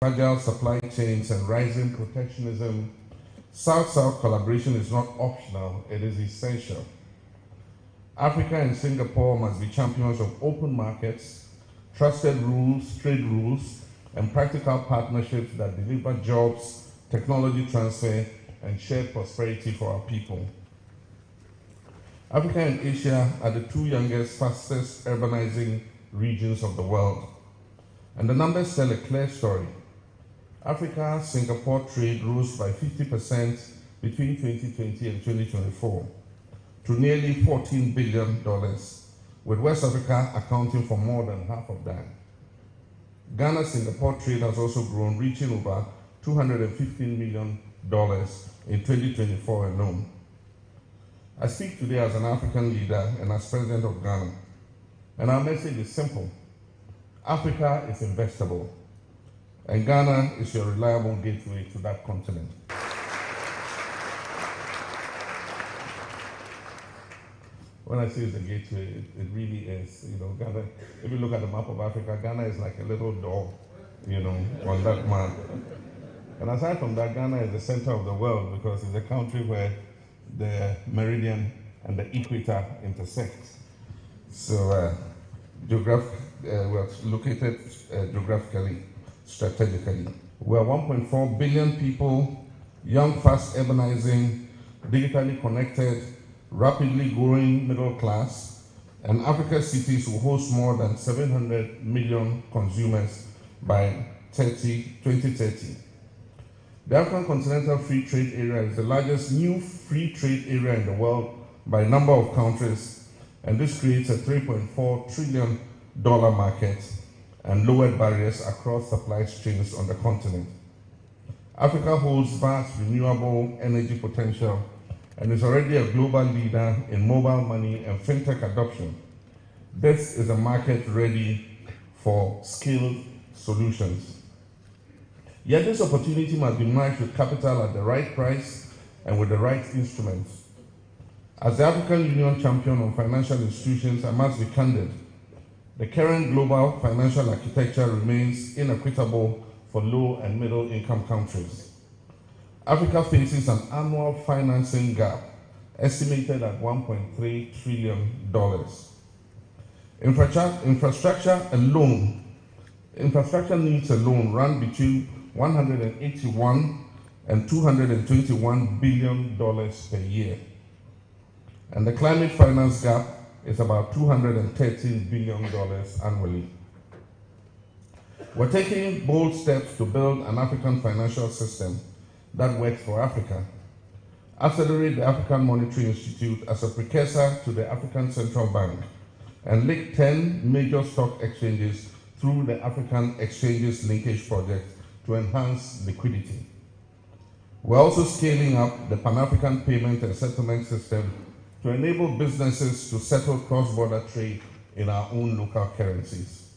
fragile supply chains and rising protectionism, South-South collaboration is not optional, it is essential. Africa and Singapore must be champions of open markets, trusted rules, trade rules, and practical partnerships that deliver jobs, technology transfer, and shared prosperity for our people. Africa and Asia are the two youngest, fastest urbanizing regions of the world. And the numbers tell a clear story. Africa-Singapore trade rose by 50% between 2020 and 2024 to nearly $14 billion, with West Africa accounting for more than half of that. Ghana-Singapore trade has also grown, reaching over $215 million in 2024 alone. I speak today as an African leader and as president of Ghana, and our message is simple. Africa is investable, and Ghana is your reliable gateway to that continent. When I say it's a gateway, it really is. Ghana, if you look at the map of Africa, Ghana is like a little door, on that map. And aside from that, Ghana is the center of the world because it's a country where the meridian and the equator intersect. So we're located geographically, strategically. We're 1.4 billion people, young, fast urbanizing, digitally connected, rapidly growing middle class, and Africa's cities will host more than 700 million consumers by 2030. The African Continental Free Trade Area is the largest new free trade area in the world by number of countries, and this creates a $3.4 trillion market and lowered barriers across supply chains on the continent. Africa holds vast renewable energy potential and is already a global leader in mobile money and fintech adoption. This is a market ready for skilled solutions. Yet this opportunity must be matched with capital at the right price and with the right instruments. As the African Union champion of financial institutions, I must be candid. The current global financial architecture remains inequitable for low and middle income countries. Africa faces an annual financing gap estimated at $1.3 trillion. Infrastructure needs alone run between $181 and $221 billion per year. And the climate finance gap is about $213 billion annually. We're taking bold steps to build an African financial system that works for Africa. Accelerate the African Monetary Institute as a precursor to the African Central Bank, and link 10 major stock exchanges through the African Exchanges Linkage Project to enhance liquidity. We're also scaling up the Pan-African Payment and Settlement System to enable businesses to settle cross-border trade in our own local currencies.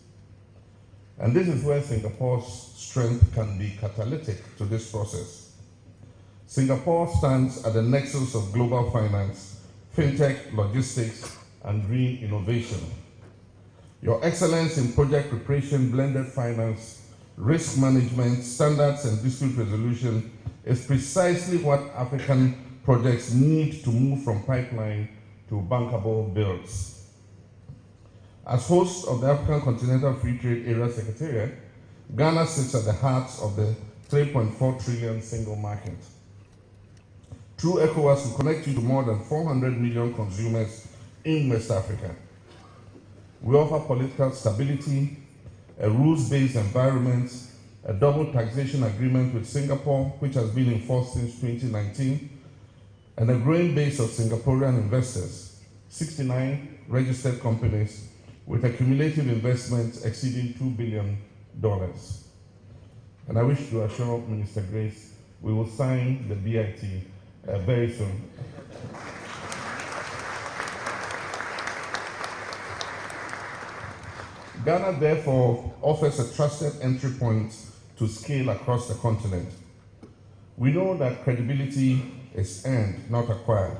And this is where Singapore's strength can be catalytic to this process. Singapore stands at the nexus of global finance, fintech, logistics, and green innovation. Your excellence in project preparation, blended finance, risk management, standards, and dispute resolution is precisely what African projects need to move from pipeline to bankable builds. As host of the African Continental Free Trade Area Secretariat, Ghana sits at the heart of the $3.4 trillion single market. Through ECOWAS, we connect you to more than 400 million consumers in West Africa. We offer political stability, a rules-based environment, a double taxation agreement with Singapore, which has been in force since 2019, and a growing base of Singaporean investors, 69 registered companies with a cumulative investment exceeding $2 billion. And I wish to assure Minister Grace, we will sign the BIT very soon. Ghana, therefore, offers a trusted entry point to scale across the continent. We know that credibility is earned, not acquired.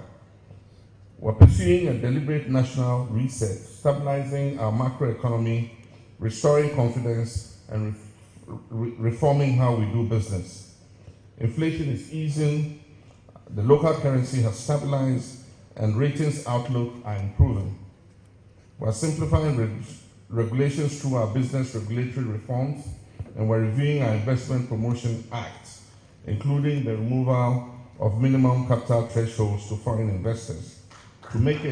We're pursuing a deliberate national reset, stabilizing our macroeconomy, restoring confidence, and reforming how we do business. Inflation is easing, the local currency has stabilized, and ratings outlook are improving. We're simplifying regulations through our business regulatory reforms, and we're reviewing our Investment Promotion Act, including the removal of minimum capital thresholds to foreign investors to make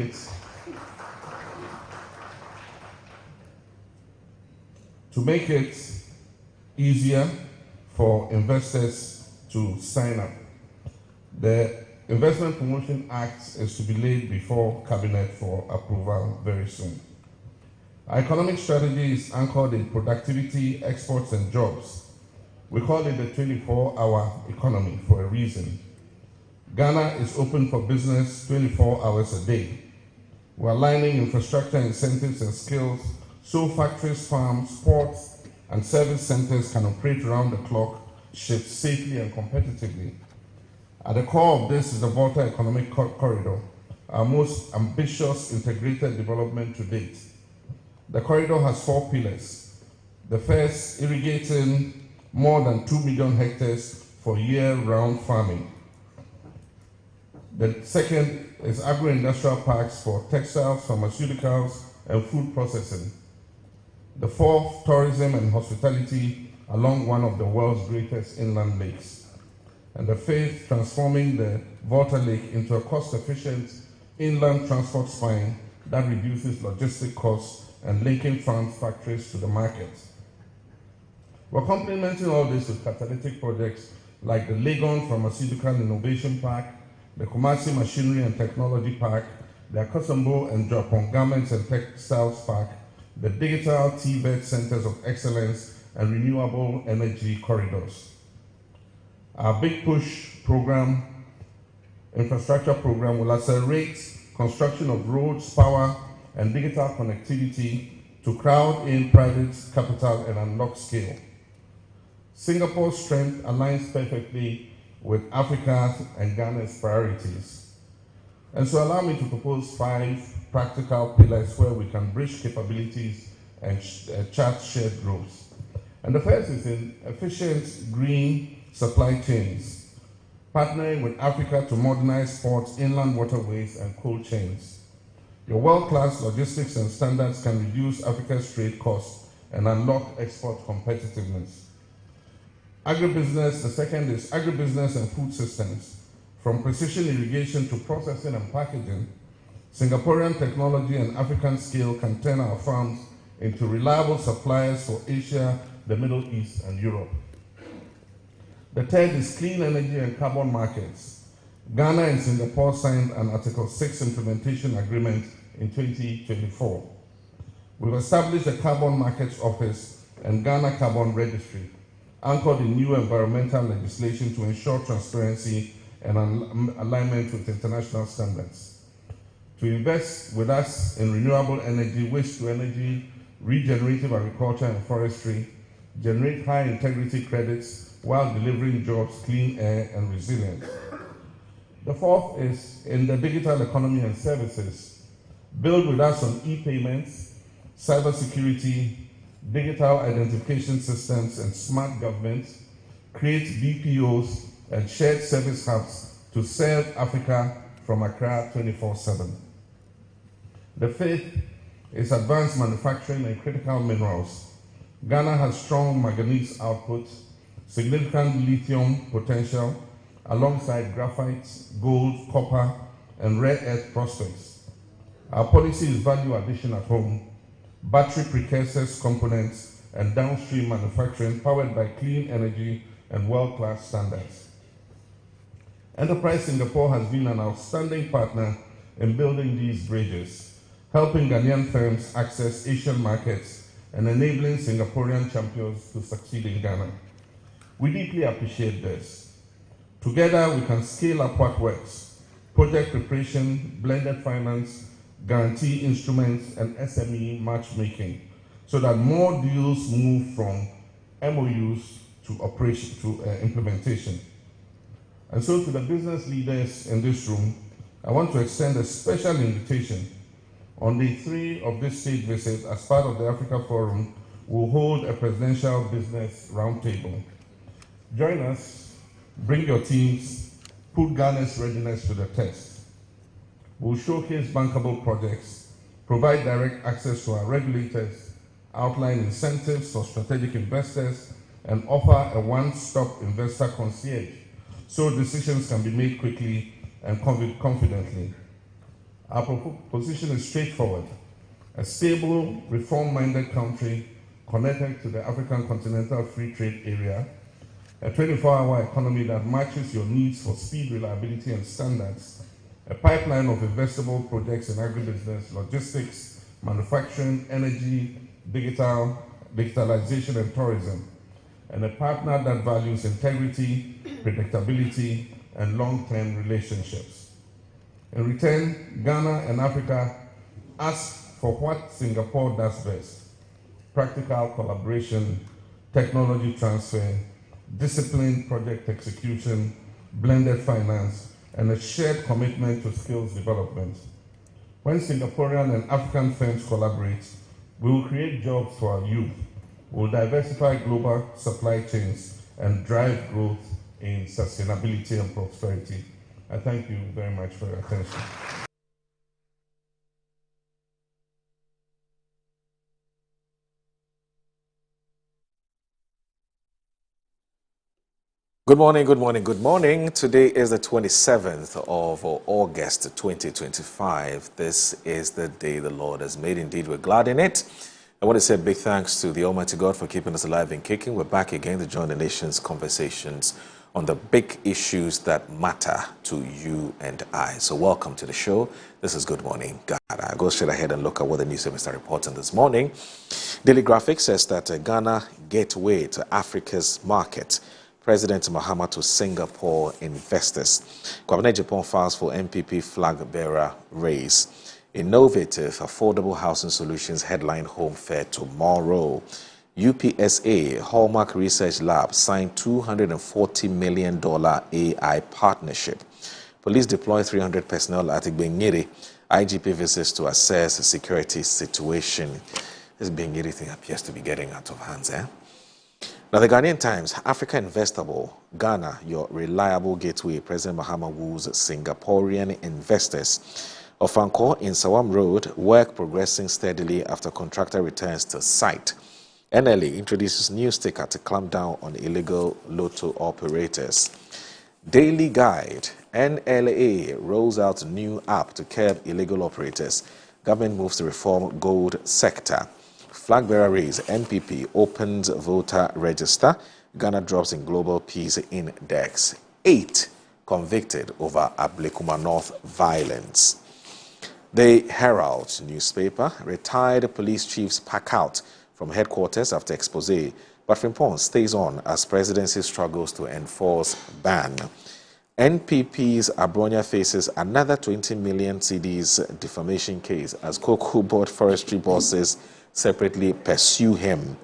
it easier for investors to sign up. The Investment Promotion Act is to be laid before Cabinet for approval very soon. Our economic strategy is anchored in productivity, exports, and jobs. We call it the 24-hour economy for a reason. Ghana is open for business 24 hours a day. We're aligning infrastructure, incentives, and skills so factories, farms, ports, and service centers can operate around the clock shifts safely and competitively. At the core of this is the Volta Economic Corridor, our most ambitious integrated development to date. The corridor has 4 pillars. The first, irrigating more than 2 million hectares for year-round farming. The second is agro-industrial parks for textiles, pharmaceuticals, and food processing. The fourth, tourism and hospitality along one of the world's greatest inland lakes. And the fifth, transforming the Volta Lake into a cost-efficient inland transport spine that reduces logistic costs and linking farm factories to the market. We're complementing all this with catalytic projects like the Legon Pharmaceutical Innovation Park, the Kumasi Machinery and Technology Park, the Akosombo and Japon Garments and Textiles Park, the Digital TVET Centers of Excellence, and Renewable Energy Corridors. Our Big Push program, infrastructure program, will accelerate construction of roads, power, and digital connectivity to crowd in private capital and unlock scale. Singapore's strength aligns perfectly with Africa's and Ghana's priorities. And so allow me to propose 5 practical pillars where we can bridge capabilities and chart shared growth. And the first is in efficient green supply chains, partnering with Africa to modernize ports, inland waterways, and cold chains. Your world-class logistics and standards can reduce Africa's trade costs and unlock export competitiveness. Agribusiness, the second is agribusiness and food systems. From precision irrigation to processing and packaging, Singaporean technology and African skill can turn our farms into reliable suppliers for Asia, the Middle East, and Europe. The third is clean energy and carbon markets. Ghana and Singapore signed an Article 6 implementation agreement in 2024. We've established a Carbon Markets Office and Ghana Carbon Registry, anchored in new environmental legislation to ensure transparency and alignment with international standards. To invest with us in renewable energy, waste-to-energy, regenerative agriculture and forestry, generate high-integrity credits while delivering jobs, clean air, and resilience. The fourth is in the digital economy and services. Build with us on e-payments, cybersecurity, digital identification systems, and smart government. Create BPOs and shared service hubs to serve Africa from Accra 24/7. The fifth is advanced manufacturing and critical minerals. Ghana has strong manganese output, significant lithium potential, alongside graphite, gold, copper, and rare earth prospects. Our policy is value addition at home, battery precursors, components, and downstream manufacturing powered by clean energy and world-class standards. Enterprise Singapore has been an outstanding partner in building these bridges, helping Ghanaian firms access Asian markets and enabling Singaporean champions to succeed in Ghana. We deeply appreciate this. Together, we can scale up what works: project preparation, blended finance, guarantee instruments, and SME matchmaking, so that more deals move from MOUs to implementation. And so to the business leaders in this room, I want to extend a special invitation. On day 3 of this state visit, as part of the Africa Forum, we'll hold a presidential business roundtable. Join us, bring your teams, put Ghana's readiness to the test. We'll showcase bankable projects, provide direct access to our regulators, outline incentives for strategic investors, and offer a one-stop investor concierge so decisions can be made quickly and confidently. Our position is straightforward: a stable, reform-minded country connected to the African Continental Free Trade Area, a 24-hour economy that matches your needs for speed, reliability, and standards, a pipeline of investable projects in agribusiness, logistics, manufacturing, energy, digitalization, and tourism, and a partner that values integrity, predictability, and long-term relationships. In return, Ghana and Africa ask for what Singapore does best: practical collaboration, technology transfer, disciplined project execution, blended finance, and a shared commitment to skills development. When Singaporean and African firms collaborate, we will create jobs for our youth, we will diversify global supply chains, and drive growth in sustainability and prosperity. I thank you very much for your attention. Good morning, good morning, good morning. Today is the 27th of August 2025. This is the day the Lord has made. Indeed, we're glad in it. I want to say a big thanks to the Almighty God for keeping us alive and kicking. We're back again to join the nation's conversations on the big issues that matter to you and I. So welcome to the show. This is Good Morning Ghana. I'll go straight ahead and look at what the news service are reporting this morning. Daily Graphic says that Ghana gateway to Africa's market. President Mahama to Singapore investors. Kwabena Japan files for MPP flag bearer race. Innovative affordable housing solutions headline home fair tomorrow. UPSA Hallmark Research Lab signed $240 million AI partnership. Police deploy 300 personnel at Igbenyere. IGP visits to assess the security situation. This Igbenyere thing appears to be getting out of hands, eh? Now, the Ghanaian Times, Africa Investable, Ghana, your reliable gateway. President Mahama woos Singaporean investors. Ofanko in Sawam Road, work progressing steadily after contractor returns to site. NLA introduces new sticker to clamp down on illegal lotto operators. Daily Guide, NLA rolls out new app to curb illegal operators. Government moves to reform gold sector. Flag bearer raise, NPP opens voter register. Ghana drops in global peace index. 8 convicted over Ablekuma North violence. The Herald newspaper, retired police chiefs pack out from headquarters after expose. But Frimpong stays on as presidency struggles to enforce ban. NPP's Abronia faces another 20 million cedis defamation case as Cocoa Board forestry bosses separately pursue him.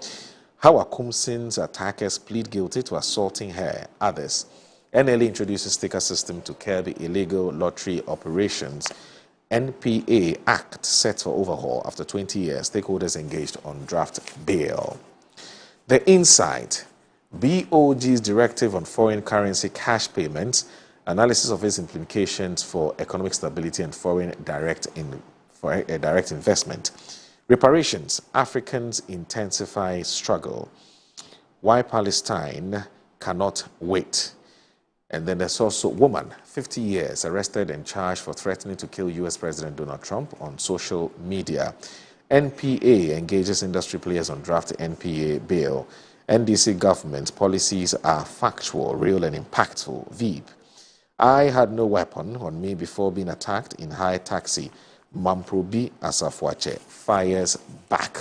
How Akumsin's attackers plead guilty to assaulting her. Others. NLA introduces sticker system to curb illegal lottery operations. NPA Act set for overhaul after 20 years. Stakeholders engaged on draft bill. The Insight. BOG's directive on foreign currency cash payments. Analysis of its implications for economic stability and foreign direct investment. Reparations, Africans intensify struggle. Why Palestine cannot wait. And then there's also woman, 50 years, arrested and charged for threatening to kill U.S. President Donald Trump on social media. NPA engages industry players on draft NPA bill. NDC government policies are factual, real and impactful. Veep. I had no weapon on me before being attacked in high taxi. Mamprobi Asafwache fires back.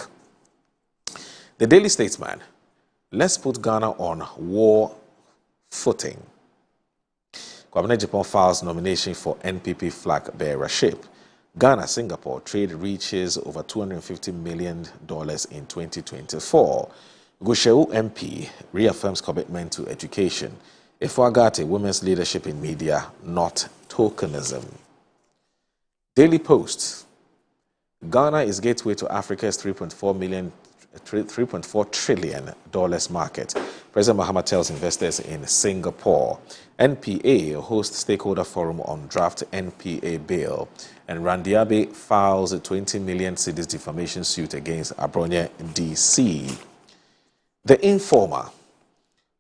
The Daily Statesman. Let's put Ghana on war footing. Kwabena Japan files nomination for NPP flag bearership. Ghana, Singapore trade reaches over $250 million in 2024. Gusheu MP reaffirms commitment to education. Ifwagate, women's leadership in media, not tokenism. Daily Post. Ghana is gateway to Africa's $3.4 million $3.4 trillion market. President Mahama tells investors in Singapore. NPA hosts stakeholder forum on draft NPA bill. And Randiabe files a 20 million cedis defamation suit against Abronye DC. The Informer.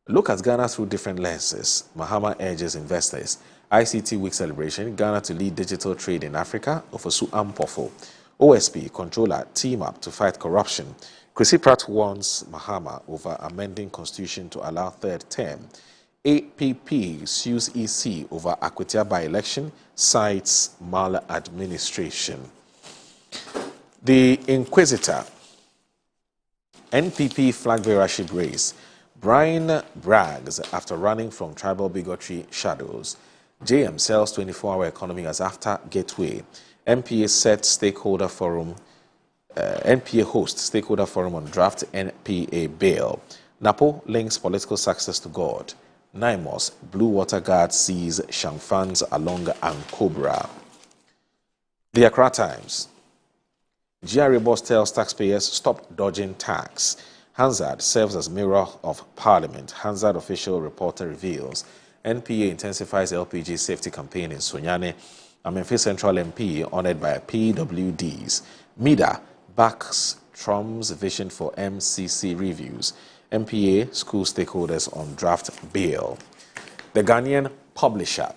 Look at Ghana through different lenses. Mahama urges investors. ICT Week celebration, Ghana to lead digital trade in Africa, Ofosu Ampofo. OSP controller team up to fight corruption. Chrissy Pratt warns Mahama over amending constitution to allow third term. APP sues EC over Akwatia by-election, cites maladministration. The Inquisitor. NPP flag bearership race. Brian brags after running from tribal bigotry shadows. JM sells 24-hour economy as after gateway. NPA hosts stakeholder forum on draft NPA bill. NAPO links political success to God. NIMOS Blue Water Guard sees Shamfans along Ankobra. The Accra Times. GRA boss tells taxpayers stop dodging tax. Hansard serves as mirror of parliament. Hansard official reporter reveals. NPA intensifies LPG safety campaign in Sunyane. Memphis Central MP honored by PWDs. MIDA backs Trump's vision for MCC reviews. MPA school stakeholders on draft bill. The Ghanaian Publisher.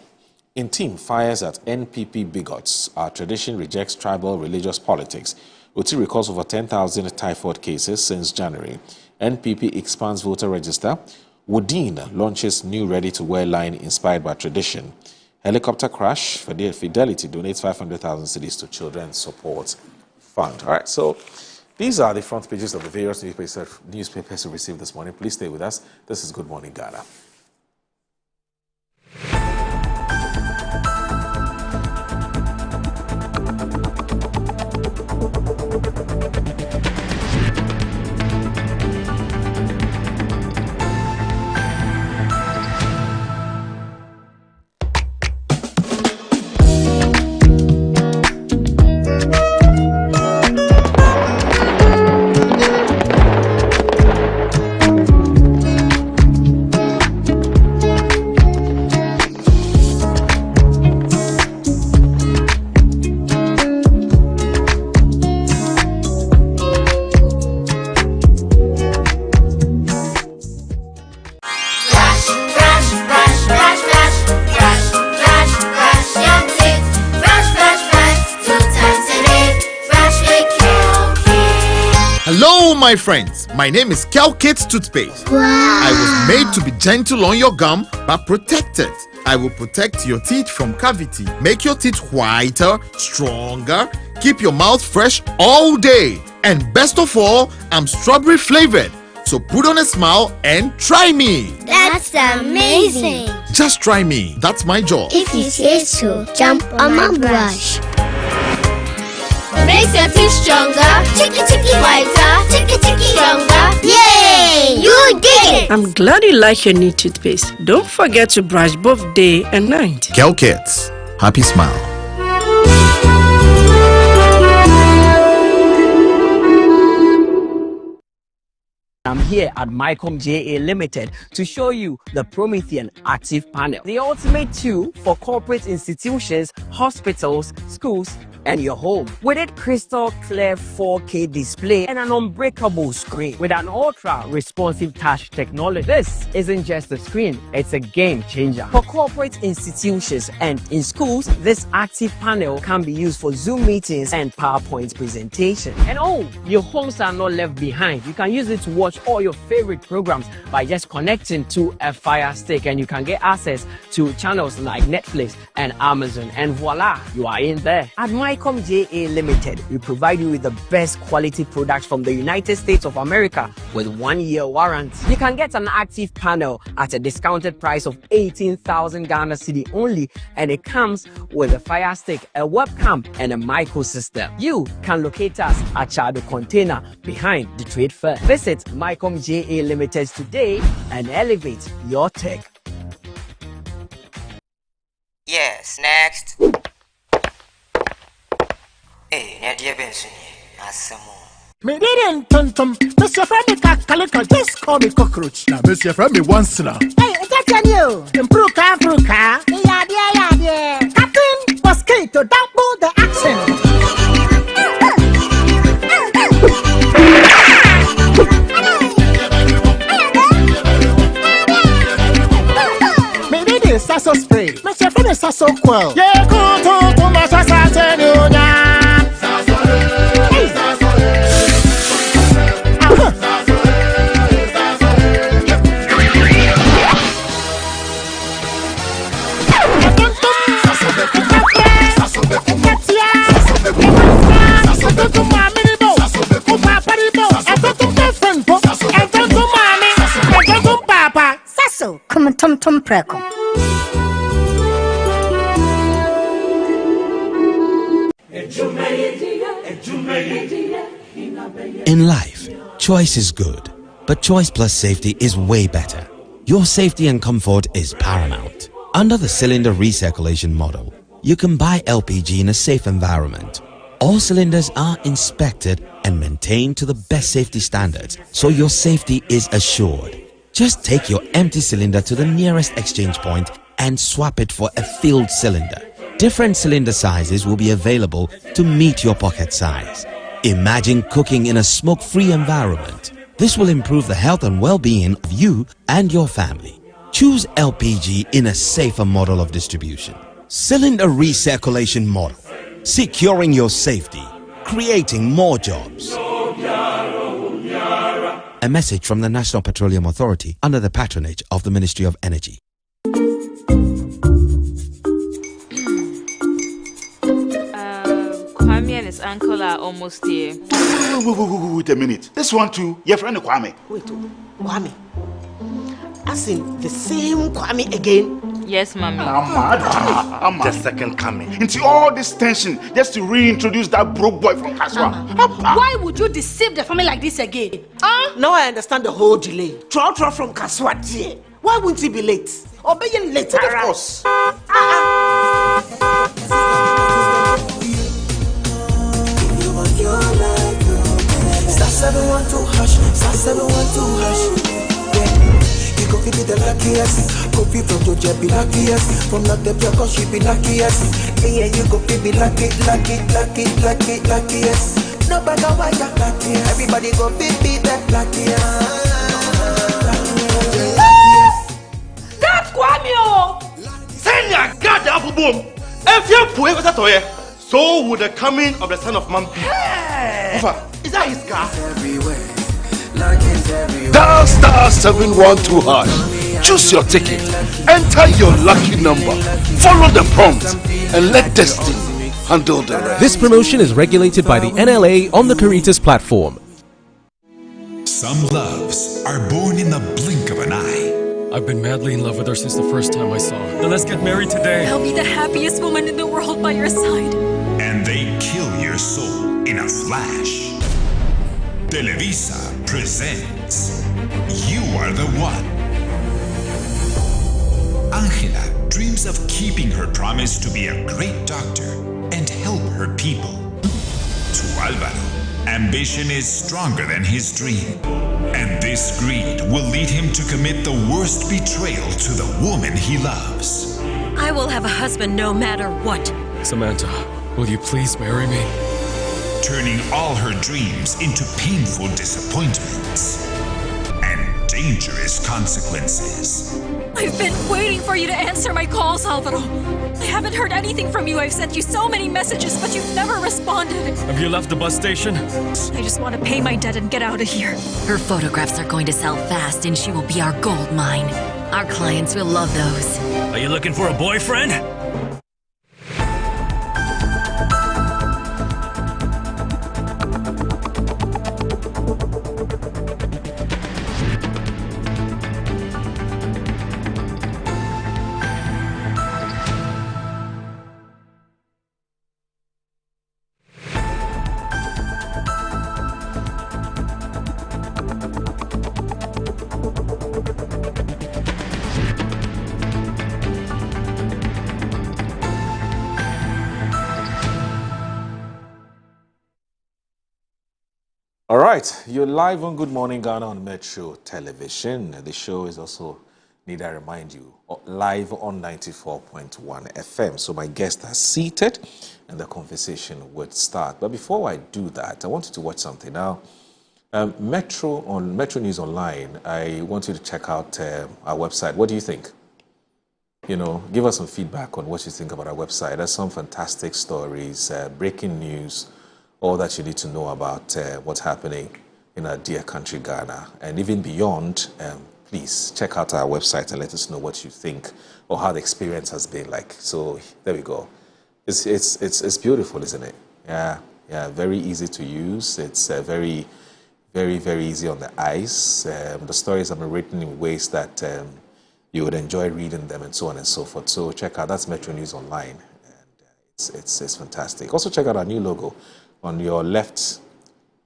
In team fires at NPP bigots. Our tradition rejects tribal religious politics. Oti records over 10,000 typhoid cases since January. NPP expands voter register. Woodin launches new ready-to-wear line inspired by tradition. Helicopter crash. Fidelity donates 500,000 cedis to Children's Support Fund. All right, so these are the front pages of the various newspapers we received this morning. Please stay with us. This is Good Morning Ghana. Hello, my friends. My name is Kelkit Toothpaste. Wow. I was made to be gentle on your gum, but protected. I will protect your teeth from cavity, make your teeth whiter, stronger, keep your mouth fresh all day. And best of all, I'm strawberry flavored. So put on a smile and try me. That's amazing. Just try me. That's my job. If you say so, jump on my brush. Makes your teeth stronger, chicky whiter, chicky stronger. Yay! You did it! I'm glad you like your new toothpaste. Don't forget to brush both day and night. Kelkits, happy smile. I'm here at Mycom JA Limited to show you the Promethean Active Panel, the ultimate tool for corporate institutions, hospitals, schools, and your home. With its crystal clear 4K display and an unbreakable screen with an ultra responsive touch technology, this isn't just a screen, it's a game changer. For corporate institutions and in schools, this active panel can be used for Zoom meetings and PowerPoint presentation. And oh, your homes are not left behind. You can use it to watch all your favorite programs by just connecting to a Fire Stick, and you can get access to channels like Netflix and Amazon, and voila, you are in there. At Mycom JA Limited, we provide you with the best quality products from the United States of America with 1-year warranty. You can get an active panel at a discounted price of 18,000 Ghana cedi only, and it comes with a Fire Stick, a webcam, and a microsystem. You can locate us at Chado Container behind the Trade Fair. Visit Mycom JA Limited today and elevate your tech. Yes, next. Hey, Nadia Benson, Asamo. Me didn't tum. Mr. Femi Kakalika, just call me cockroach. Now, Mr. Femi once now. Hey, that's on you. Improve car. Yeah. Captain Mosquito, double the accent. Me did this sasso spray. Mr. Femi sasso quell. Yeah, cool, too much sasso. Come tum preko. In life, choice is good, but choice plus safety is way better. Your safety and comfort is paramount. Under the cylinder recirculation model, you can buy LPG in a safe environment. All cylinders are inspected and maintained to the best safety standards, so your safety is assured. Just take your empty cylinder to the nearest exchange point and swap it for a filled cylinder. Different cylinder sizes will be available to meet your pocket size. Imagine cooking in a smoke-free environment. This will improve the health and well-being of you and your family. Choose LPG in a safer model of distribution. Cylinder recirculation model. Securing your safety. Creating more jobs. A message from the National Petroleum Authority under the patronage of the Ministry of Energy. Kwame and his uncle are almost here. Wait a minute. This one too, your friend Kwame. Wait, Kwame? As in the same Kwame again? Yes, Mommy. The second coming. Into all this tension just to reintroduce that broke boy from Kaswa. Why would you deceive the family like this again? Now I understand the whole delay. Troll from Kaswa, dear. Why wouldn't he be late? Or being late? Of course. Go be the luckiest, go be from Georgia be luckiest, from not the cause she be luckiest. Yeah, you go be luckiest. No matter why you're luckiest, everybody go be the luckiest. That's Kwame! Senya God the apple boom. If you put it toye, so would the coming of the son of man be. Is that his car? Everywhere. Dial *712#. Choose your ticket. Enter your lucky number. Follow the prompts and let destiny handle the rest. This promotion is regulated by the NLA on the Caritas platform. Some loves are born in the blink of an eye. I've been madly in love with her since the first time I saw her. Then let's get married today. I'll be the happiest woman in the world by your side. And they kill your soul in a flash. Televisa presents You Are the One. Angela dreams of keeping her promise to be a great doctor and help her people. To Alvaro, ambition is stronger than his dream. And this greed will lead him to commit the worst betrayal to the woman he loves. I will have a husband no matter what. Samantha, will you please marry me? Turning all her dreams into painful disappointments and dangerous consequences. I've been waiting for you to answer my calls, Alvaro. I haven't heard anything from you. I've sent you so many messages, but you've never responded. Have you left the bus station? I just want to pay my debt and get out of here. Her photographs are going to sell fast, and she will be our gold mine. Our clients will love those. Are you looking for a boyfriend? All right, you're live on Good Morning Ghana on Metro Television. The show is also, need I remind you, live on 94.1 FM. So my guests are seated and the conversation would start. But before I do that, I want you to watch something. Now, Metro News Online, I want you to check out our website. What do you think? You know, give us some feedback on what you think about our website. There's some fantastic stories, breaking news, all that you need to know about what's happening in our dear country, Ghana. And even beyond, please check out our website and let us know what you think or how the experience has been like. So there we go. It's beautiful, isn't it? Yeah, very easy to use. It's very, very, very easy on the eyes. The stories have been written in ways that you would enjoy reading them and so on and so forth. So check out, that's Metro News Online. And it's fantastic. Also check out our new logo. On your left,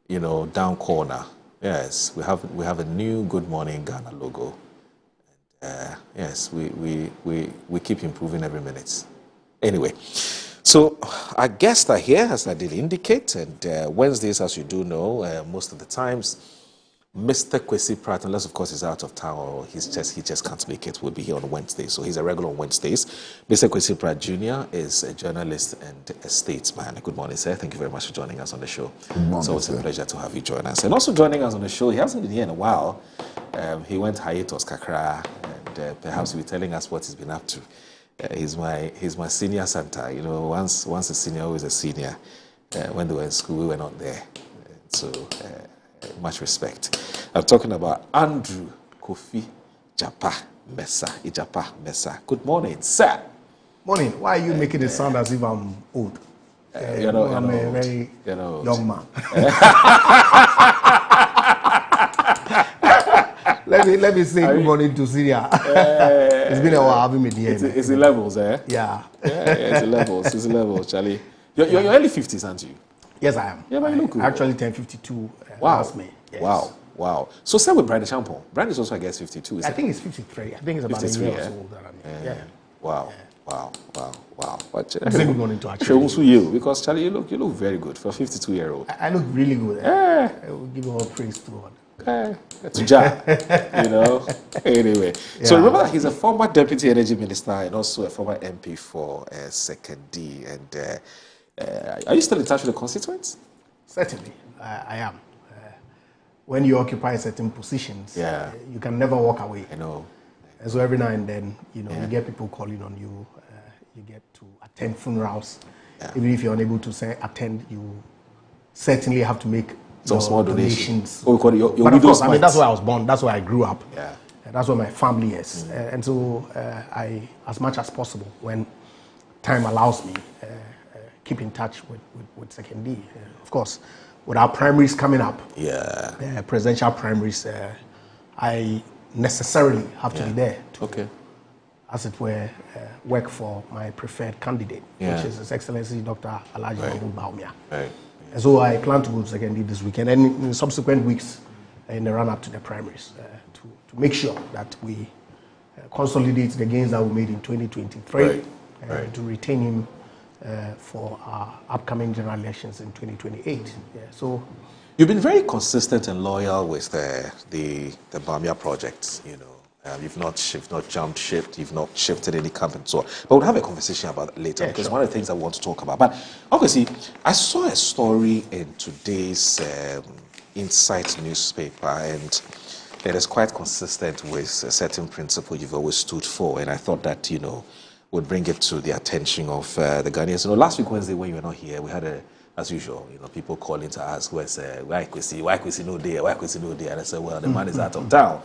down corner, yes, we have a new Good Morning Ghana logo. And, yes, we keep improving every minute. Anyway, so our guests are here, as I did indicate, and Wednesdays, as you do know, most of the times, Mr. Kwesi Pratt, unless of course he's out of town or he just can't make it, will be here on Wednesdays. So he's a regular on Wednesdays. Mr. Kwesi Pratt Jr. is a journalist and a statesman. Good morning, sir. Thank you very much for joining us on the show. Good morning, it's always a pleasure to have you join us. And also joining us on the show, he hasn't been here in a while. He went hiatus kakra, and perhaps he'll be telling us what he's been up to. He's my senior Santa. Once a senior, always a senior. When they were in school, we were not there. So much respect. I'm talking about Andrew Kofi Mensah. Good morning, sir. Morning. Why are you making it sound as if I'm old? I'm a very young man. Let me say good morning to Syria. It's been a while having me here. It's the levels, eh? Yeah. It's the levels. It's the levels, Charlie. You're early 50s, aren't you? Yes, I am. Yeah, but you look good. Actually, 1052 last May. Yes. Wow. So same with Brandon Champon. Brandon is also, I guess, 52. I think it's 53. I think it's about 53, a year or so older than me. Yeah. Wow. But say good morning to actually. You, because Charlie, you look very good for a 52-year-old. I look really good. I will give all praise to God. To Jah, Anyway, so remember that he's a former Deputy Energy Minister and also a former MP for Second D. And are you still in touch with the constituents? Certainly, I am. When you occupy certain positions, you can never walk away. I know. And so every now and then, you get people calling on you. You get to attend funerals. Even if you're unable to attend, you certainly have to make some small donations. But of course, that's where I was born. That's where I grew up. Yeah. That's where my family is. And so I, as much as possible, when time allows me, keep in touch with Second D. Of course, with our primaries coming up, presidential primaries, I necessarily have to be there to, as it were, work for my preferred candidate, which is His Excellency Dr. Alhaji Mahmoud Bawumia. And so I plan to go to Second D this weekend and in subsequent weeks in the run-up to the primaries to make sure that we consolidate the gains that we made in 2023 to retain him for our upcoming general elections in 2028. So you've been very consistent and loyal with the Bawumia project. You've not jumped ship, you've not shifted any camp and so on. But we'll have a conversation about that later because one of the things I want to talk about. But obviously, I saw a story in today's Insight newspaper, and it is quite consistent with a certain principle you've always stood for. And I thought that would bring it to the attention of the Ghanaians. Last week Wednesday when you were not here, we had as usual, people calling to ask, why Kwesi no there? And I said, well, the man is out of town.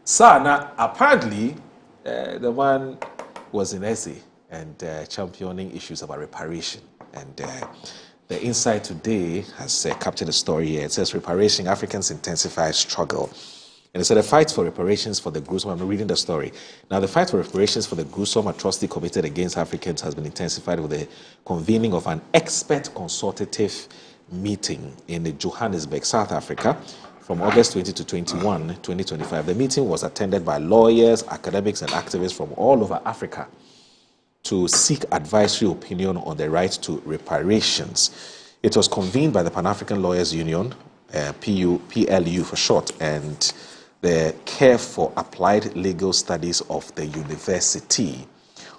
So now, apparently, the man was in essay and championing issues about reparation. And the Insight today has captured a story here. It says, Reparation, Africans intensify struggle. And it said, the fight for reparations for the gruesome, I'm reading the story. Now, the fight for reparations for the gruesome atrocity committed against Africans has been intensified with the convening of an expert consultative meeting in Johannesburg, South Africa, from August 20 to 21, 2025. The meeting was attended by lawyers, academics, and activists from all over Africa to seek advisory opinion on the right to reparations. It was convened by the Pan-African Lawyers Union, PLU for short, and the Care for Applied Legal Studies of the University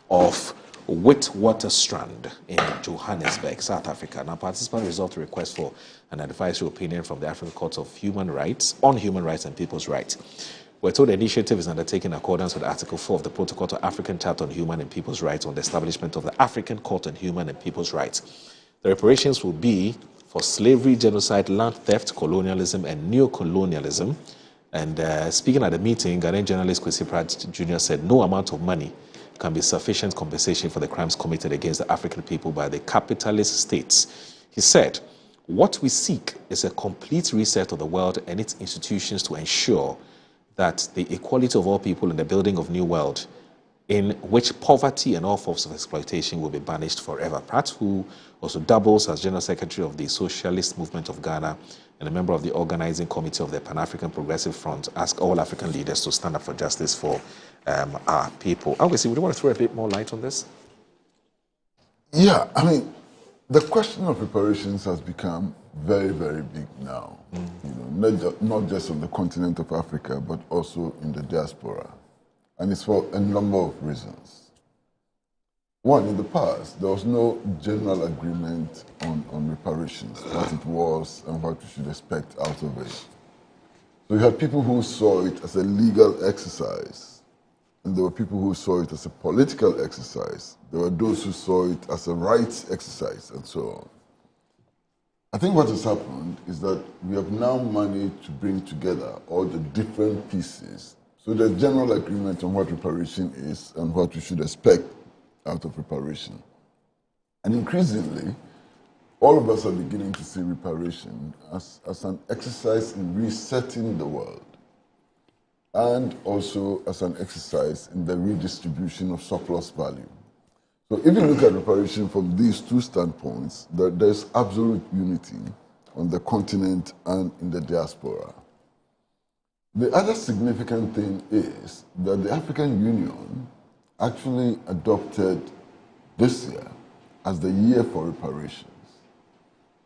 of Witwatersrand in Johannesburg, South Africa. Now, participants resolved to request for an advisory opinion from the African Court of Human Rights on human rights and people's rights. We're told the initiative is undertaken in accordance with Article 4 of the Protocol to African Charter on Human and People's Rights on the establishment of the African Court on Human and People's Rights. The reparations will be for slavery, genocide, land theft, colonialism, and neo-colonialism. And speaking at the meeting, Ghanaian journalist Kwesi Pratt Jr. said no amount of money can be sufficient compensation for the crimes committed against the African people by the capitalist states. He said, what we seek is a complete reset of the world and its institutions to ensure that the equality of all people in the building of new world in which poverty and all forms of exploitation will be banished forever. Pratt, who also doubles as General Secretary of the Socialist Movement of Ghana and a member of the Organizing Committee of the Pan-African Progressive Front, asked all African leaders to stand up for justice for our people. Obviously, would you want to throw a bit more light on this? Yeah, I mean, the question of reparations has become very, very big now. You know, not just on the continent of Africa, but also in the diaspora. And it's for a number of reasons. One, in the past, there was no general agreement on reparations, what it was and what we should expect out of it. So you had people who saw it as a legal exercise, and there were people who saw it as a political exercise. There were those who saw it as a rights exercise, and so on. I think what has happened is that we have now managed to bring together all the different pieces. So there's general agreement on what reparation is and what we should expect out of reparation. And increasingly, all of us are beginning to see reparation as an exercise in resetting the world, and also as an exercise in the redistribution of surplus value. So if you look at reparation from these two standpoints, there's absolute unity on the continent and in the diaspora. The other significant thing is that the African Union actually adopted this year as the year for reparations,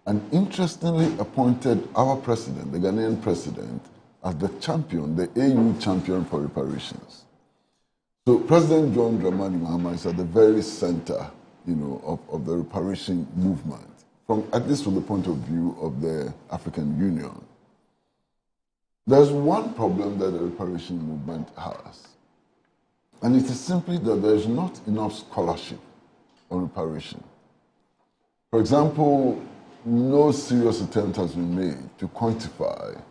and interestingly appointed our president, the Ghanaian president, as the champion, the AU champion for reparations. So President John Dramani Mahama is at the very center, you know, of the reparation movement, at least from the point of view of the African Union. There's one problem that the reparation movement has, and it is simply that there's not enough scholarship on reparation. For example, no serious attempt has been made to quantify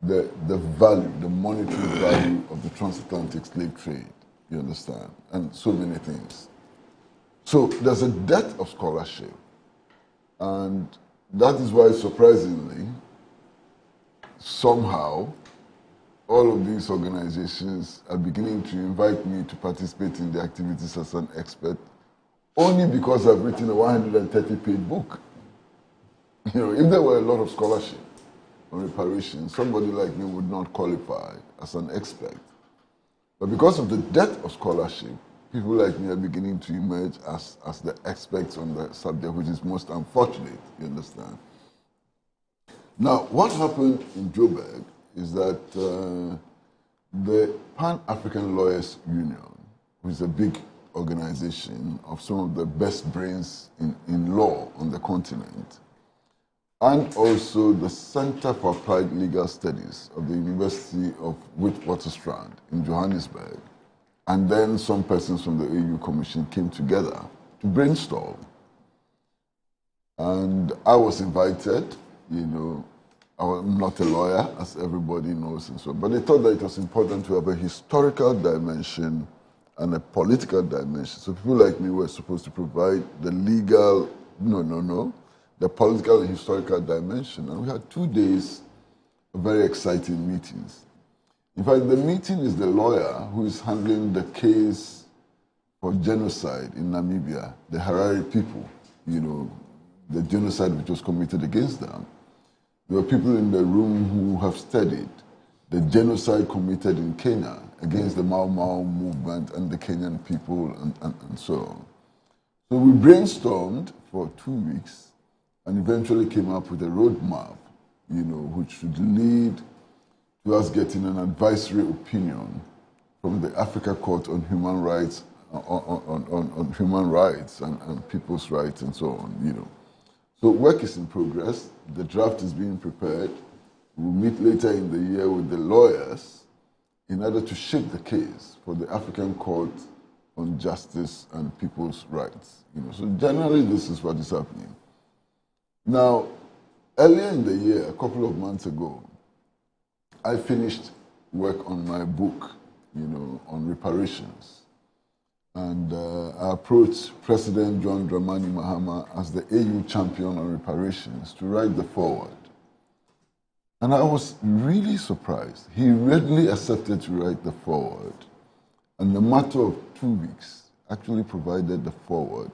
the value, the monetary value of the transatlantic slave trade, you understand, and so many things. So there's a dearth of scholarship, and that is why, surprisingly, somehow, all of these organizations are beginning to invite me to participate in the activities as an expert, only because I've written a 130-page book. You know, if there were a lot of scholarship on reparation, somebody like me would not qualify as an expert. But because of the dearth of scholarship, people like me are beginning to emerge as the experts on the subject, which is most unfortunate, you understand? Now, what happened in Joburg is that the Pan-African Lawyers Union, which is a big organization of some of the best brains in law on the continent, and also the Center for Applied Legal Studies of the University of Witwatersrand in Johannesburg, and then some persons from the AU Commission came together to brainstorm. And I was invited, you know, I'm not a lawyer, as everybody knows, and so on, but they thought that it was important to have a historical dimension and a political dimension. So people like me were supposed to provide the legal, the political and historical dimension. And we had 2 days of very exciting meetings. In fact, the meeting is the lawyer who is handling the case for genocide in Namibia, the Harare people, you know, the genocide which was committed against them. There were people in the room who have studied the genocide committed in Kenya against the Mau Mau movement and the Kenyan people and so on. So we brainstormed for 2 weeks and eventually came up with a roadmap, which should lead to us getting an advisory opinion from the Africa Court on Human Rights, on human rights and people's rights and so on, So work is in progress. The draft is being prepared. We'll meet later in the year with the lawyers in order to shape the case for the African Court on Justice and People's Rights. So generally, this is what is happening. Now, earlier in the year, a couple of months ago, I finished work on my book, on reparations. And I approached President John Dramani Mahama as the AU champion on reparations to write the foreword. And I was really surprised. He readily accepted to write the foreword. And in a matter of 2 weeks, actually provided the foreword,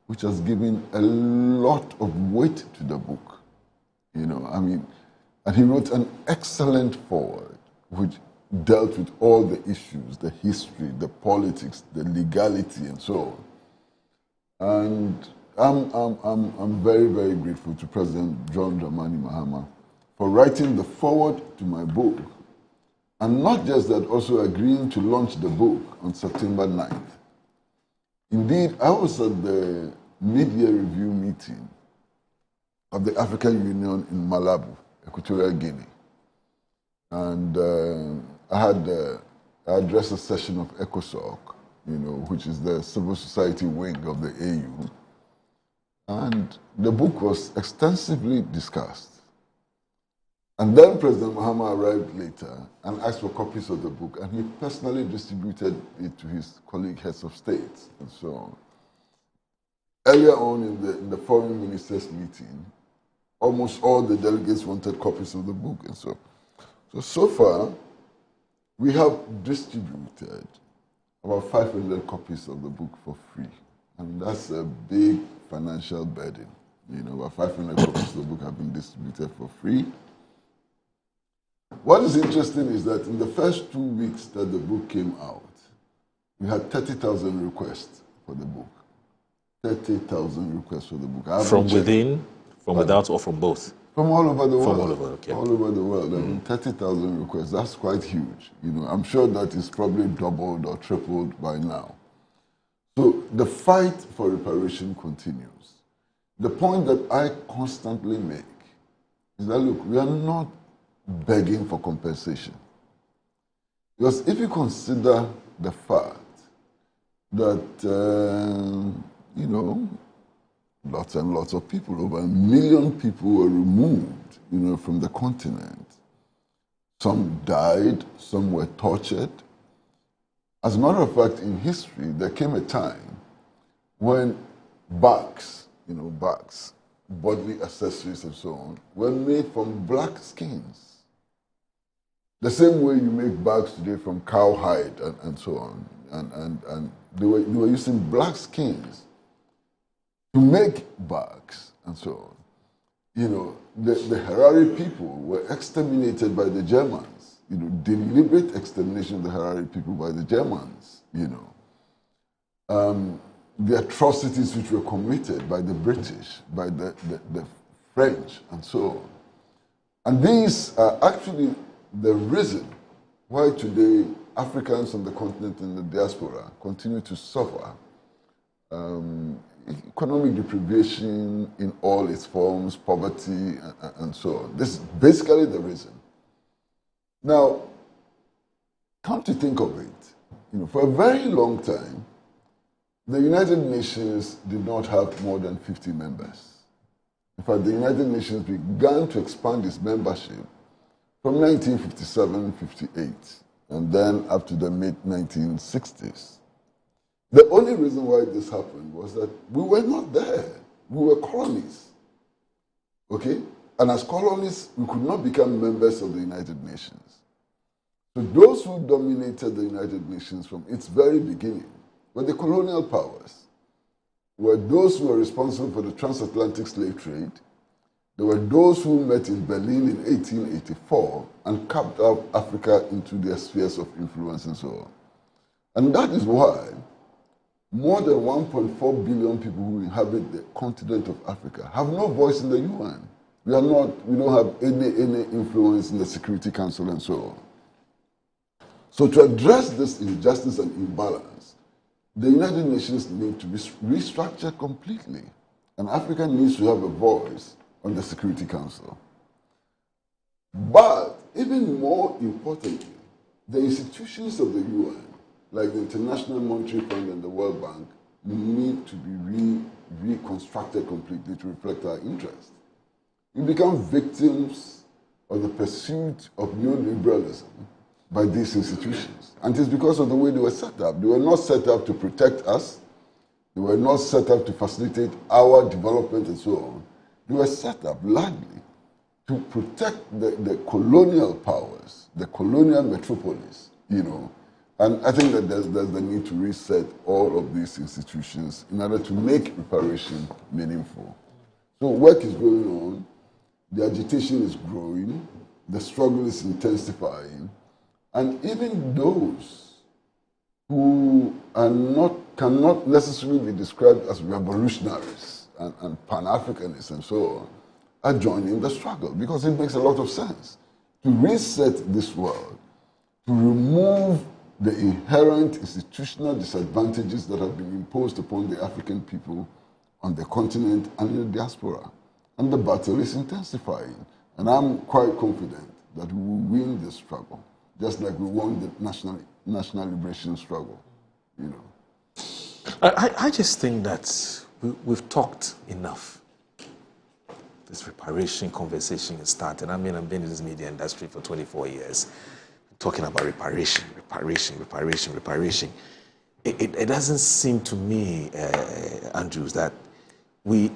which has given a lot of weight to the book. And he wrote an excellent foreword, which dealt with all the issues, the history, the politics, the legality, and so on. And I'm very, very grateful to President John Dramani Mahama for writing the foreword to my book, and not just that, also agreeing to launch the book on September 9th. Indeed, I was at the mid-year review meeting of the African Union in Malabo, Equatorial Guinea. And I addressed a session of ECOSOC, which is the civil society wing of the AU. And the book was extensively discussed. And then President Mahama arrived later and asked for copies of the book, and he personally distributed it to his colleague heads of state and so on. Earlier on in the foreign ministers meeting, almost all the delegates wanted copies of the book and so on. So far, we have distributed about 500 copies of the book for free. And that's a big financial burden. About 500 copies of the book have been distributed for free. What is interesting is that in the first 2 weeks that the book came out, we had 30,000 requests for the book. 30,000 requests for the book. From within, from without, or from both? From all over the world. From all over, okay. All over the world. I mean, 30,000 requests, that's quite huge. I'm sure that is probably doubled or tripled by now. So the fight for reparation continues. The point that I constantly make is that, look, we are not begging for compensation. Because if you consider the fact that, lots and lots of people, over 1 million people were removed, from the continent. Some died, some were tortured. As a matter of fact, in history, there came a time when bags, bodily accessories and so on, were made from black skins. The same way you make bags today from cowhide and so on. And they were using black skins to make bags and so on. The Harari people were exterminated by the Germans. Deliberate extermination of the Harari people by the Germans. The atrocities which were committed by the British, by the French, and so on. And these are actually the reason why today Africans on the continent and the diaspora continue to suffer economic deprivation in all its forms, poverty, and so on. This is basically the reason. Now, come to think of it, for a very long time, the United Nations did not have more than 50 members. In fact, the United Nations began to expand its membership from 1957-58, and then up to the mid-1960s. The only reason why this happened was that we were not there. We were colonies. Okay? And as colonies, we could not become members of the United Nations. So those who dominated the United Nations from its very beginning were the colonial powers, were those who were responsible for the transatlantic slave trade. There were those who met in Berlin in 1884 and carved out Africa into their spheres of influence and so on. And that is why more than 1.4 billion people who inhabit the continent of Africa have no voice in the UN. We don't have any influence in the Security Council and so on. So to address this injustice and imbalance, the United Nations need to be restructured completely. And Africa needs to have a voice on the Security Council. But even more importantly, the institutions of the UN, like the International Monetary Fund and the World Bank, need to be reconstructed completely to reflect our interests. We become victims of the pursuit of neoliberalism by these institutions. And it's because of the way they were set up. They were not set up to protect us. They were not set up to facilitate our development and so on. They were set up largely to protect the colonial powers, the colonial metropolis, And I think that there's the need to reset all of these institutions in order to make reparation meaningful. So work is going on, the agitation is growing, the struggle is intensifying, and even those who cannot necessarily be described as revolutionaries and Pan-Africanists and so on are joining the struggle because it makes a lot of sense to reset this world, to remove the inherent institutional disadvantages that have been imposed upon the African people on the continent and in the diaspora. And the battle is intensifying. And I'm quite confident that we will win this struggle, just like we won the national liberation struggle. I just think that we've talked enough. This reparation conversation is starting. I mean, I've been in this media industry for 24 years, talking about reparation. It doesn't seem to me, Andrews, that we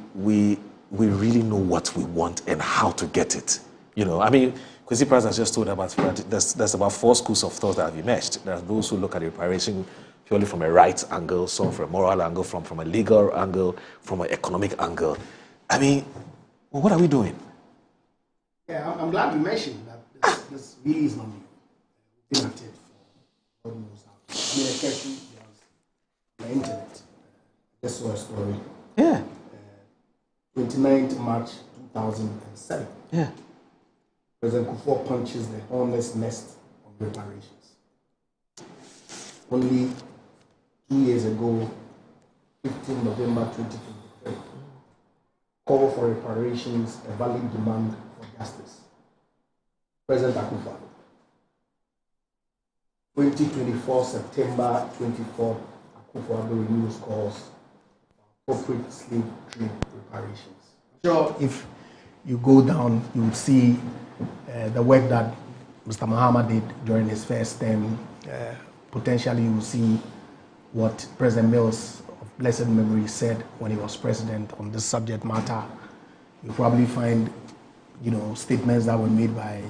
really know what we want and how to get it. I mean, Kwesi Price has just told about there's about 4 schools of thought that have emerged. There are those who look at reparation purely from a rights angle, some from a moral angle, from a legal angle, from an economic angle. I mean, what are we doing? Yeah, I'm glad you mentioned that this really is not new. We've been at it for God knows how. I mean, especially on the internet. I just saw a story. Yeah. 29th March 2007. Yeah. President Kufuor punches the hornet's nest of reparations. Only 2 years ago, 15 November 2023, call for reparations, a valid demand for justice. President Akufo. 2024 September 24th, Akufo renews calls for appropriate slave trade reparations. Sure, if you go down, you will see the work that Mr. Mahama did during his first term. Potentially, you will see what President Mills of blessed memory said when he was president on this subject matter. You'll probably find, statements that were made by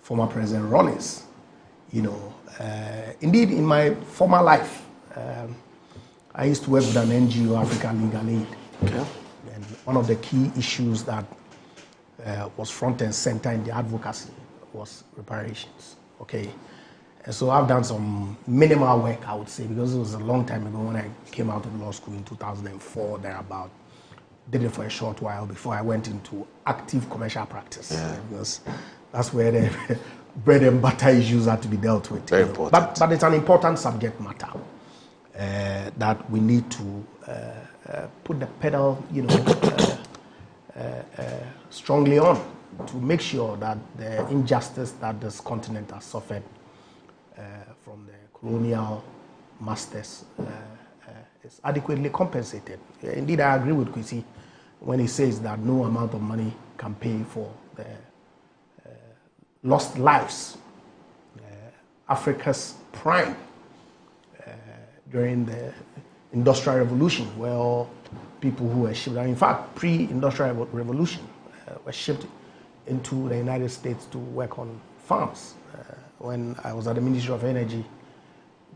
former President Rollins. Indeed, in my former life, I used to work with an NGO, African Legal Aid. Okay. And one of the key issues that was front and center in the advocacy was reparations. Okay. And so I've done some minimal work, I would say, because it was a long time ago when I came out of law school in 2004, thereabout. Did it for a short while before I went into active commercial practice. Yeah. Because that's where the bread and butter issues had to be dealt with. Very important. But it's an important subject matter that we need to put the pedal, strongly on to make sure that the injustice that this continent has suffered from the colonial masters is adequately compensated. Indeed, I agree with Kwesi when he says that no amount of money can pay for the lost lives. Africa's prime during the Industrial Revolution, where all people who were shipped, in fact, pre-Industrial Revolution, were shipped into the United States to work on farms. When I was at the Ministry of Energy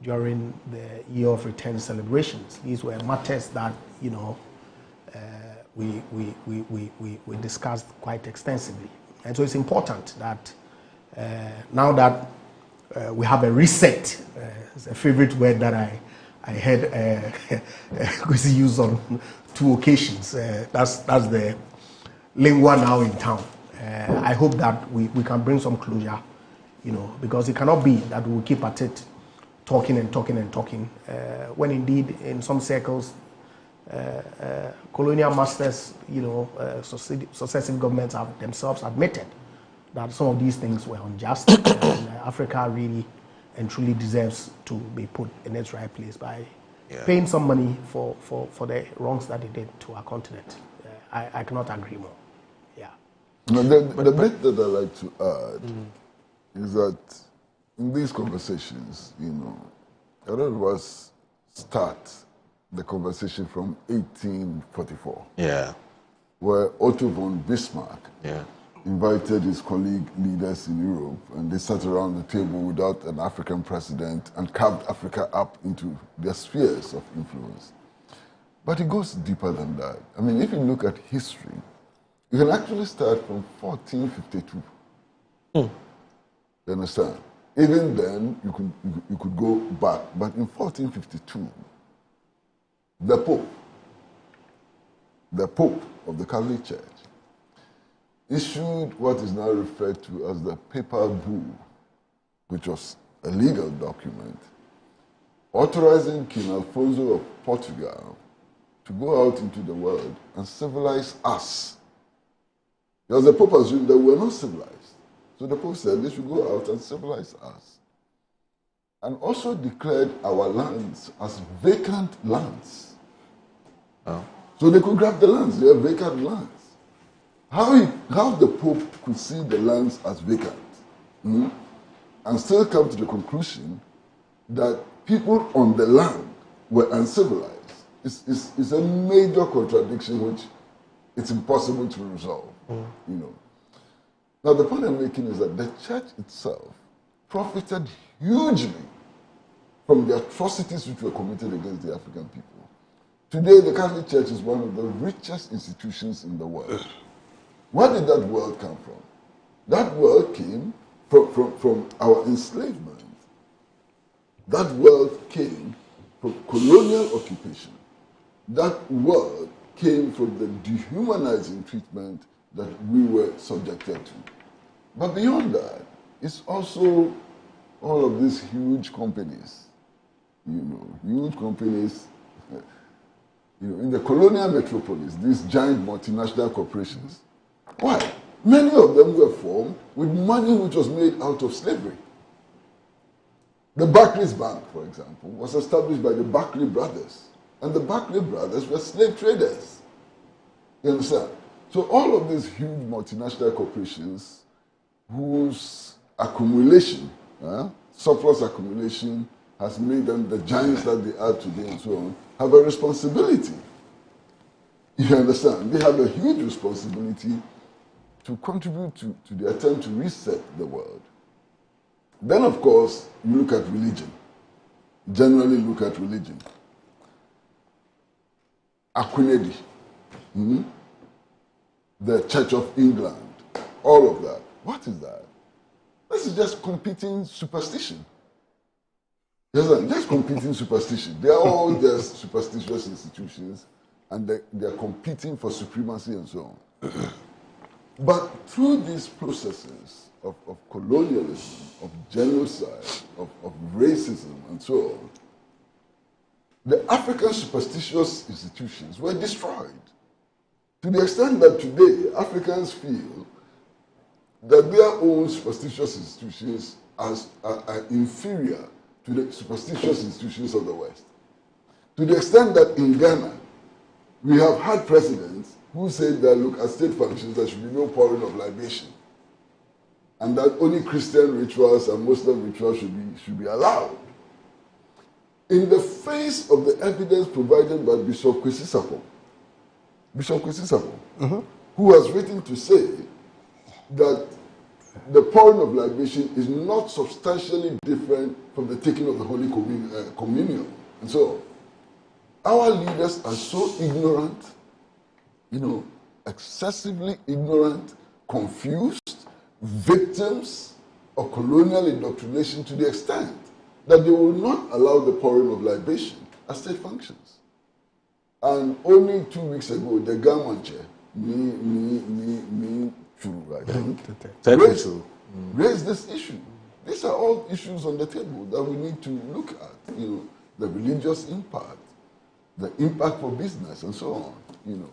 during the Year of Return celebrations, these were matters that we discussed quite extensively. And so it's important that now that we have a reset, it's a favorite word that I heard Kwesi use on 2 occasions. That's the lingua now in town. I hope that we can bring some closure, because it cannot be that we will keep at it, talking and talking and talking, when indeed in some circles, colonial masters, successive governments have themselves admitted that some of these things were unjust, and Africa really and truly deserves to be put in its right place by paying some money for the wrongs that it did to our continent. I cannot agree more. The bit that I like to add is that in these conversations, a lot of us start the conversation from 1844. Yeah. Where Otto von Bismarck invited his colleague leaders in Europe, and they sat around the table without an African president and carved Africa up into their spheres of influence. But it goes deeper than that. I mean, if you look at history, you can actually start from 1452. You understand? Even then, you could go back. But in 1452, the Pope of the Catholic Church, issued what is now referred to as the Papal Bull, which was a legal document, authorizing King Alfonso of Portugal to go out into the world and civilize us. Because the Pope assumed that we were not civilized. So the Pope said they should go out and civilize us. And also declared our lands as vacant lands. So they could grab the lands, they are vacant lands. How the Pope could see the lands as vacant and still come to the conclusion that people on the land were uncivilized is a major contradiction which it's impossible to resolve. Now the point I'm making is that the church itself profited hugely from the atrocities which were committed against the African people. Today the Catholic Church is one of the richest institutions in the world. Where did that wealth come from? That wealth came from our enslavement. That wealth came from colonial occupation. That wealth came from the dehumanizing treatment that we were subjected to. But beyond that, it's also all of these huge companies, huge companies, in the colonial metropolis, these giant multinational corporations. Why? Many of them were formed with money which was made out of slavery. The Barclays Bank, for example, was established by the Barclay brothers. And the Barclay brothers were slave traders. You understand? So all of these huge multinational corporations whose accumulation, surplus accumulation, has made them the giants that they are today and so on, have a responsibility. You understand? They have a huge responsibility to contribute to the attempt to reset the world. Then, of course, you look at religion. Generally look at religion. Akunedi, the Church of England, all of that. What is that? This is just competing superstition. Just competing superstition. They are all just superstitious institutions, and they are competing for supremacy and so on. But through these processes of colonialism, of genocide, of racism and so on, the African superstitious institutions were destroyed. To the extent that today Africans feel that their own superstitious institutions are inferior to the superstitious institutions of the West. To the extent that in Ghana, we have had presidents who said that, look, at state functions, there should be no pouring of libation. And that only Christian rituals and Muslim rituals should be allowed. In the face of the evidence provided by Bishop Kwesi Sapon, who has written to say that the pouring of libation is not substantially different from the taking of the Holy Communion. And so, our leaders are so ignorant, excessively ignorant, confused, victims of colonial indoctrination to the extent that they will not allow the pouring of libation as state functions. And only 2 weeks ago, the Gamanche, Churu, I think, Churu. raise this issue. These are all issues on the table that we need to look at. You know, the religious impact, the impact for business, and so on. You know,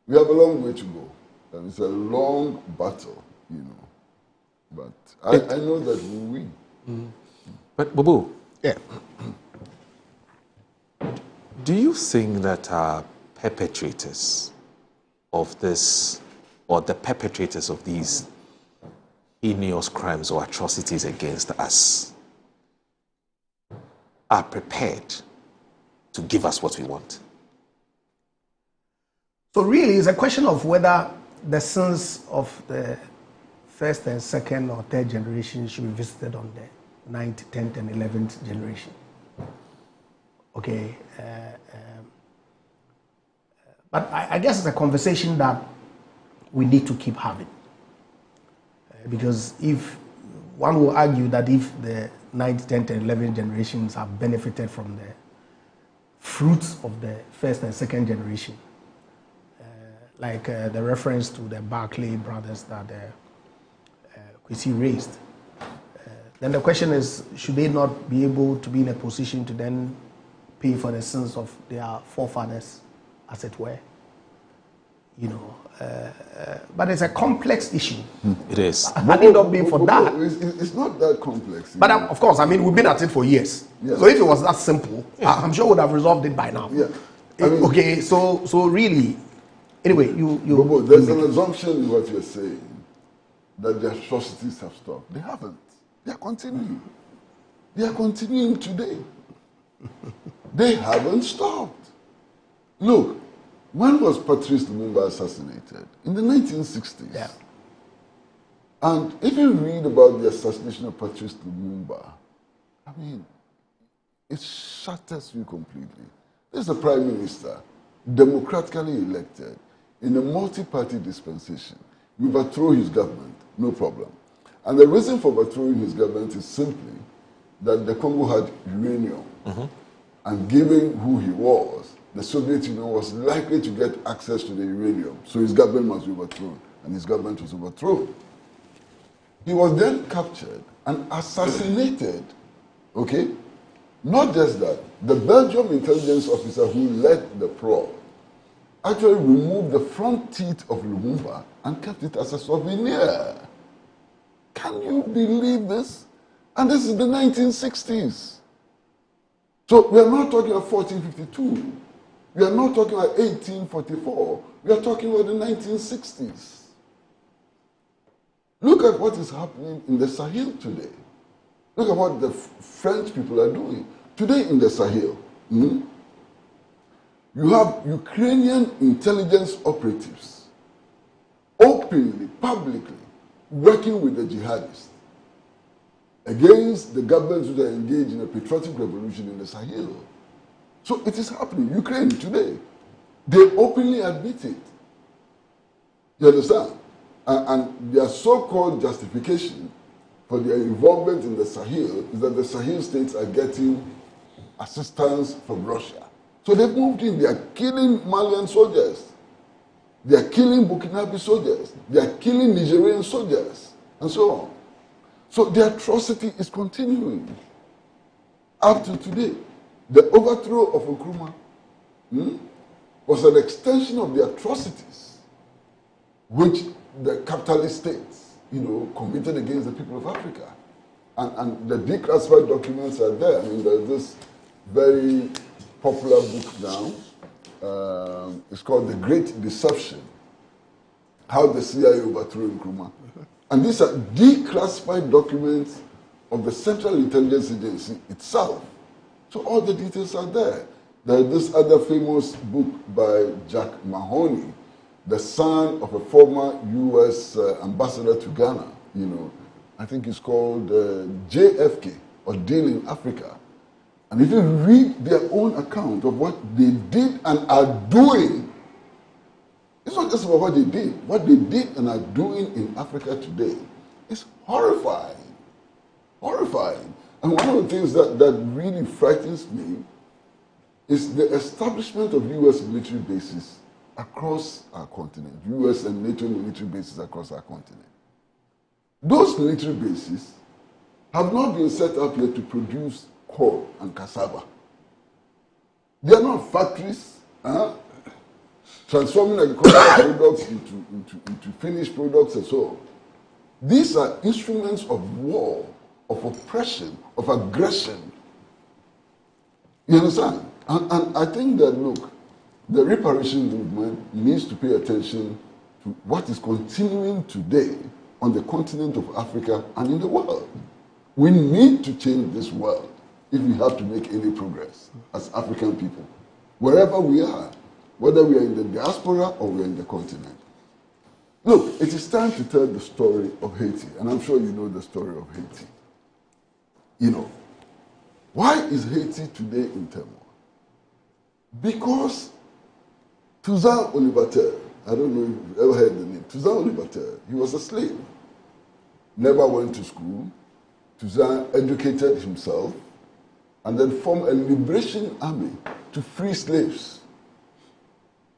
we have a long way to go, and it's a long battle. You know, but I know that we will win. But Bubu, yeah. Do you think that perpetrators of this, or the perpetrators of these heinous crimes or atrocities against us, are prepared to give us what we want? So really, it's a question of whether the sins of the first and second or third generation should be visited on the 9th, 10th, and 11th generation. Okay. But I guess it's a conversation that we need to keep having. Because if one will argue that if the 9th, 10th, and 11th generations have benefited from the fruits of the first and second generation, like the reference to the Barclay brothers that Kwesi raised, then the question is, should they not be able to be in a position to then pay for the sins of their forefathers, as it were? You know, but it's a complex issue. It is. Had it not been for that, it's not that complex. But of course, I mean, we've been at it for years. Yeah. So if it was that simple, I'm sure we would have resolved it by now. Yeah. I mean, okay. So really, anyway, Bobo, there's an assumption in what you're saying that the atrocities have stopped. They haven't. They are continuing. They are continuing today. They haven't stopped. Look, when was Patrice Lumumba assassinated? In the 1960s. Yeah. And if you read about the assassination of Patrice Lumumba, I mean, it shatters you completely. This is a prime minister, democratically elected, in a multi-party dispensation. You overthrow his government, no problem. And the reason for overthrowing his government is simply that the Congo had uranium. And given who he was, the Soviet Union was likely to get access to the uranium. So his government must be overthrown. And his government was overthrown. He was then captured and assassinated. Okay? Not just that. The Belgian intelligence officer who led the probe actually removed the front teeth of Lumumba and kept it as a souvenir. Can you believe this? And this is the 1960s. So we are not talking about 1452. We are not talking about 1844. We are talking about the 1960s. Look at what is happening in the Sahel today. Look at what the French people are doing. Today in the Sahel, you have Ukrainian intelligence operatives openly, publicly, working with the jihadists against the governments who are engaged in a patriotic revolution in the Sahel. So it is happening. Ukraine today, they openly admit it. You understand? And their so-called justification for their involvement in the Sahel is that the Sahel states are getting assistance from Russia. So they've moved in. They are killing Malian soldiers. They are killing Burkinabe soldiers. They are killing Nigerian soldiers, and so on. So the atrocity is continuing up to today. The overthrow of Nkrumah was an extension of the atrocities which the capitalist states, committed against the people of Africa. And the declassified documents are there. I mean, there's this very popular book now. It's called The Great Deception, How the CIA Overthrew Nkrumah. And these are declassified documents of the Central Intelligence Agency itself. So all the details are there. There's this other famous book by Jack Mahoney, the son of a former U.S. ambassador to Ghana. I think it's called JFK, or Deal in Africa. And if you read their own account of what they did and are doing, it's not just about what they did. What they did and are doing in Africa today is horrifying. Horrifying. And one of the things that really frightens me is the establishment of U.S. military bases across our continent, US and NATO military bases across our continent. Those military bases have not been set up yet to produce corn and cassava. They are not factories transforming agricultural products into finished products and so on. These are instruments of war, of oppression, of aggression. You understand? And I think that, look, the reparation movement needs to pay attention to what is continuing today on the continent of Africa and in the world. We need to change this world if we have to make any progress as African people, wherever we are, whether we are in the diaspora or we are in the continent. Look, it is time to tell the story of Haiti, and I'm sure you know the story of Haiti. You know, why is Haiti today in turmoil? Because Toussaint Louverture, I don't know if you've ever heard the name, Toussaint Louverture, he was a slave, never went to school. Toussaint educated himself and then formed a liberation army to free slaves.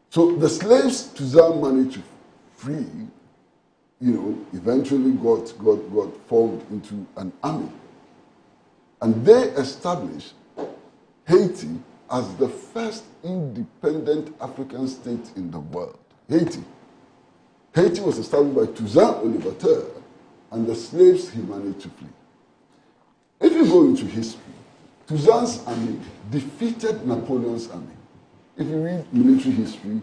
So the slaves Toussaint managed to free, you know, eventually got formed into an army. And they established Haiti as the first independent African state in the world. Haiti. Haiti was established by Toussaint Louverture and the slaves he managed to flee. If you go into history, Toussaint's army defeated Napoleon's army. If you read military history,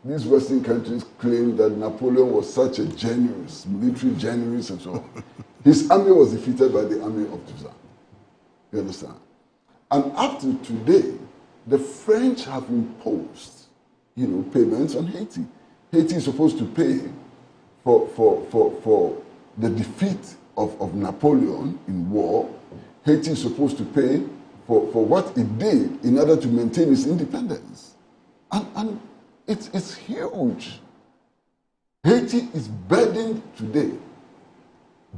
these Western countries claim that Napoleon was such a genius, military genius and so on. His army was defeated by the army of Toussaint. You understand? And up to today, the French have imposed, you know, payments on Haiti. Haiti is supposed to pay for the defeat of Napoleon in war. Haiti is supposed to pay for what it did in order to maintain its independence. And it's huge. Haiti is burdened today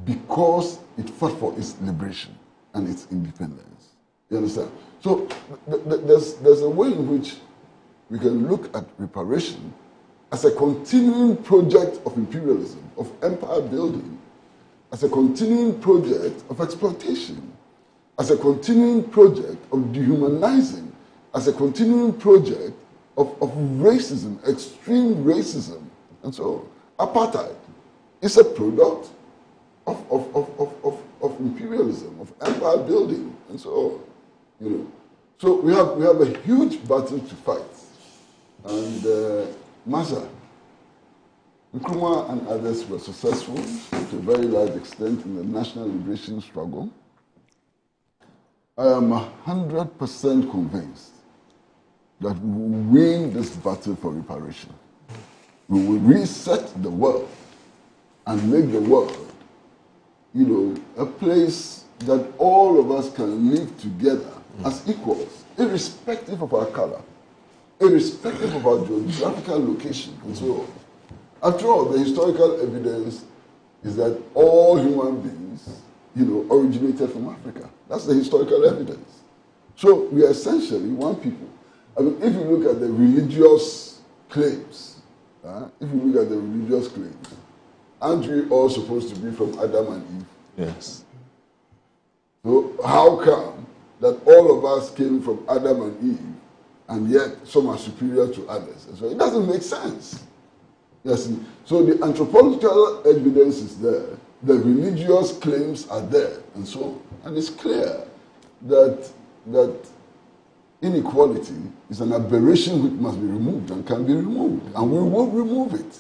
because it fought for its liberation and its independence. You understand? So there's a way in which we can look at reparation as a continuing project of imperialism, of empire building, as a continuing project of exploitation, as a continuing project of dehumanizing, as a continuing project of racism, extreme racism, and so on. Apartheid is a product of imperialism, of empire building, and so on. You know, so we have a huge battle to fight, and Massa, Nkrumah and others were successful to a very large extent in the national liberation struggle. I am 100% convinced that we will win this battle for reparation. We will reset the world and make the world, you know, a place that all of us can live together as equals, irrespective of our color, irrespective of our geographical location, and so on. After all, the historical evidence is that all human beings, you know, originated from Africa. That's the historical evidence. So we are essentially one people. I mean, if you look at the religious claims, aren't we all supposed to be from Adam and Eve? Yes. So how come that all of us came from Adam and Eve, and yet some are superior to others? And so it doesn't make sense. Yes. So the anthropological evidence is there, the religious claims are there, and so on. And it's clear that inequality is an aberration which must be removed and can be removed, and we will remove it.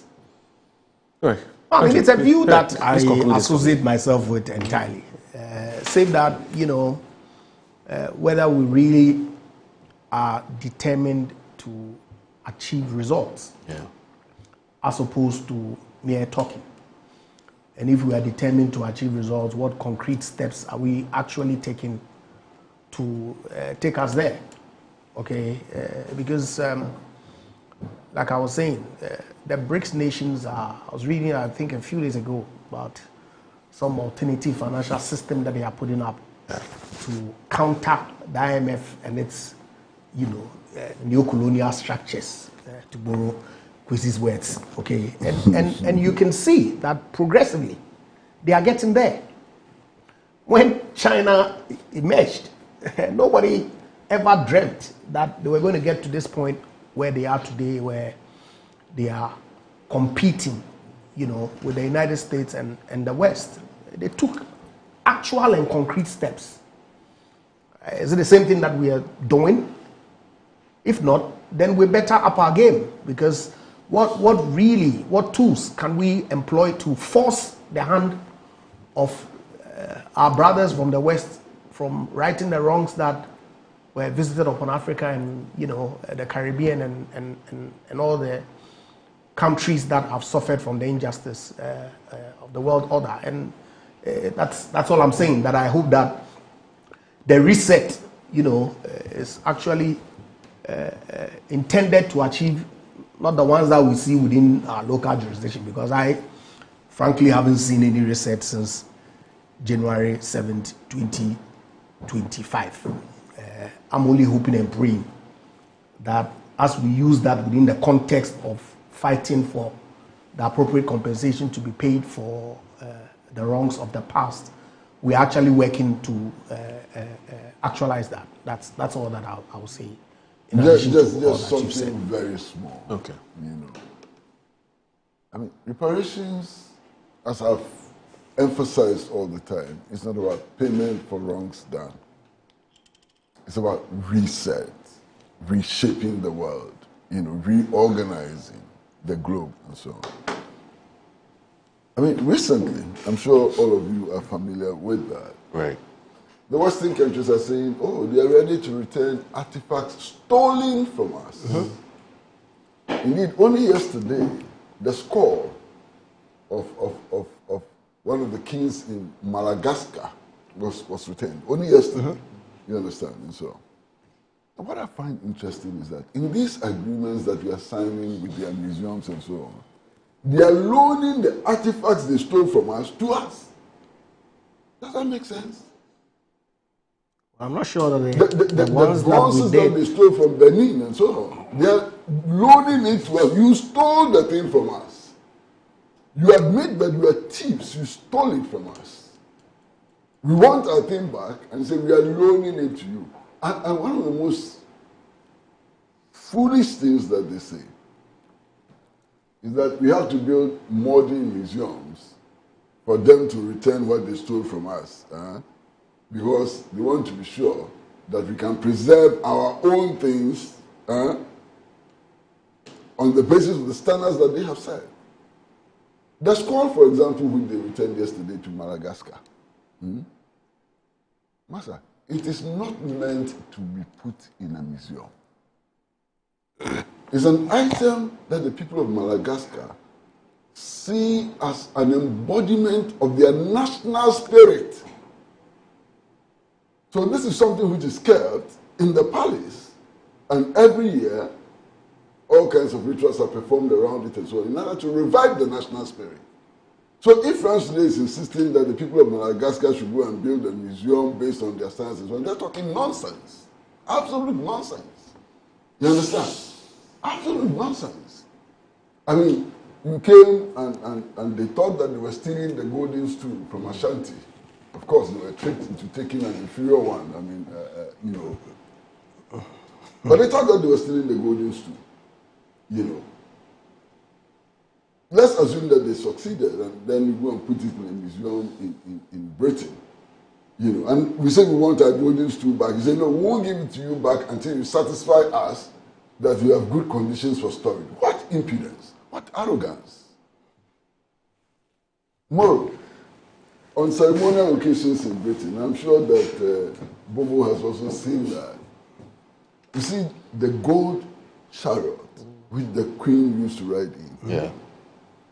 Right. I mean, it's a view that I associate myself with entirely. Save that, you know, whether we really are determined to achieve results, as opposed to mere talking. And if we are determined to achieve results, what concrete steps are we actually taking to take us there? Okay, because like I was saying, the BRICS nations are, I was reading, I think a few days ago, about some alternative financial system that they are putting up to counter the IMF and its, you know, neo-colonial structures, to borrow. Kwesi's words, okay? And you can see that progressively they are getting there. When China emerged, nobody ever dreamt that they were going to get to this point where they are today, where they are competing, with the United States and the West. They took actual and concrete steps. Is it the same thing that we are doing? If not, then we better up our game, because what tools can we employ to force the hand of our brothers from the West from righting the wrongs that were visited upon Africa and the Caribbean and all the countries that have suffered from the injustice of the world order. And that's all I'm saying, that I hope that the reset is actually intended to achieve not the ones that we see within our local jurisdiction, because I frankly haven't seen any reset since January 7th, 2025. I'm only hoping and praying that as we use that within the context of fighting for the appropriate compensation to be paid for the wrongs of the past, we're actually working to actualize that. That's all that I will say. Just something very small. Okay. I mean, reparations, as I've emphasized all the time, it's not about payment for wrongs done. It's about reset, reshaping the world, reorganizing the globe and so on. I mean, recently, I'm sure all of you are familiar with that. Right. The Western countries are saying, they are ready to return artifacts stolen from us. Mm-hmm. Indeed, only yesterday, the skull of one of the kings in Madagascar was returned. Only yesterday. Mm-hmm. You understand? And so, what I find interesting is that in these agreements that we are signing with their museums and so on, they are loaning the artifacts they stole from us to us. Does that make sense? I'm not sure that the bronzes that they stole from Benin and so on, they are loaning it to us. You stole the thing from us. You admit that you are thieves. You stole it from us. We want our thing back, and say we are loaning it to you. And one of the most foolish things that they say is that we have to build modern museums for them to return what they stole from us. Because they want to be sure that we can preserve our own things on the basis of the standards that they have set. The skull, for example, which they returned yesterday to Madagascar. Master, it is not meant to be put in a museum. It's an item that the people of Madagascar see as an embodiment of their national spirit. So this is something which is kept in the palace, and every year all kinds of rituals are performed around it and so on, in order to revive the national spirit. So if France today is insisting that the people of Madagascar should go and build a museum based on their standards and so on, they're talking nonsense. Absolute nonsense. You understand? Absolute nonsense. I mean, you came and they thought that they were stealing the golden stool from Ashanti. Of course, they were tricked into taking an inferior one. I mean, But they thought that they were stealing the golden stool. Let's assume that they succeeded, and then we go and put it in a museum in Britain. And we say we want our golden stool back. You say, no, we won't give it to you back until you satisfy us that you have good conditions for storage. What impudence? What arrogance? Moreover, on ceremonial occasions in Britain, I'm sure that Bobo has also seen that. You see the gold chariot which the Queen used to ride in. Yeah.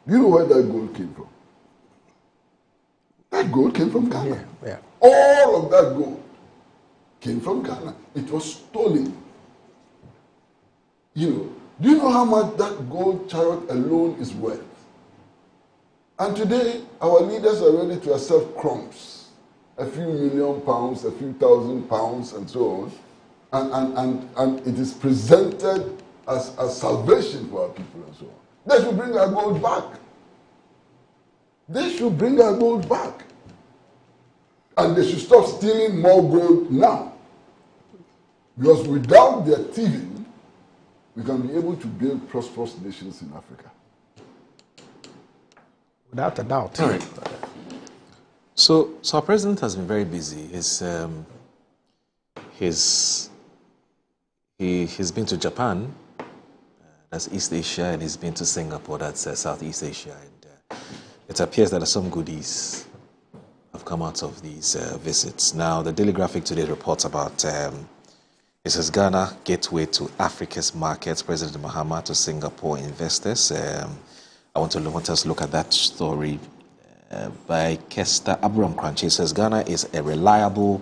You know where that gold came from? That gold came from Ghana. Yeah. All of that gold came from Ghana. It was stolen. Do you know how much that gold chariot alone is worth? And today, our leaders are ready to accept crumbs, a few million pounds, a few thousand pounds, and so on. And it is presented as salvation for our people and so on. They should bring our gold back. They should bring our gold back. And they should stop stealing more gold now. Because without their thieving, we can be able to build prosperous nations in Africa. Without a doubt. All right. So our president has been very busy. He's been to Japan, that's East Asia, and he's been to Singapore, that's Southeast Asia. And it appears that some goodies have come out of these visits. Now, the Daily Graphic today reports about it says Ghana gateway to Africa's markets. President Mahama to Singapore investors. I want us to look at that story by Kester Abraham Crunchy. It says Ghana is a reliable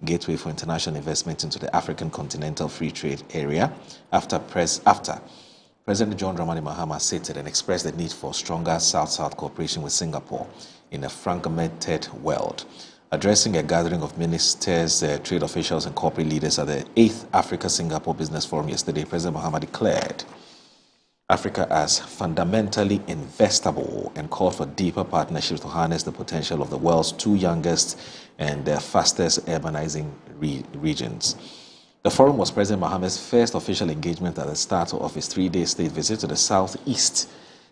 gateway for international investment into the African continental free trade area after President John Dramani Mahama stated and expressed the need for stronger South-South cooperation with Singapore in a fragmented world. Addressing a gathering of ministers, trade officials, and corporate leaders at the 8th Africa-Singapore Business Forum yesterday, President Mahama declared Africa as fundamentally investable and called for deeper partnerships to harness the potential of the world's two youngest and fastest urbanizing regions. The forum was President Mahama's first official engagement at the start of his 3-day state visit to the Southeast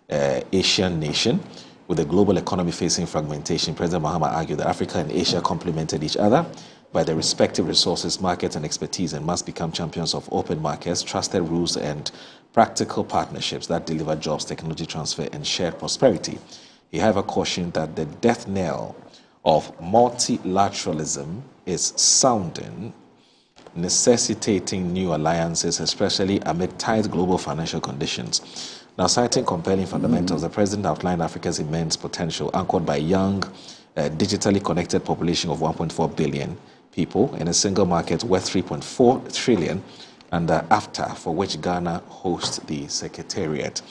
Asian nation. With the global economy facing fragmentation, President Mahama argued that Africa and Asia complemented each other by their respective resources, markets, and expertise, and must become champions of open markets, trusted rules, and practical partnerships that deliver jobs, technology transfer, and shared prosperity. He, however, cautioned that the death knell of multilateralism is sounding, necessitating new alliances, especially amid tight global financial conditions. Now, citing compelling fundamentals, the president outlined Africa's immense potential, anchored by a young, digitally connected population of 1.4 billion people in a single market worth 3.4 trillion, and AFTA, for which Ghana hosts the secretariat.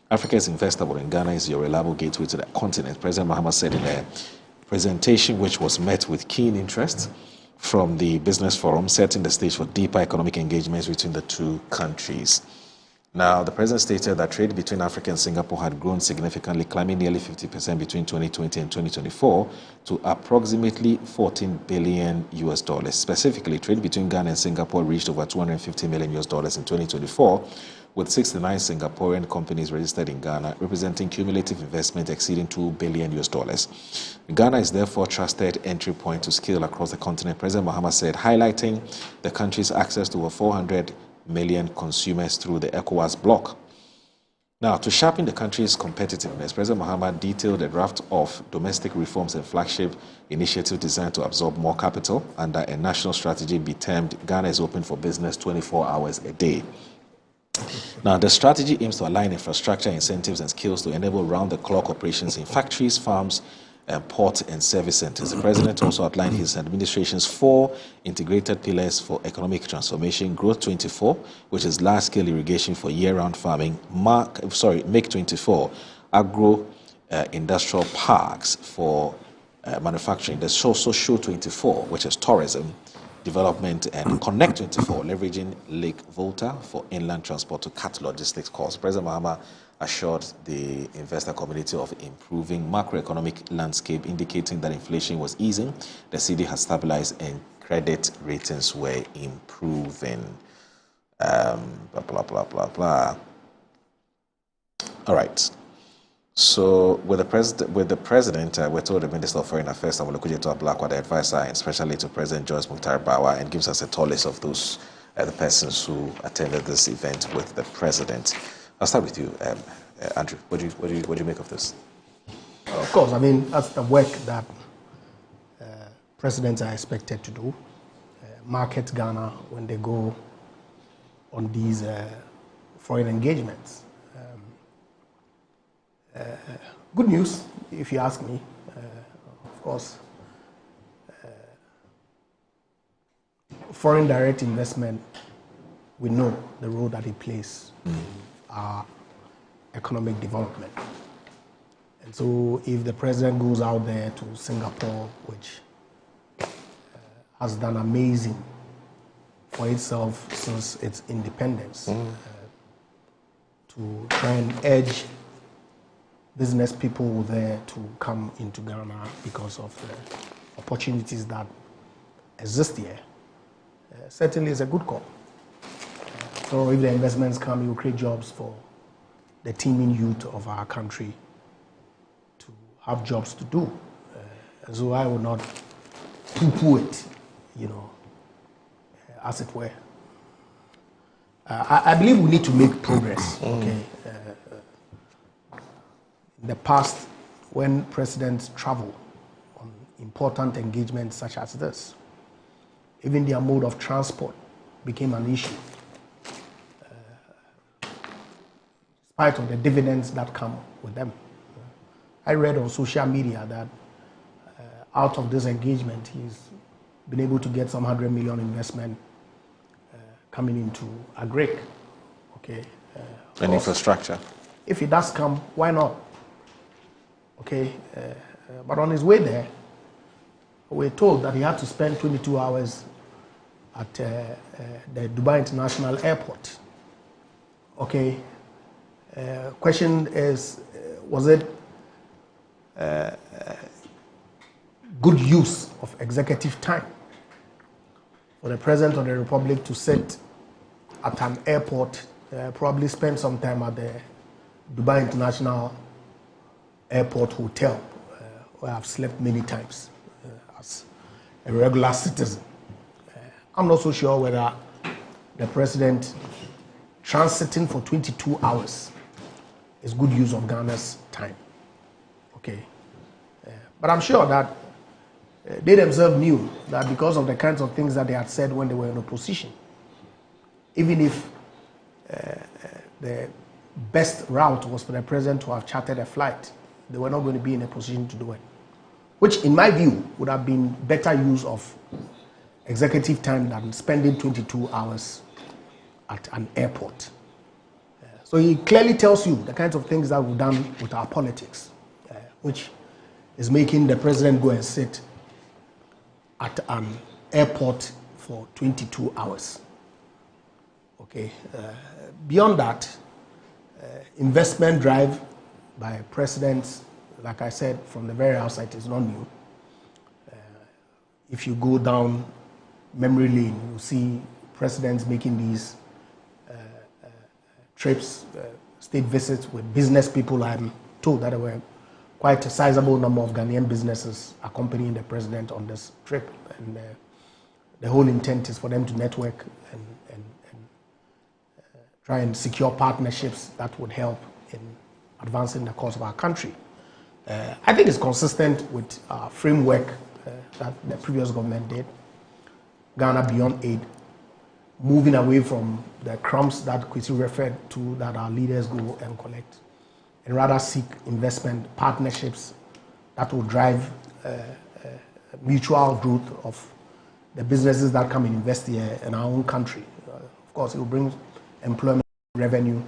Africa is investable, and Ghana is your reliable gateway to the continent, President Mahama said in a presentation which was met with keen interest from the business forum, setting the stage for deeper economic engagements between the two countries. Now, the president stated that trade between Africa and Singapore had grown significantly, climbing nearly 50% between 2020 and 2024 to approximately $14 billion. Specifically, trade between Ghana and Singapore reached over $250 million in 2024, with 69 Singaporean companies registered in Ghana, representing cumulative investment exceeding $2 billion. Ghana is therefore a trusted entry point to scale across the continent, President Mahama said, highlighting the country's access to over 400 million consumers through the ECOWAS bloc. Now, to sharpen the country's competitiveness, President Mahama detailed a draft of domestic reforms and flagship initiative designed to absorb more capital under a national strategy be termed Ghana is open for business 24 hours a day. Now, the strategy aims to align infrastructure, incentives, and skills to enable round-the-clock operations in factories, farms, port and service centers. The president also outlined his administration's 4 integrated pillars for economic transformation: Growth 24, which is large-scale irrigation for year-round farming; Make 24, agro-industrial parks for manufacturing. There's also Show 24, which is tourism development, and Connect 24, leveraging Lake Volta for inland transport to cut logistics costs. President Mahama assured the investor community of improving macroeconomic landscape, indicating that inflation was easing, the cedi has stabilized, and credit ratings were improving. Blah, blah, blah, blah, blah. All right. So with the president, we're told the Minister of Foreign Affairs, Amolukujeto Ablakwa, the advisor, and especially to President Joyce Mukhtar Bawa, and gives us a tour list of those the persons who attended this event with the president. I'll start with you, Andrew. What do you make of this? Of course, I mean, that's the work that presidents are expected to do. Market Ghana when they go on these foreign engagements. Good news, if you ask me. Of course, foreign direct investment, we know the role that it plays in our economic development. And so if the president goes out there to Singapore, which has done amazing for itself since its independence, to to try and urge business people there to come into Ghana because of the opportunities that exist here. Certainly is a good call. So if the investments come, it will create jobs for the teeming youth of our country to have jobs to do. So I will not poo-poo it, as it were. I believe we need to make progress. Okay. In the past, when presidents travel on important engagements such as this, even their mode of transport became an issue. In spite of the dividends that come with them. I read on social media that out of this engagement, he's been able to get some 100 million investment coming into agric. Okay. And infrastructure. If it does come, why not? Okay. But on his way there, we're told that he had to spend 22 hours at the Dubai International Airport. Okay. Question is, was it good use of executive time for the President of the Republic to sit at an airport, probably spend some time at the Dubai International Airport Hotel, where I've slept many times as a regular citizen. I'm not so sure whether the President transiting for 22 hours is good use of Ghana's time. Okay. But I'm sure that they themselves knew that because of the kinds of things that they had said when they were in opposition, even if the best route was for the President to have chartered a flight, they were not going to be in a position to do it. Which, in my view, would have been better use of executive time than spending 22 hours at an airport. So he clearly tells you the kinds of things that we've done with our politics, which is making the President go and sit at an airport for 22 hours. Okay. Beyond that, investment drive by presidents, like I said, from the very outside is not new. If you go down memory lane, you see presidents making these trips, state visits with business people. I'm told that there were quite a sizable number of Ghanaian businesses accompanying the president on this trip. And the whole intent is for them to network and try and secure partnerships that would help in advancing the cause of our country. I think it's consistent with our framework that the previous government did, Ghana Beyond Aid, moving away from the crumbs that Kwesi referred to that our leaders go and collect, and rather seek investment partnerships that will drive mutual growth of the businesses that come and invest here in our own country. Of course, it will bring employment, revenue,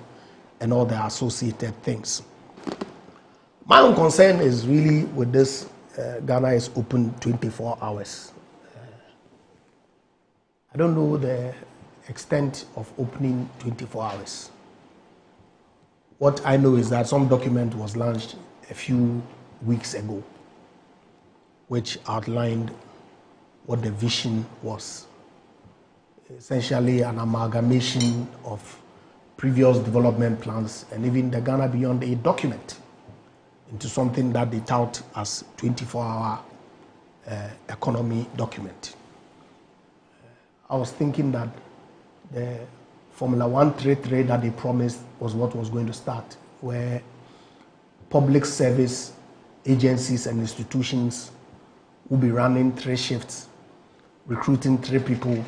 and all the associated things. My own concern is really with this, Ghana is open 24 hours. I don't know the extent of opening 24 hours. What I know is that some document was launched a few weeks ago, which outlined what the vision was. Essentially an amalgamation of previous development plans and even the Ghana Beyond Aid document into something that they tout as 24-hour economy document. I was thinking that the Formula 133 that they promised was what was going to start, where public service agencies and institutions will be running 3 shifts, recruiting 3 people,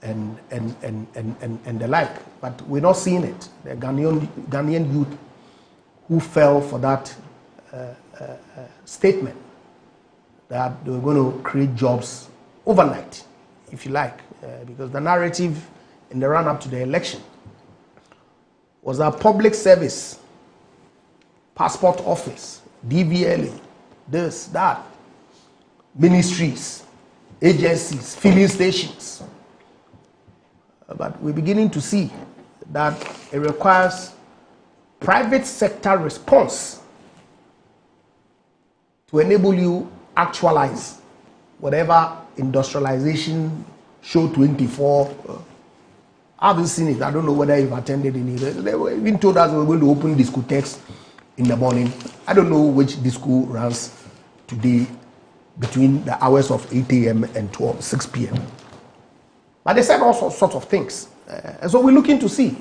and the like. But we're not seeing it. The Ghanaian youth who fell for that statement that they were going to create jobs overnight, if you like, because the narrative in the run-up to the election was that public service, passport office, DVLA, this, that, ministries, agencies, filling stations. But we're beginning to see that it requires private sector response to enable you actualize whatever industrialization show 24. I haven't seen it. I don't know whether you've attended any. They were even told us we were going to open discotheques in the morning. I don't know which disco runs today between the hours of 8 a.m. and 6 p.m. But they said all sorts of things. And so we're looking to see.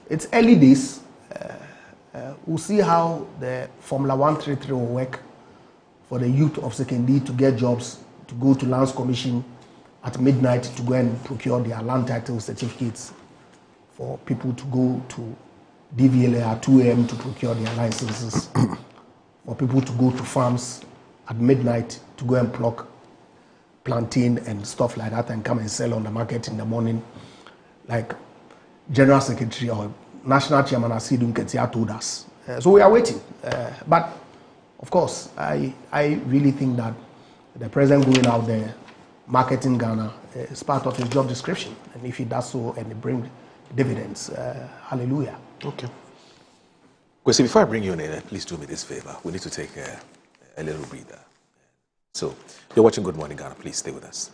It's early days. We'll see how the Formula 133 will work for the youth of Secondary to get jobs, to go to Lands Commission at midnight to go and procure their land title certificates, for people to go to DVLA at 2 a.m. to procure their licenses, for people to go to farms at midnight to go and pluck plantain and stuff like that and come and sell on the market in the morning, like General Secretary or National Chairman Asidum Ketia told us. So we are waiting. But of course, I really think that the president going out there marketing Ghana is part of his job description. And if he does so and it brings dividends, hallelujah. Okay. Kwesi, before I bring you in, please do me this favor. We need to take a little breather. So, you're watching Good Morning Ghana. Please stay with us.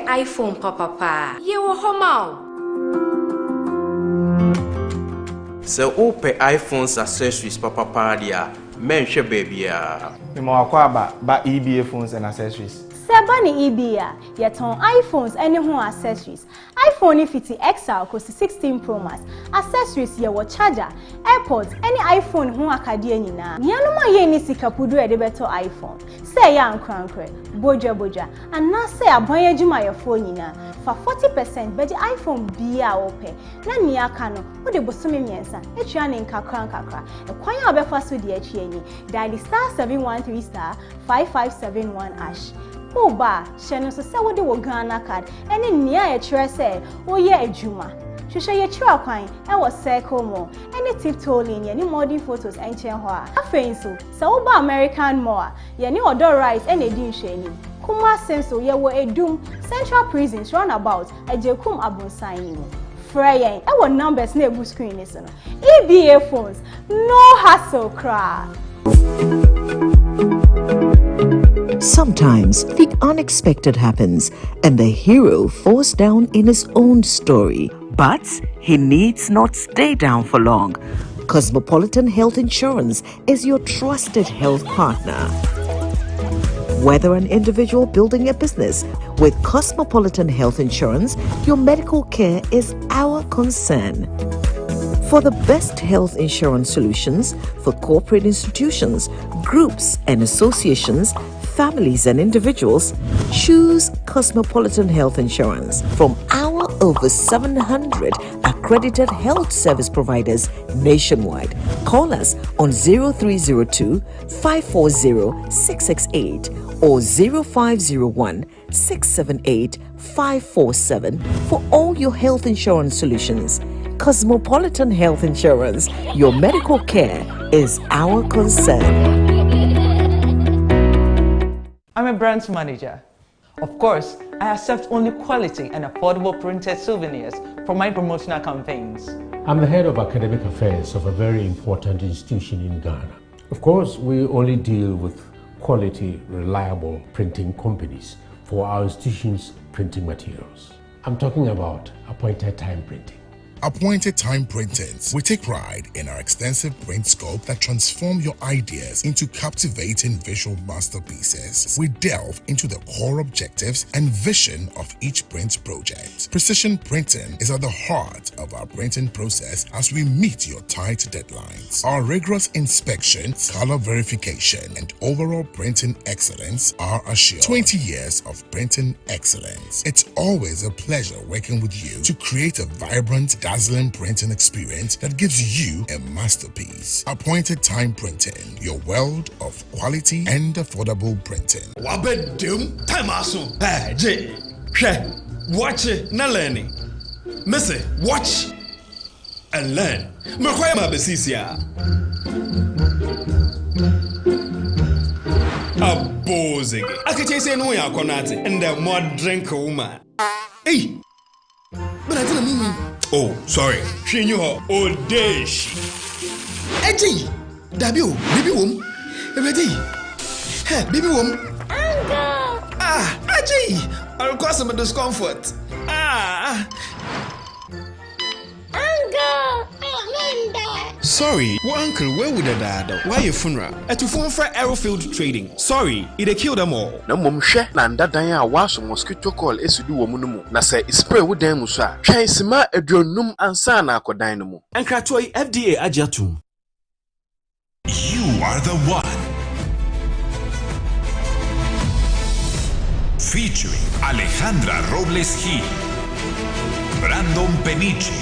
iPhone papa. Ye wo homa. So open iPhones accessories papa dia menhwe baby ya. Me mo akwa ba EBA phones and accessories. Sebani EBA yeton iPhones any ho accessories. iPhone 50 XL kosi 16 Pro Max. Accessories ye wo charger, AirPods any iPhone ho akade nyina. Nianoma ye ni sikapudu e de beto iPhone. Say ya ankrankre, boja and na say aboye juma your phone nyina. For 40% beji iPhone bia ope. Na ni aka no, wo de bosome miensa. Etua ne nkakra. E kwan ya obefa so de atwie ni. Dial *713*5571#. Oba, shenu so se wo de wo Ghana card. Eni nia ye kire se wo ye adwuma. Hwehwe ye kire kwan e wo circle mo. Eni tip tolling ye ni modern photos enchen ho a. Afein so, se wo ba American Mall, ye ni odo rice eni edi nhwani. Kuma senso ye wo edum Central Prisons roundabout ejekum abonsan ni mo. Freyen e wo numbers na ebu screen ni so no. EBA phones, no hassle cra. Sometimes the unexpected happens and the hero falls down in his own story. But he needs not stay down for long. Cosmopolitan Health Insurance is your trusted health partner. Whether an individual building a business, with Cosmopolitan Health Insurance, your medical care is our concern. For the best health insurance solutions for corporate institutions, groups and associations, families and individuals, choose Cosmopolitan Health Insurance from our over 700 accredited health service providers nationwide. Call us on 0302 540 668 or 0501 678 547 for all your health insurance solutions. Cosmopolitan Health Insurance, your medical care is our concern. I'm a brand manager. Of course, I accept only quality and affordable printed souvenirs for my promotional campaigns. I'm the head of academic affairs of a very important institution in Ghana. Of course, we only deal with quality, reliable printing companies for our institution's printing materials. I'm talking about appointed time printing. Appointed Time Printings. We take pride in our extensive print scope that transform your ideas into captivating visual masterpieces. We delve into the core objectives and vision of each print project. Precision printing is at the heart of our printing process as we meet your tight deadlines. Our rigorous inspection, color verification, and overall printing excellence are assured. 20 years of printing excellence. It's always a pleasure working with you to create a vibrant, dazzling printing experience that gives you a masterpiece. Appointed Time Printing, your world of quality and affordable printing. Wabedum time aso. Hey, J. Watch it, na learning. Missy, watch and learn. Makwaya mabesisia. Abozege. Akache say no ya konate and the more drink woman. Hey. But I didn't mean. Oh, sorry. She knew her old days. Eji, Dabio, baby wom. Ready? Hey, baby wom. Uncle. Ah, Eji. I'll cause some discomfort. Ah. Uncle. Sorry, well, Uncle, where would the dad? Why your funeral? At your phone for Aerofield Trading. Sorry, it killed them all. No mum share Nanda Daya was mosquito call Esudu Womunumu. Na say spray with them musa. Chaisima edronum ansana ko dynamo. And Kratoi FDA Ajatum. You are the one. Featuring Alejandra Robles Gil, Brandon Peniche,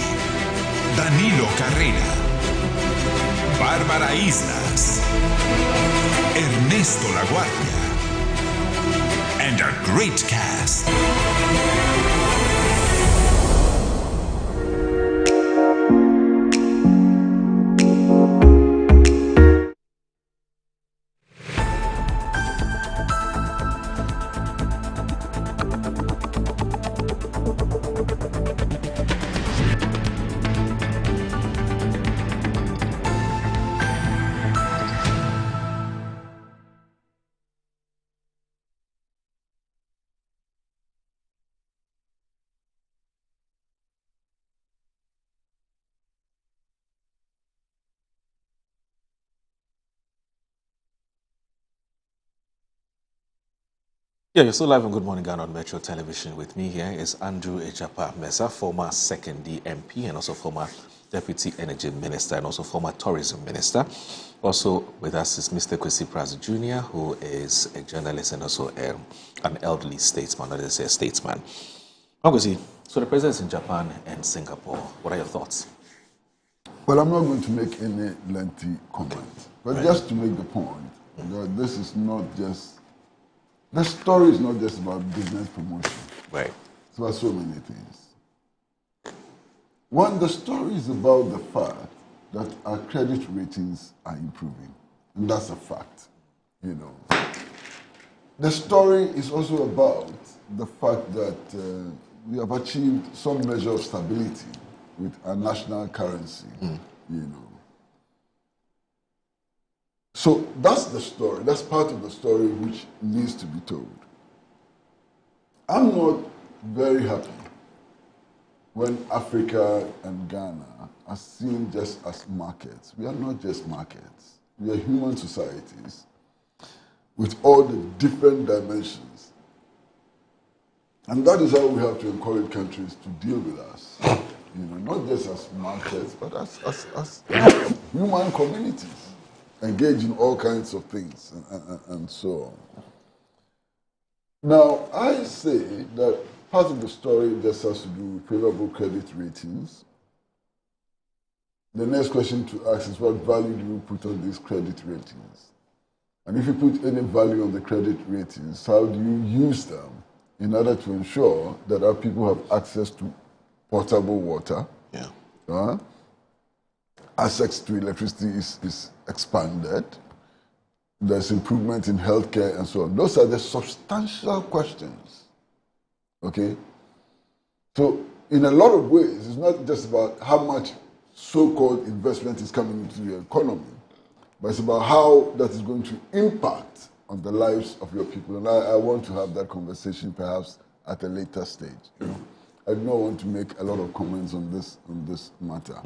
Danilo Carrera, Bárbara Islas, Ernesto LaGuardia, and a great cast. Yeah, you're still live on Good Morning Ghana on Metro Television. With me here is Andrew Ejapa Mesa, former 2nd DMP and also former Deputy Energy Minister and also former Tourism Minister. Also with us is Mr. Kwesi Praz Jr., who is a journalist and also an elderly statesman, not just a statesman. Kwesi, so the president's in Japan and Singapore. What are your thoughts? Well, I'm not going to make any lengthy comment, but just to make the point that this is not just the story is not just about business promotion. Right. It's about so many things. One, the story is about the fact that our credit ratings are improving. And that's a fact, you know. The story is also about the fact that we have achieved some measure of stability with our national currency, you know. So that's the story. That's part of the story which needs to be told. I'm not very happy when Africa and Ghana are seen just as markets. We are not just markets. We are human societies with all the different dimensions. And that is how we have to encourage countries to deal with us. You know, not just as markets, but as human communities. Engage in all kinds of things and so on. Now, I say that part of the story just has to do with favorable credit ratings. The next question to ask is what value do you put on these credit ratings? And if you put any value on the credit ratings, how do you use them in order to ensure that our people have access to potable water? Yeah. Access to electricity is expanded. There's improvement in healthcare and so on. Those are the substantial questions. Okay? So, in a lot of ways, it's not just about how much so-called investment is coming into the economy, but it's about how that is going to impact on the lives of your people. And I want to have that conversation perhaps at a later stage. You know? I do not want to make a lot of comments on this matter.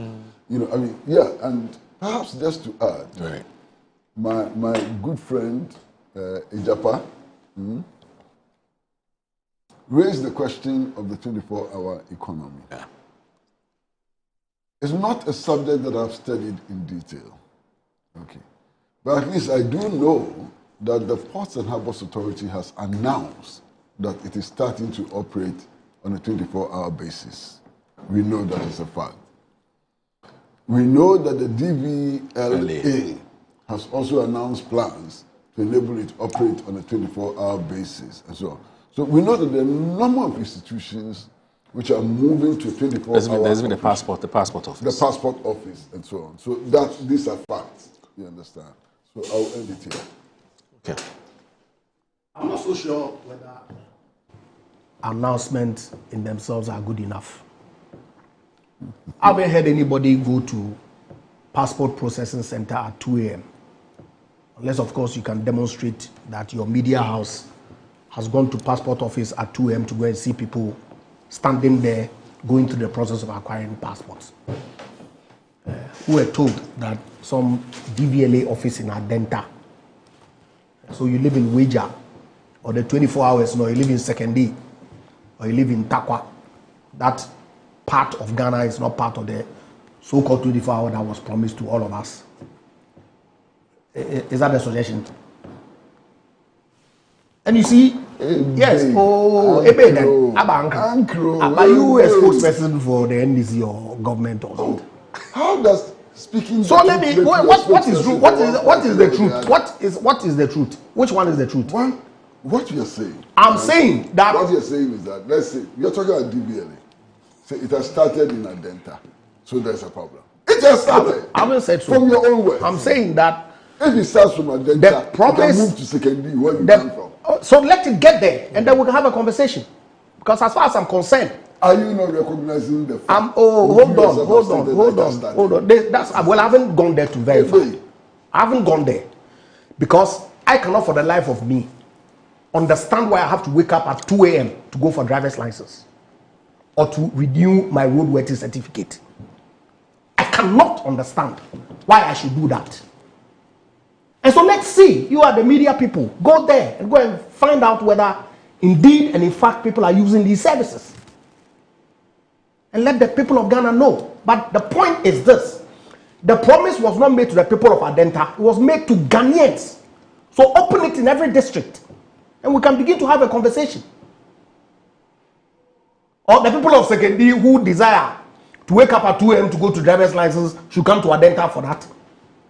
You know, I mean, yeah, and perhaps just to add, right. my good friend Ijapa raised the question of the 24-hour economy. Yeah. It's not a subject that I've studied in detail. Okay. But at least I do know that the Ports and Harbours Authority has announced that it is starting to operate on a 24-hour basis. We know that is a fact. We know that the DVLA has also announced plans to enable it to operate on a 24-hour basis and so on. So we know that there are a number of institutions which are moving to a 24-hour. There's been the passport office. The passport office and so on. So these are facts, you understand. So I'll end it here. Okay. I'm not so sure whether announcements in themselves are good enough. I haven't heard anybody go to passport processing center at 2 a.m. Unless, of course, you can demonstrate that your media house has gone to passport office at 2 a.m. to go and see people standing there going through the process of acquiring passports. We were told that some DVLA office in Adenta, so you live in Weja, or the 24 hours, no, you live in Sekendi, or you live in Takwa, that part of Ghana is not part of the so-called 24 hour that was promised to all of us. Is that the suggestion? And you see, yes, but you a spokesperson for the NDC or government or something. How does speaking? So let me. What is true? What is the truth? What is the truth? Which one is the truth? What you are saying? I'm saying that. What you're saying is that, let's say you're talking about DVLA. So it has started in Adenta, so there's a problem. It has started. I haven't said so. From your own words. I'm saying that. If it starts from Adenta, the promise, you can move to Sekendi where you come from. So let it get there, and then we can have a conversation. Because as far as I'm concerned, are you not recognizing the fact? Hold on. I haven't gone there to verify. I haven't gone there because I cannot, for the life of me, understand why I have to wake up at 2 a.m. to go for driver's license or to renew my roadworthy certificate. I cannot understand why I should do that. And so let's see, you are the media people, go there and go and find out whether indeed and in fact people are using these services. And let the people of Ghana know. But the point is this, the promise was not made to the people of Adenta, it was made to Ghanaians. So open it in every district and we can begin to have a conversation. Or the people of Sekendi who desire to wake up at 2 a.m. to go to driver's license should come to Adenta for that.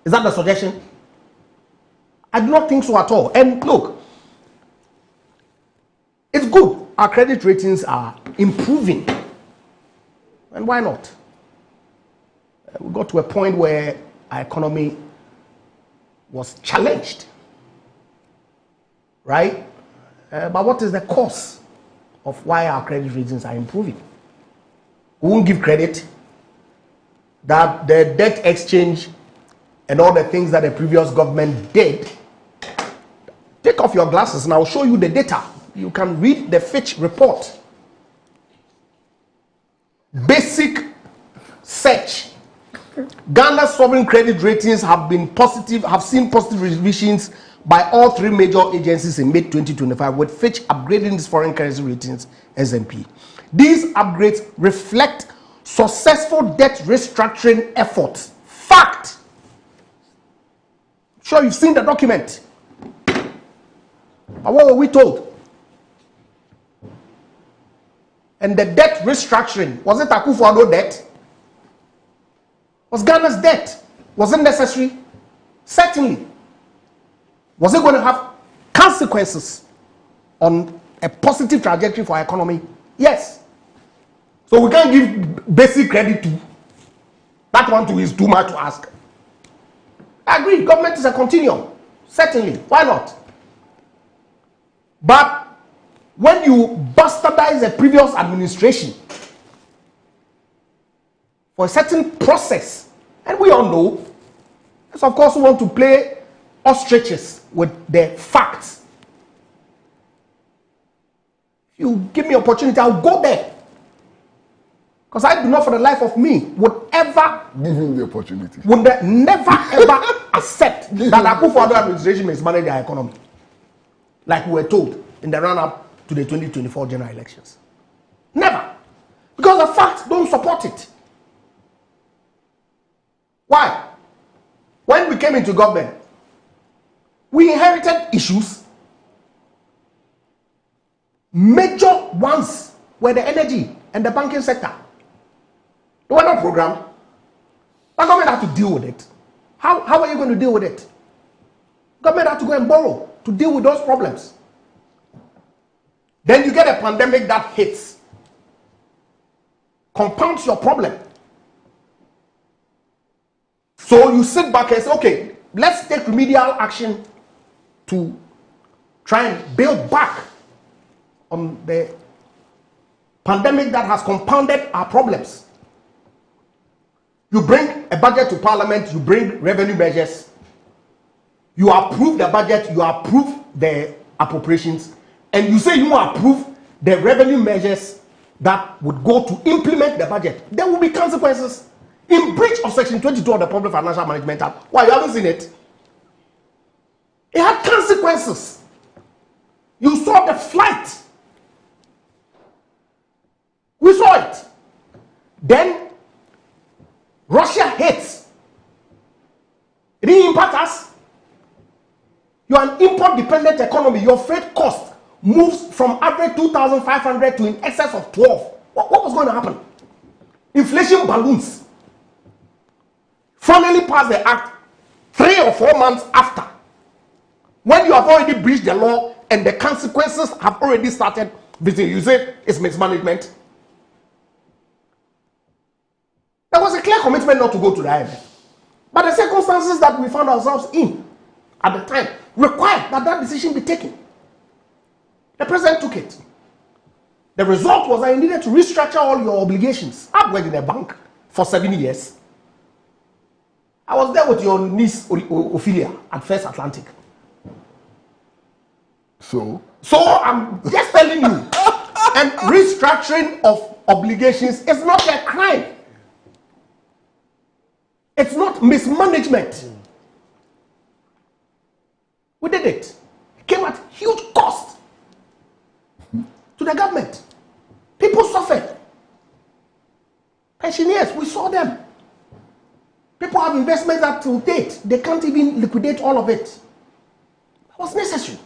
Is that the suggestion? I do not think so at all. And look, it's good. Our credit ratings are improving. And why not? We got to a point where our economy was challenged. Right? But what is the cause of why our credit ratings are improving? We won't give credit that the debt exchange and all the things that the previous government did. Take off your glasses and I'll show you the data. You can read the Fitch report. Basic search. Ghana's sovereign credit ratings have seen positive revisions by all three major agencies in mid-2025, with Fitch upgrading its foreign currency ratings S&P. These upgrades reflect successful debt restructuring efforts. Fact. Sure, you've seen the document. But what were we told? And the debt restructuring, was it Akufo-Addo debt? Was Ghana's debt? Was it necessary? Certainly. Was it going to have consequences on a positive trajectory for our economy? Yes. So we can't give basic credit to that one too is too much to ask. I agree, government is a continuum. Certainly. Why not? But when you bastardize a previous administration for a certain process, and we all know, so of course we want to play ostriches with the facts. If you give me opportunity, I'll go there Because I do not for the life of me would ever give him the opportunity. Would never ever accept that Akufo-Addo administration mismanage our economy. Like we were told in the run-up to the 2024 general elections. Never. Because the facts don't support it. Why? When we came into government, we inherited issues. Major ones were the energy and the banking sector. They were not programmed. The government had to deal with it. How are you going to deal with it? Government had to go and borrow to deal with those problems. Then you get a pandemic that hits, compounds your problem. So you sit back and say, okay, let's take remedial action to try and build back on the pandemic that has compounded our problems. You bring a budget to parliament, you bring revenue measures, you approve the budget, you approve the appropriations, and you say you approve the revenue measures that would go to implement the budget. There will be consequences in breach of Section 22 of the Public Financial Management Act. Why, you haven't seen it? It had consequences. You saw the flight. We saw it. Then Russia hits. It didn't impact us. You are an import-dependent economy. Your freight cost moves from average 2,500 to in excess of 12. What was going to happen? Inflation balloons. Finally passed the act 3 or 4 months after. When you have already breached the law and the consequences have already started, you say it's mismanagement. There was a clear commitment not to go to the IMF. But the circumstances that we found ourselves in at the time required that that decision be taken. The president took it. The result was that you needed to restructure all your obligations. I've worked in a bank for 7 years. I was there with your niece Ophelia at First Atlantic. So I'm just telling you, and restructuring of obligations is not a crime. It's not mismanagement. We did it. It came at huge cost to the government. People suffered. Pensioners, we saw them. People have investments that to date, they can't even liquidate all of it. That was necessary.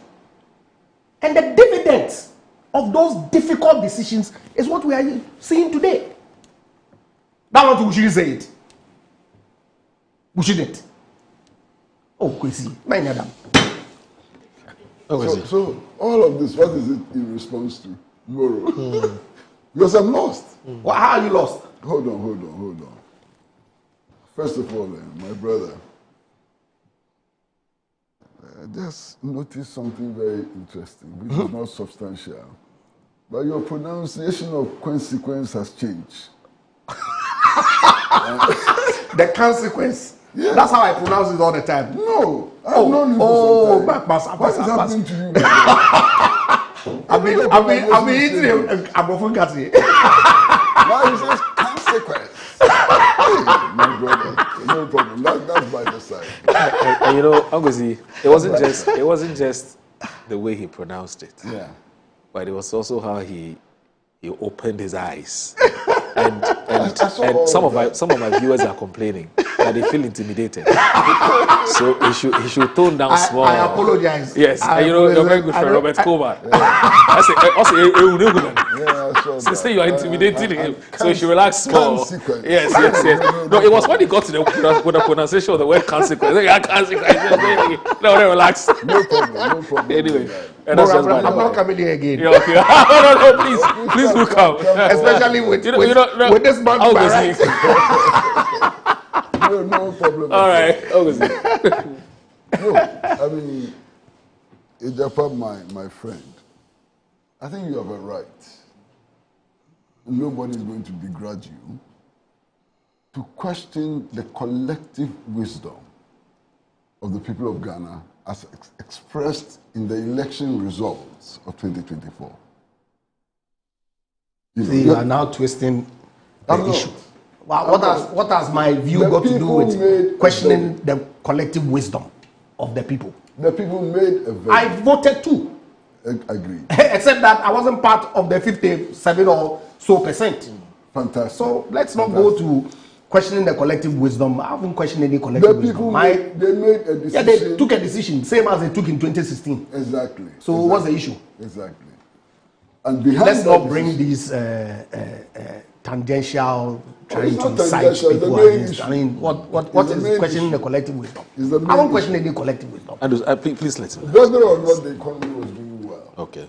And the dividends of those difficult decisions is what we are seeing today. That's what we should say it. We shouldn't. Oh, crazy. So all of this, what is it in response to? Moro. Because I'm lost. Well, how are you lost? Hold on. First of all, my brother, I just noticed something very interesting, which is not substantial. But your pronunciation of consequence has changed. The consequence. Yeah. That's how I pronounce it all the time. No, I've known you for some time. What is happening to you? I've been eating a bofungati. Now he says consequence. My brother, no problem. That's by the side. And you know, Angozi, it wasn't just the way he pronounced it. Yeah. But it was also how he opened his eyes. And some of my viewers are complaining that they feel intimidated. So he should tone down small. I apologize. Yes, and you know your very good friend Robert Coleman. Since you are intimidating him, so he should relax small. Yes. No, it was when he got to the pronunciation of the word consequence. No, relax. No problem. Anyway, I'm not coming here again. Okay. No, please do come. Especially with this man to my right. No problem. All right. No, I mean, Ejapa, my friend, I think you have a right. Nobody is going to begrudge you to question the collective wisdom of the people of Ghana as expressed in the election results of 2024. You are now twisting the issue. Well, what has my view got to do with questioning the collective wisdom of the people? The people made a very... I voted too. Agreed. Except that I wasn't part of the 57 or so percent. Fantastic. So let's not go to questioning the collective wisdom. I haven't questioned any collective wisdom. They made a decision. Yeah, they took a decision, same as they took in 2016. Exactly. So what's the issue? Exactly. And behind let's not bring these tangential trying to incite people against. I mean, what is questioning the collective wisdom? I won't question any collective wisdom. Please let him. Whether or not the economy was doing well, okay,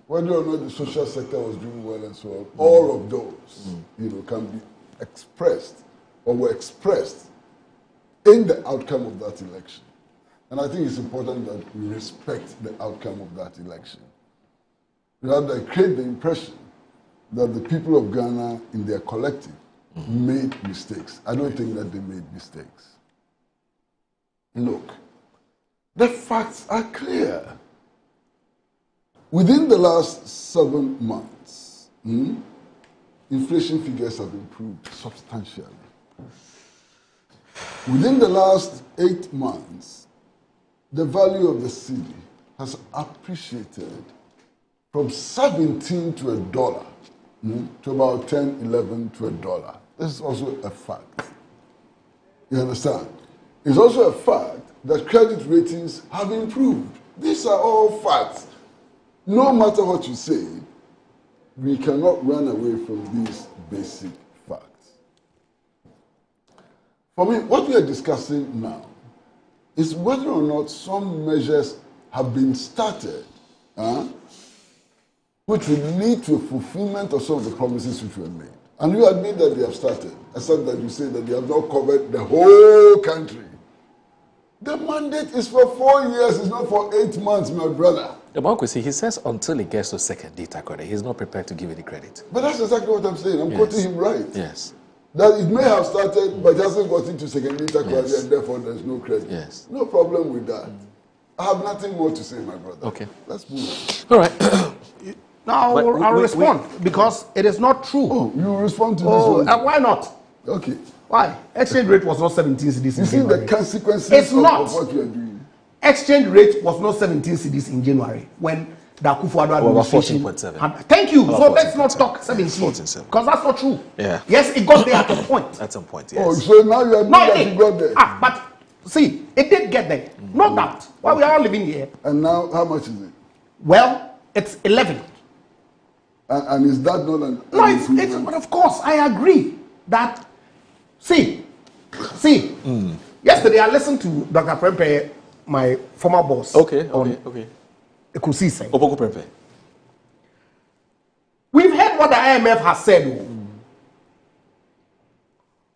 whether or not the social sector was doing well, and so on, all of those, can be expressed or were expressed in the outcome of that election. And I think it's important that we respect the outcome of that election. Rather, create the impression that the people of Ghana in their collective made mistakes. I don't think that they made mistakes. Look, the facts are clear. Within the last 7 months, inflation figures have improved substantially. Within the last 8 months, the value of the cedi has appreciated from 17 to $1 to about 10, 11 to $1. This is also a fact. You understand? It's also a fact that credit ratings have improved. These are all facts. No matter what you say, we cannot run away from these basic facts. For me, what we are discussing now is whether or not some measures have been started which will lead to a fulfillment of some of the promises which were made. And you admit that they have started, except that you say that they have not covered the whole country. The mandate is for 4 years, it's not for 8 months, my brother. He says until he gets to second data credit, he's not prepared to give any credit. But that's exactly what I'm saying. I'm quoting him right. Yes. That it may have started, but it hasn't got into second data credit, and therefore there's no credit. Yes. No problem with that. I have nothing more to say, my brother. Okay. Let's move on. All right. Now I'll respond because it is not true. Oh, you respond to this one? Why not? Okay. Why? Exchange rate was not 17 cedis in January. You see the consequences of what you are doing. Exchange rate was not 17 cedis in January when the Akufo-Addo administration. 14.7. Thank you. So let's not talk 17 because that's not true. Yeah. Yes, it got there at a point. At some point, yes. Oh, so now you are that it got there. But see, it did get there. No doubt. Why we are all living here. And now, how much is it? Well, it's 11. And is that not an it's but of course I agree that yesterday I listened to Dr. Prempe, my former boss. Okay. Ekusi said. Opoku Prempe. We've heard what the IMF has said.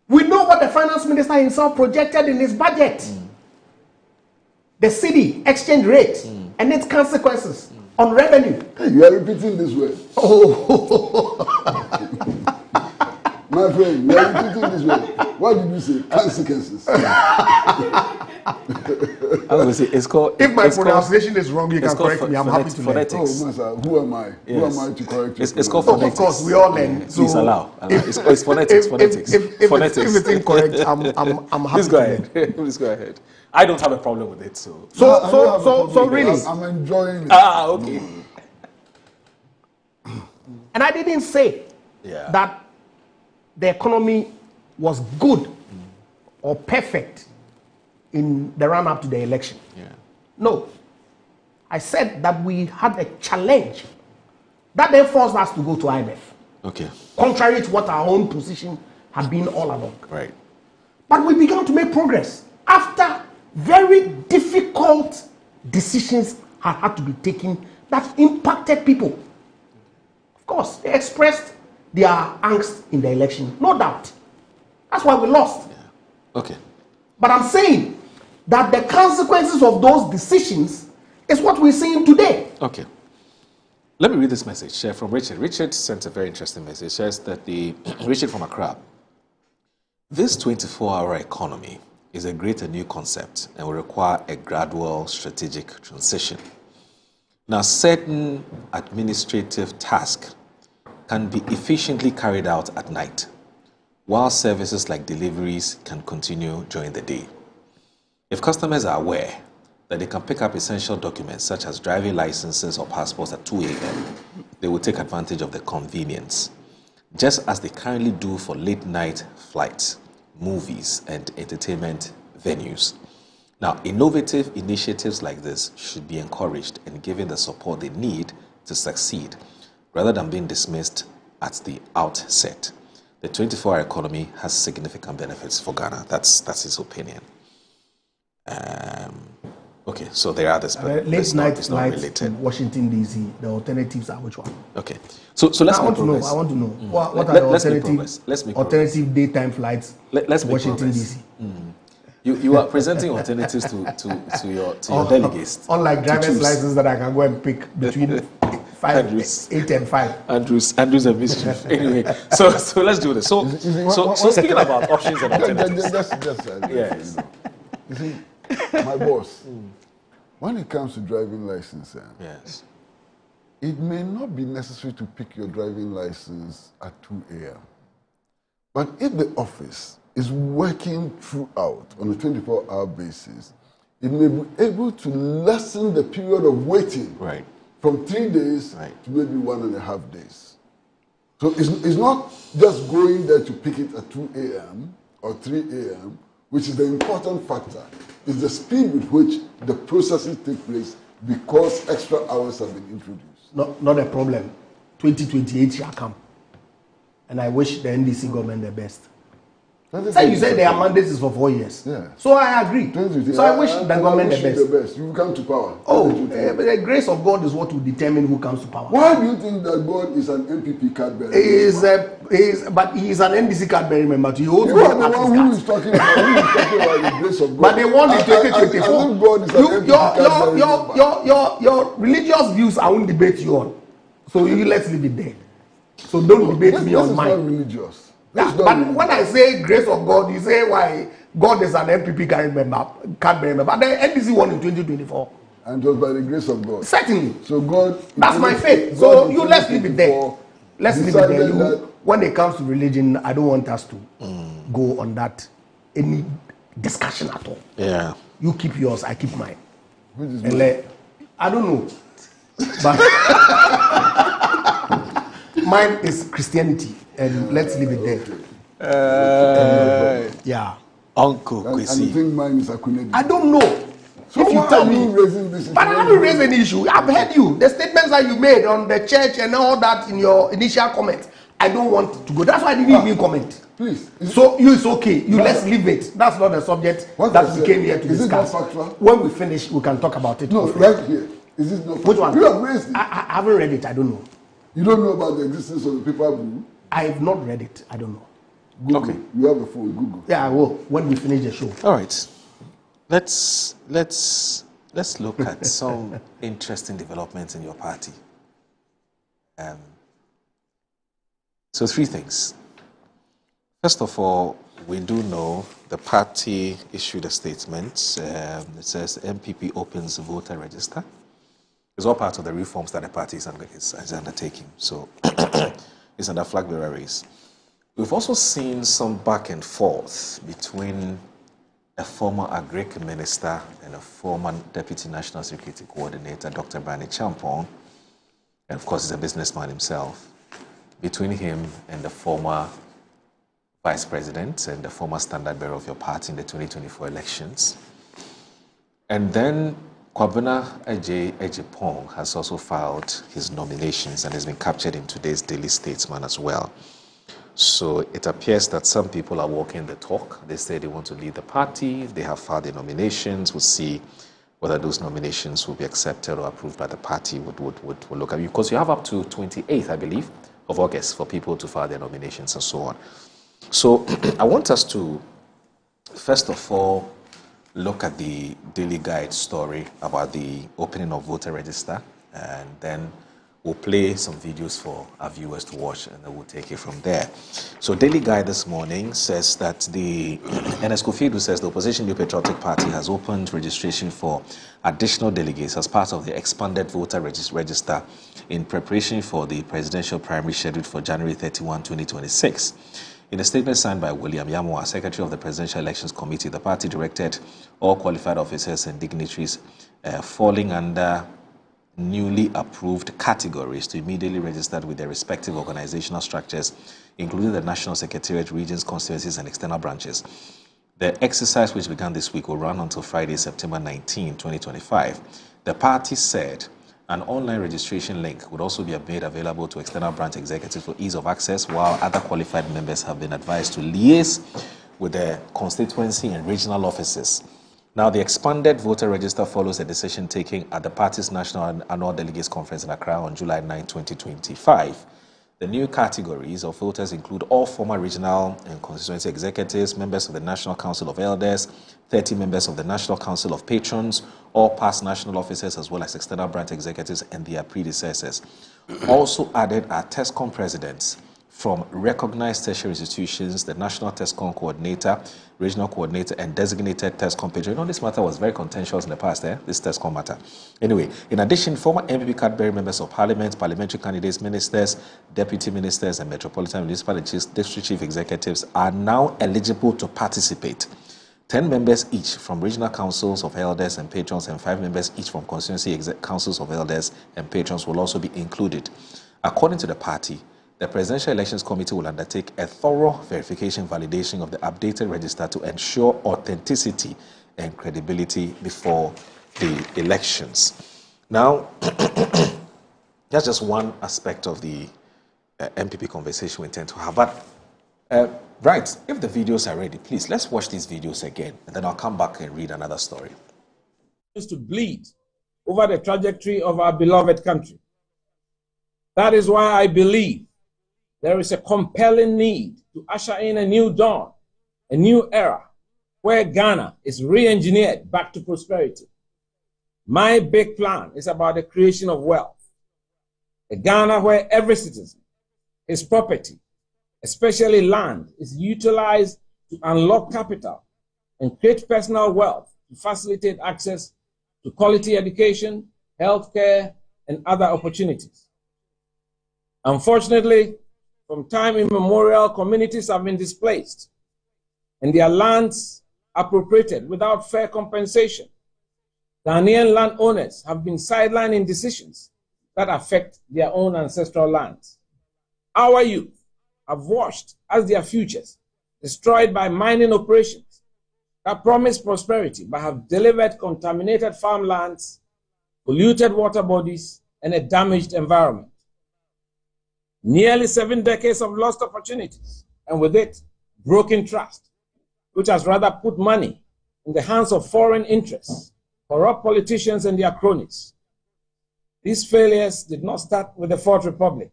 We know what the finance minister himself projected in his budget. The cedi exchange rate and its consequences on revenue. Hey, you are repeating this word. Oh. My friend, you are repeating this word. What did you say? Consequences. It's called. If my pronunciation is wrong, you can correct me. I'm happy to learn. Oh, Master, who am I? Yes. Who am I to correct you? It's called phonetics. Of course, we all learn. So please allow. It's phonetics. If it's incorrect, I'm happy. Please go ahead. Please go ahead. I don't have a problem with it. So really, I'm enjoying it. Okay. And I didn't say that the economy was good or perfect in the run-up to the election. No. I said that we had a challenge that then forced us to go to IMF. Okay. Contrary to what our own position had been all along. Right. But we began to make progress after very difficult decisions had to be taken that impacted people. Of course, they expressed their angst in the election, no doubt. That's why we lost. Okay. But I'm saying that the consequences of those decisions is what we're seeing today. Okay. Let me read this message from Richard. Richard sent a very interesting message. It says that Richard from Accra. This 24-hour economy is a great and new concept and will require a gradual strategic transition. Now, certain administrative tasks can be efficiently carried out at night while services like deliveries can continue during the day. If customers are aware that they can pick up essential documents such as driving licenses or passports at 2 a.m., they will take advantage of the convenience, just as they currently do for late-night flights, movies, and entertainment venues. Now, innovative initiatives like this should be encouraged and given the support they need to succeed, rather than being dismissed at the outset. The 24-hour economy has significant benefits for Ghana. That's his opinion. Okay, so there are others, but late night flights related. in Washington D.C. The alternatives are which one? Okay, so let's I want to know. I want to know what are the alternative daytime flights to Washington D.C. You are presenting alternatives to your delegates. Unlike driver's license that I can go and pick between 8 and 5. Andrews and mischief. Anyway, so let's do this. So speaking about options and alternatives. Yes. You see, my boss, when it comes to driving license, yes, it may not be necessary to pick your driving license at 2 a.m. But if the office is working throughout on a 24-hour basis, it may be able to lessen the period of waiting from 3 days to maybe 1.5 days. So it's not just going there to pick it at 2 a.m. or 3 a.m., which is the important factor. It's the speed with which the processes take place because extra hours have been introduced. Not a problem. 2028 shall come. And I wish the NDC government the best. So you said their mandate is for 4 years. Yeah. So I agree. So I wish the government the best. You come to power. Oh, but the grace of God is what will determine who comes to power. Why do you think that God is an MPP card bearer? But he is an NDC card bearer member. He holds you are the one who is talking about the grace of God. But they want in 2024. Your religious views I won't debate you on. So let's leave it there. So don't debate me on mine. This is not religious. Yeah, but when I say grace of God, you say why God is an MPP card bearer member. But the NDC won in 2024. And it was by the grace of God. Certainly. So God. That's my faith. So you let's leave it there. Let's leave it there. When it comes to religion, I don't want us to go on that any discussion at all. Yeah. You keep yours, I keep mine. I don't know. But mine is Christianity, and let's leave it there. Yeah. Uncle Kwesi. And you think mine is Akunedi? I don't know. So if you tell me raising this issue? But I haven't raised any issue. I've heard you. The statements that you made on the church and all that in your initial comment, I don't want to go. That's why I didn't even comment. Please. So it's okay. Let's leave it. That's not the subject that we came here to discuss. Is it not factual? When we finish, we can talk about it. No, right here. Is it not factual? Which one? You have raised it. I haven't read it. I don't know. You don't know about the existence of the paper blue? I have not read it. I don't know. Google. Okay. You have a phone. Google. Yeah, I will when we finish the show. All right. Let's look at some interesting developments in your party. So 3 things. First of all, we do know the party issued a statement. It says MPP opens voter register. It's all part of the reforms that the party is undertaking. So it's under flag bearer race. We've also seen some back and forth between a former Agric minister and a former Deputy National Security Coordinator, Dr. Brani Champong, and of course he's a businessman himself, between him and the former Vice President and the former standard bearer of your party in the 2024 elections. And then Kwabena Ejipong has also filed his nominations and has been captured in today's Daily Statesman as well. So it appears that some people are walking the talk. They say they want to lead the party. They have filed their nominations. We'll see whether those nominations will be accepted or approved by the party. We'll look at it. Because you have up to 28th, I believe, of August for people to file their nominations and so on. So I want us to, first of all, look at the Daily Guide story about the opening of voter register, and then we'll play some videos for our viewers to watch, and then we'll take it from there. So Daily Guide this morning says that the Ernest Kofidu says the opposition New Patriotic Party has opened registration for additional delegates as part of the expanded voter register in preparation for the presidential primary scheduled for January 31, 2026. In a statement signed by William Yamoa, Secretary of the Presidential Elections Committee, the party directed all qualified officers and dignitaries falling under newly approved categories to immediately register with their respective organizational structures, including the National Secretariat, regions, constituencies, and external branches. The exercise, which began this week, will run until Friday, September 19, 2025. The party said an online registration link would also be made available to external branch executives for ease of access, while other qualified members have been advised to liaise with the constituency and regional offices. Now, the expanded voter register follows a decision taken at the party's National Annual Delegates Conference in Accra on July 9, 2025. The new categories of voters include all former regional and constituency executives, members of the National Council of Elders, 30 members of the National Council of Patrons, all past national officers, as well as external branch executives and their predecessors. Also added are TESCOM presidents from recognized tertiary institutions, the National TESCOM Coordinator, Regional Coordinator, and designated TESCOM patron. You know, this matter was very contentious in the past, this TESCOM matter. Anyway, in addition, former MPP card-bearing members of Parliament, parliamentary candidates, ministers, deputy ministers, and metropolitan municipal and district chief executives are now eligible to participate. 10 members each from regional councils of elders and patrons, and 5 members each from constituency councils of elders and patrons will also be included. According to the party, the Presidential Elections Committee will undertake a thorough verification validation of the updated register to ensure authenticity and credibility before the elections. Now, that's just one aspect of the MPP conversation we intend to have. But, right, if the videos are ready, please, let's watch these videos again, and then I'll come back and read another story. To bleed over the trajectory of our beloved country. That is why I believe there is a compelling need to usher in a new dawn, a new era, where Ghana is re-engineered back to prosperity. My big plan is about the creation of wealth. A Ghana where every citizen, his property, especially land, is utilized to unlock capital and create personal wealth to facilitate access to quality education, healthcare, and other opportunities. Unfortunately, from time immemorial, communities have been displaced and their lands appropriated without fair compensation. Ghanaian landowners have been sidelined in decisions that affect their own ancestral lands. Our youth have watched as their futures destroyed by mining operations that promise prosperity but have delivered contaminated farmlands, polluted water bodies, and a damaged environment. Nearly 7 decades of lost opportunities, and with it, broken trust, which has rather put money in the hands of foreign interests, corrupt politicians and their cronies. These failures did not start with the Fourth Republic.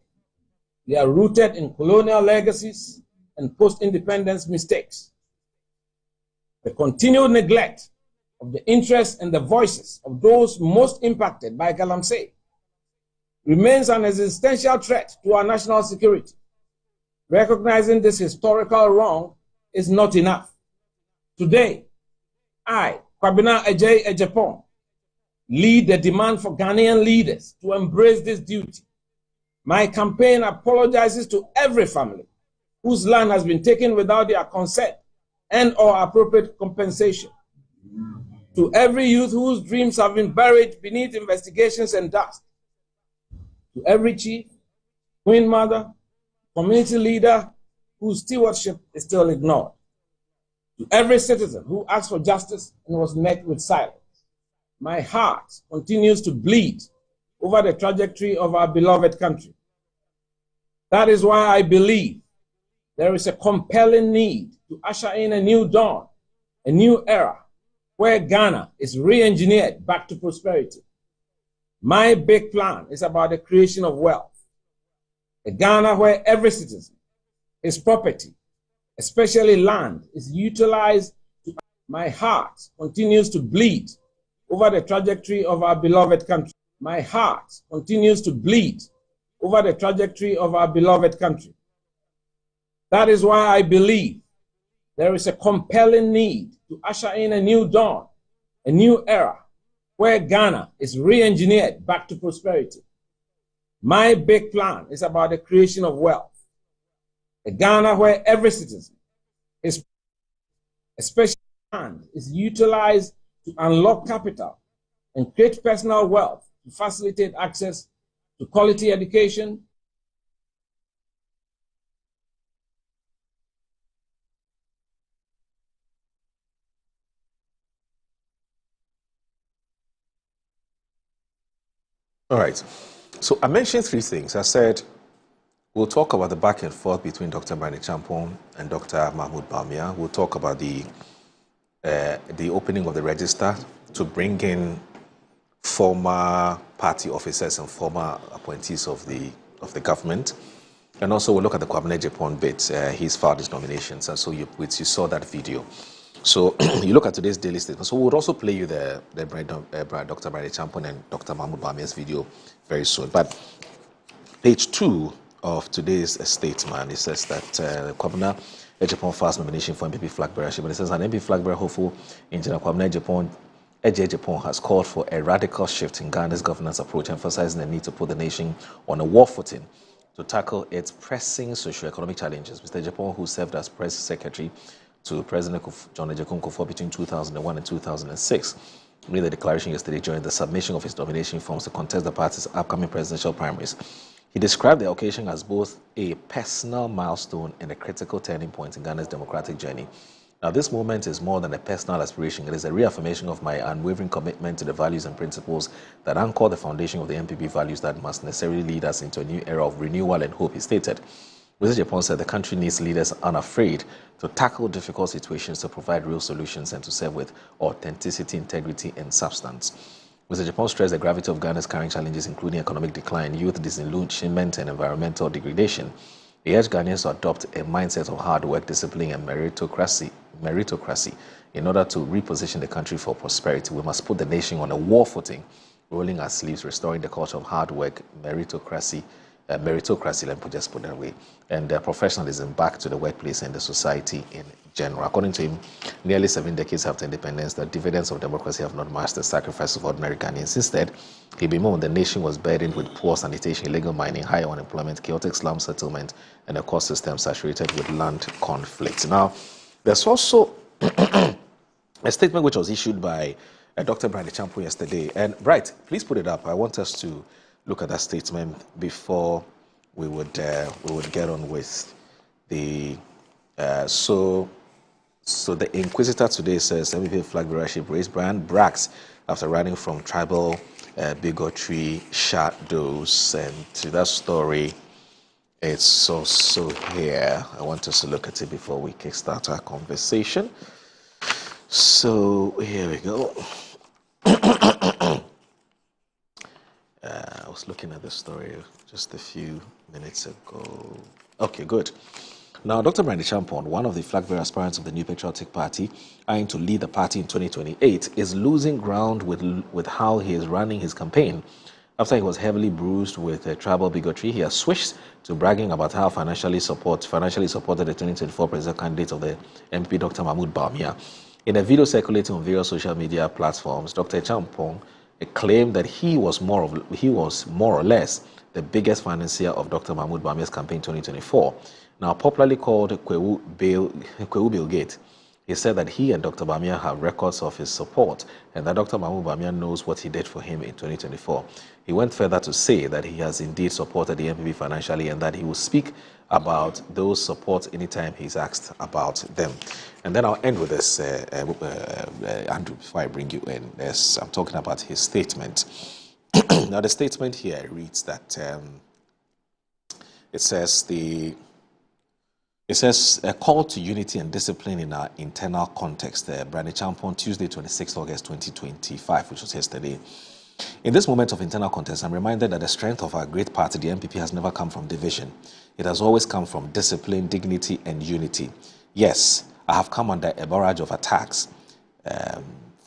They are rooted in colonial legacies and post-independence mistakes. The continued neglect of the interests and the voices of those most impacted by Galamsey remains an existential threat to our national security. Recognizing this historical wrong is not enough. Today, I, Kwabena Ejay Ejapong, lead the demand for Ghanaian leaders to embrace this duty. My campaign apologizes to every family whose land has been taken without their consent and or appropriate compensation. To every youth whose dreams have been buried beneath investigations and dust. To every chief, queen mother, community leader whose stewardship is still ignored. To every citizen who asked for justice and was met with silence. My heart continues to bleed over the trajectory of our beloved country. That is why I believe there is a compelling need to usher in a new dawn, a new era, where Ghana is re-engineered back to prosperity. My big plan is about the creation of wealth. A Ghana where every citizen, his property, especially land, is utilized. My heart continues to bleed over the trajectory of our beloved country. My heart continues to bleed over the trajectory of our beloved country. That is why I believe there is a compelling need to usher in a new dawn, a new era, where Ghana is re-engineered back to prosperity. My big plan is about the creation of wealth. A Ghana where every citizen, especially land, is utilized to unlock capital and create personal wealth to facilitate access to quality education, All right. So I mentioned three things. I said we'll talk about the back and forth between Dr. Brani Champong and Dr. Mahmoud Bawumia. We'll talk about the opening of the register to bring in former party officers and former appointees of the government. And also we'll look at the Kwabena Agyapong bit. He's filed his nominations, and so you saw that video. So you look at today's daily statement. So we'll also play you the Dr. Brani Champong and Dr. Mahmoud Bawumia's video very soon. But page 2 of today's statement, it says that Kwabena Agyapong files nomination for MPP flag bearership. But it says an MP flag bearer hopeful Engineer Kwabena Agyapong has called for a radical shift in Ghana's governance approach, emphasizing the need to put the nation on a war footing to tackle its pressing socio-economic challenges. Mr. Agyapong, who served as press secretary to President John Ejekon Kufuor between 2001 and 2006, made the declaration yesterday during the submission of his nomination forms to contest the party's upcoming presidential primaries. He described the occasion as both a personal milestone and a critical turning point in Ghana's democratic journey. Now, this moment is more than a personal aspiration. It is a reaffirmation of my unwavering commitment to the values and principles that anchor the foundation of the MPP values that must necessarily lead us into a new era of renewal and hope, he stated. Mr. Agyapong said the country needs leaders unafraid to tackle difficult situations, to provide real solutions, and to serve with authenticity, integrity, and substance. Mr. Agyapong stressed the gravity of Ghana's current challenges, including economic decline, youth disillusionment, and environmental degradation. He urged Ghanaians to adopt a mindset of hard work, discipline, and meritocracy in order to reposition the country for prosperity. We must put the nation on a war footing, rolling our sleeves, restoring the culture of hard work, meritocracy, let me just put that away, and professionalism back to the workplace and the society in general. According to him, nearly 7 decades after independence, the dividends of democracy have not matched the sacrifice of ordinary Ghanaians. Instead, he bemoaned the nation was burdened with poor sanitation, illegal mining, high unemployment, chaotic slum settlement, and a court system saturated with land conflict. Now, there's also a statement which was issued by Dr. Brani Champong yesterday. And Bright, please put it up. I want us to look at that statement before we would get on with the so the Inquisitor today says MPP flag bearership raised brand brags after running from tribal bigotry shadows. And to that story, it's also here. I want us to look at it before we kickstart our conversation. So here we go. I was looking at the story just a few minutes ago. Okay, good. Now, Dr. Brani Champong, one of the flag bearer aspirants of the New Patriotic Party, eyeing to lead the party in 2028, is losing ground with how he is running his campaign. After he was heavily bruised with tribal bigotry, he has switched to bragging about how financially supported the 2024 presidential candidate of the MP, Dr. Mahmoud Bawumia. In a video circulating on various social media platforms, Dr. Champong claimed that he was more or less the biggest financier of Dr. Mahmoud Bawumia's campaign 2024. Now popularly called Kwewu Bill Gate, he said that he and Dr. Bawumia have records of his support and that Dr. Mahmoud Bawumia knows what he did for him in 2024. He went further to say that he has indeed supported the MPP financially and that he will speak about those supports anytime he's asked about them. And then I'll end with this, Andrew, before I bring you in. I'm talking about his statement. Now, the statement here reads that it says a call to unity and discipline in our internal context. Brani Champong, Tuesday, 26 August 2025, which was yesterday. In this moment of internal contest, I'm reminded that the strength of our great party, the MPP, has never come from division. It has always come from discipline, dignity, and unity. Yes, I have come under a barrage of attacks.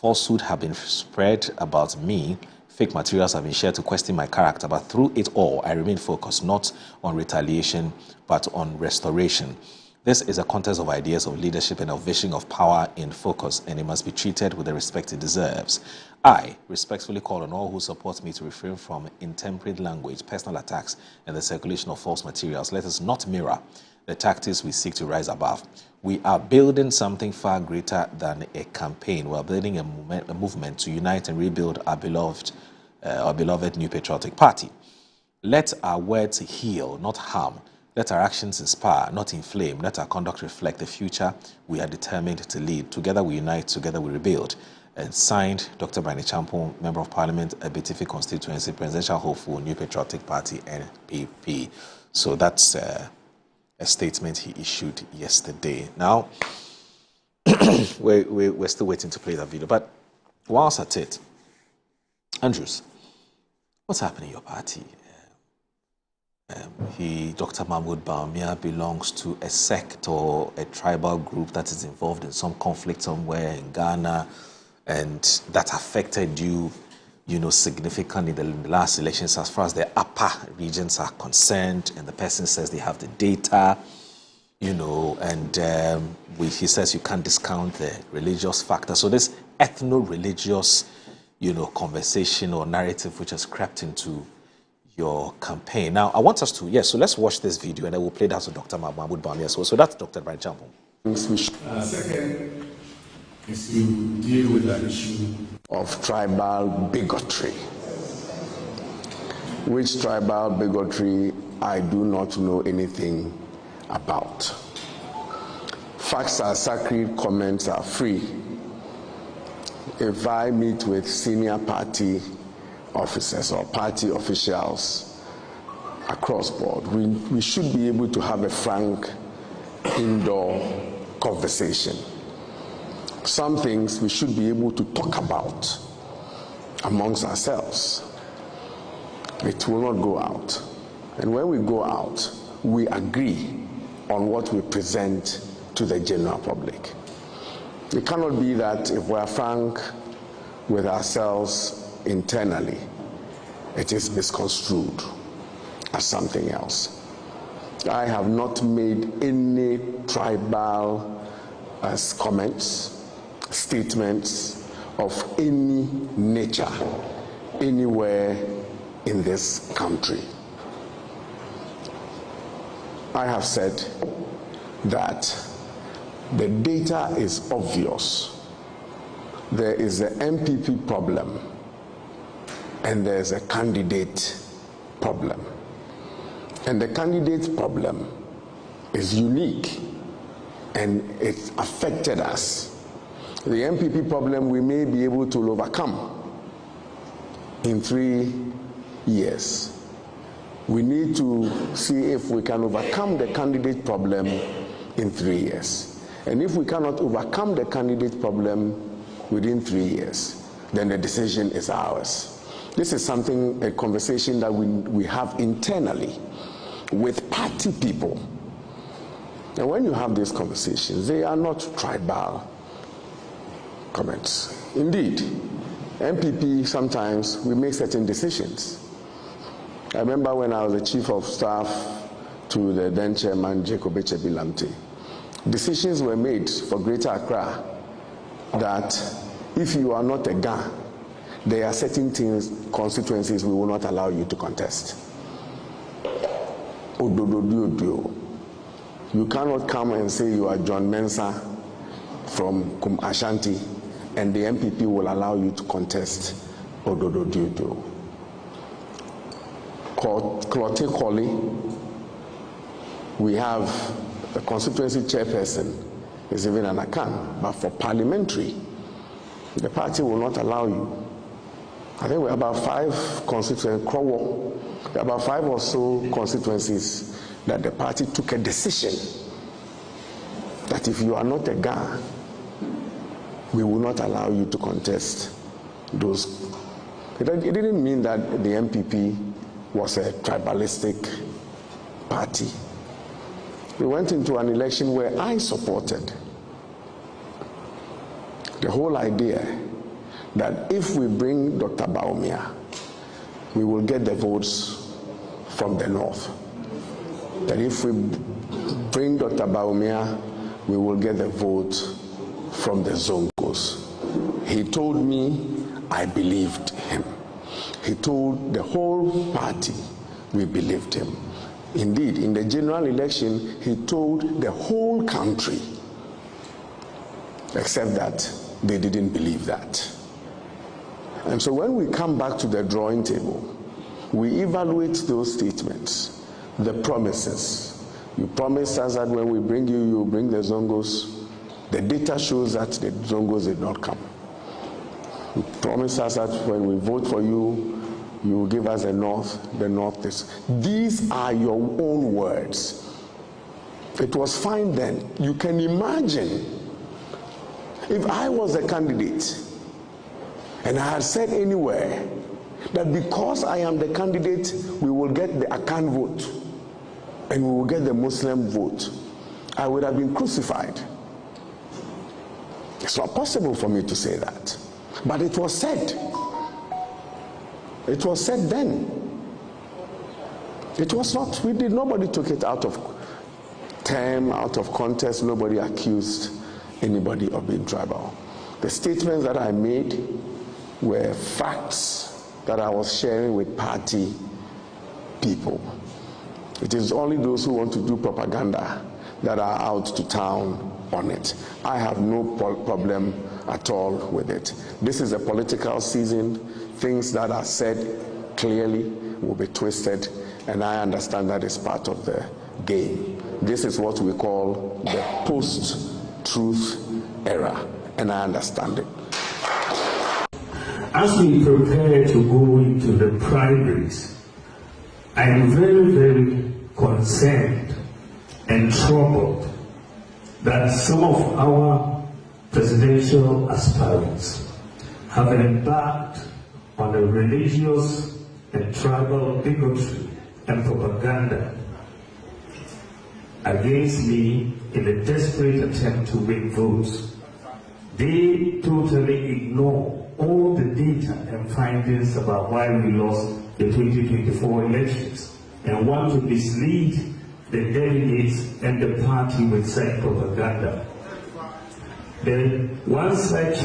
Falsehood have been spread about me. Fake materials have been shared to question my character. But through it all, I remain focused, not on retaliation, but on restoration. This is a contest of ideas, of leadership, and of vision, of power in focus, and it must be treated with the respect it deserves. I respectfully call on all who support me to refrain from intemperate language, personal attacks, and the circulation of false materials. Let us not mirror the tactics we seek to rise above. We are building something far greater than a campaign. We are building a movement to unite and rebuild our beloved New Patriotic Party. Let our words heal, not harm. Let our actions inspire, not inflame. Let our conduct reflect the future we are determined to lead. Together we unite, together we rebuild. And signed, Dr. Barney Champon, Member of Parliament, Abetifi Constituency, Presidential Hopeful, New Patriotic Party, NPP. So that's a statement he issued yesterday. Now, we're still waiting to play that video. But whilst at it, Andrews, what's happening in your party? Dr. Mahmoud Bawumia belongs to a sect or a tribal group that is involved in some conflict somewhere in Ghana, and that affected you, significantly in the last elections as far as the upper regions are concerned, and the person says they have the data, and he says you can't discount the religious factor. So this ethno-religious, conversation or narrative which has crept into your campaign. Now, I want us to, so let's watch this video and then we'll play that to Dr. Mahmoud Bawumia as well. So that's Dr. Barney Champon. Second is to deal with that issue of tribal bigotry. Which tribal bigotry I do not know anything about. Facts are sacred, comments are free. If I meet with senior party officers or party officials across board, we should be able to have a frank indoor conversation. Some things we should be able to talk about amongst ourselves. It will not go out. And when we go out, we agree on what we present to the general public. It cannot be that if we are frank with ourselves internally, it is misconstrued as something else. I have not made any tribal comments, statements of any nature anywhere in this country. I have said that the data is obvious. There is an MPP problem and there's a candidate problem. And the candidate problem is unique and it affected us. The MPP problem we may be able to overcome in 3 years. We need to see if we can overcome the candidate problem in 3 years. And if we cannot overcome the candidate problem within 3 years, then the decision is ours. This is something, a conversation that we have internally with party people. And when you have these conversations, they are not tribal comments. Indeed, MPP, sometimes we make certain decisions. I remember when I was the chief of staff to the then chairman, Jacob Echebi-Lamte, decisions were made for Greater Accra that if you are not a GA, there are certain constituencies we will not allow you to contest. You cannot come and say you are John Mensah from Kum Ashanti and the MPP will allow you to contest Ododo. Clote Colley, we have a constituency chairperson, is even an Akan, but for parliamentary, the party will not allow you. I think we're about 5 constituencies, about 5 or so constituencies that the party took a decision that if you are not a GA, we will not allow you to contest those. It didn't mean that the MPP was a tribalistic party. We went into an election where I supported the whole idea that if we bring Dr. Bawumia, we will get the votes from the north. That if we bring Dr. Bawumia, we will get the vote from the Zongos. He told me, I believed him. He told the whole party, we believed him. Indeed, in the general election, he told the whole country, except that they didn't believe that. And so when we come back to the drawing table, we evaluate those statements, the promises. You promised us that when we bring you, you bring the Zongos. The data shows that the Zongos did not come. You promised us that when we vote for you, you will give us the North this. These are your own words. It was fine then. You can imagine if I was a candidate and I had said anywhere that because I am the candidate, we will get the Akan vote and we will get the Muslim vote, I would have been crucified. It's not possible for me to say that. But it was said. It was said then. It was not, nobody took it out of term, out of context. Nobody accused anybody of being tribal. The statements that I made were facts that I was sharing with party people. It is only those who want to do propaganda that are out to town on it. I have no problem at all with it. This is a political season. Things that are said clearly will be twisted, and I understand that is part of the game. This is what we call the post-truth era, and I understand it. As we prepare to go into the primaries, I am very, very concerned and troubled that some of our presidential aspirants have embarked on a religious and tribal bigotry and propaganda against me in a desperate attempt to win votes. They totally ignore all the data and findings about why we lost the 2024 elections and want to mislead the delegates and the party with such propaganda. The one such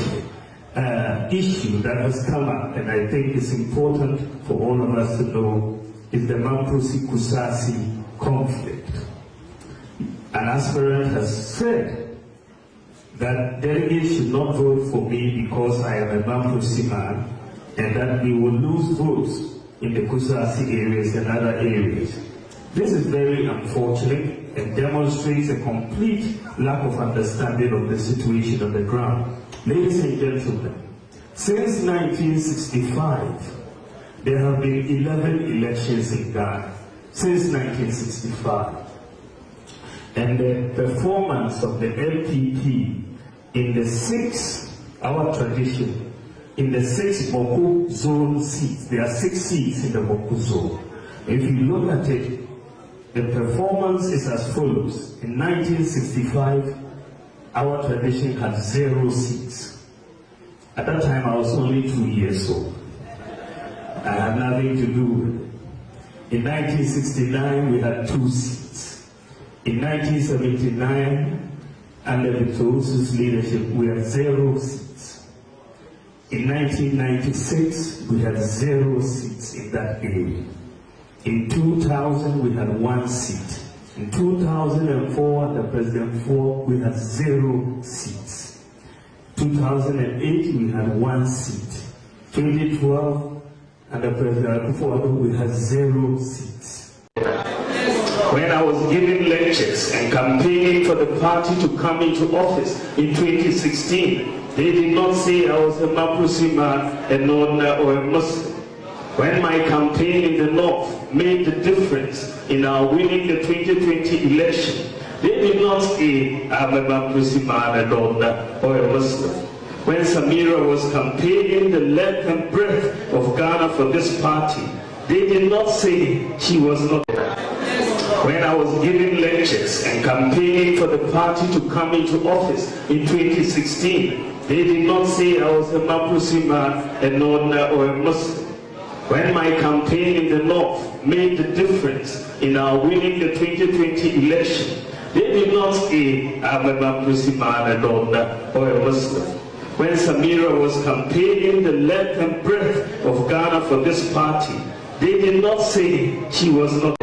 issue that has come up, and I think it's important for all of us to know, is the Mamprosi-Kusasi conflict. An aspirant has said that delegates should not vote for me because I am a Mamprosi man, and that we will lose votes in the Kusasi areas and other areas. This is very unfortunate and demonstrates a complete lack of understanding of the situation on the ground. Ladies and gentlemen, since 1965, there have been 11 elections in Ghana. Since 1965. And the performance of the LPP in the 6, our tradition, in the 6 Boku zone seats, there are 6 seats in the Boku zone. If you look at it, the performance is as follows. In 1965, our tradition had 0 seats. At that time, I was only 2 years old. I had nothing to do with it. In 1969, we had 2 seats. In 1979, under Victor's leadership, we had 0 seats. In 1996, we had 0 seats in that area. In 2000, we had 1 seat. In 2004, under President Ford, we had 0 seats. 2008, we had 1 seat. 2012, under President Ford, we had 0 seats. When I was giving lectures and campaigning for the party to come into office in 2016, they did not say I was a Mamprosi man, a Northerner or a Muslim. When my campaign in the North made the difference in our winning the 2020 election, they did not say I'm a Mamprosi man, a Northerner or a Muslim. When Samira was campaigning the length and breadth of Ghana for this party, they did not say she was not. When I was giving lectures and campaigning for the party to come into office in 2016, they did not say I was a Mamprosi man, a Northerner or a Muslim. When my campaign in the North made the difference in our winning the 2020 election, they did not say I'm a Mamprosi man, a Northerner or a Muslim. When Samira was campaigning the length and breadth of Ghana for this party, they did not say she was not.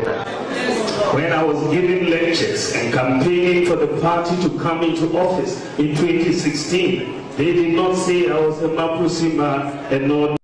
when I was giving lectures and campaigning for the party to come into office in 2016, they did not say I was a Mapusima and not.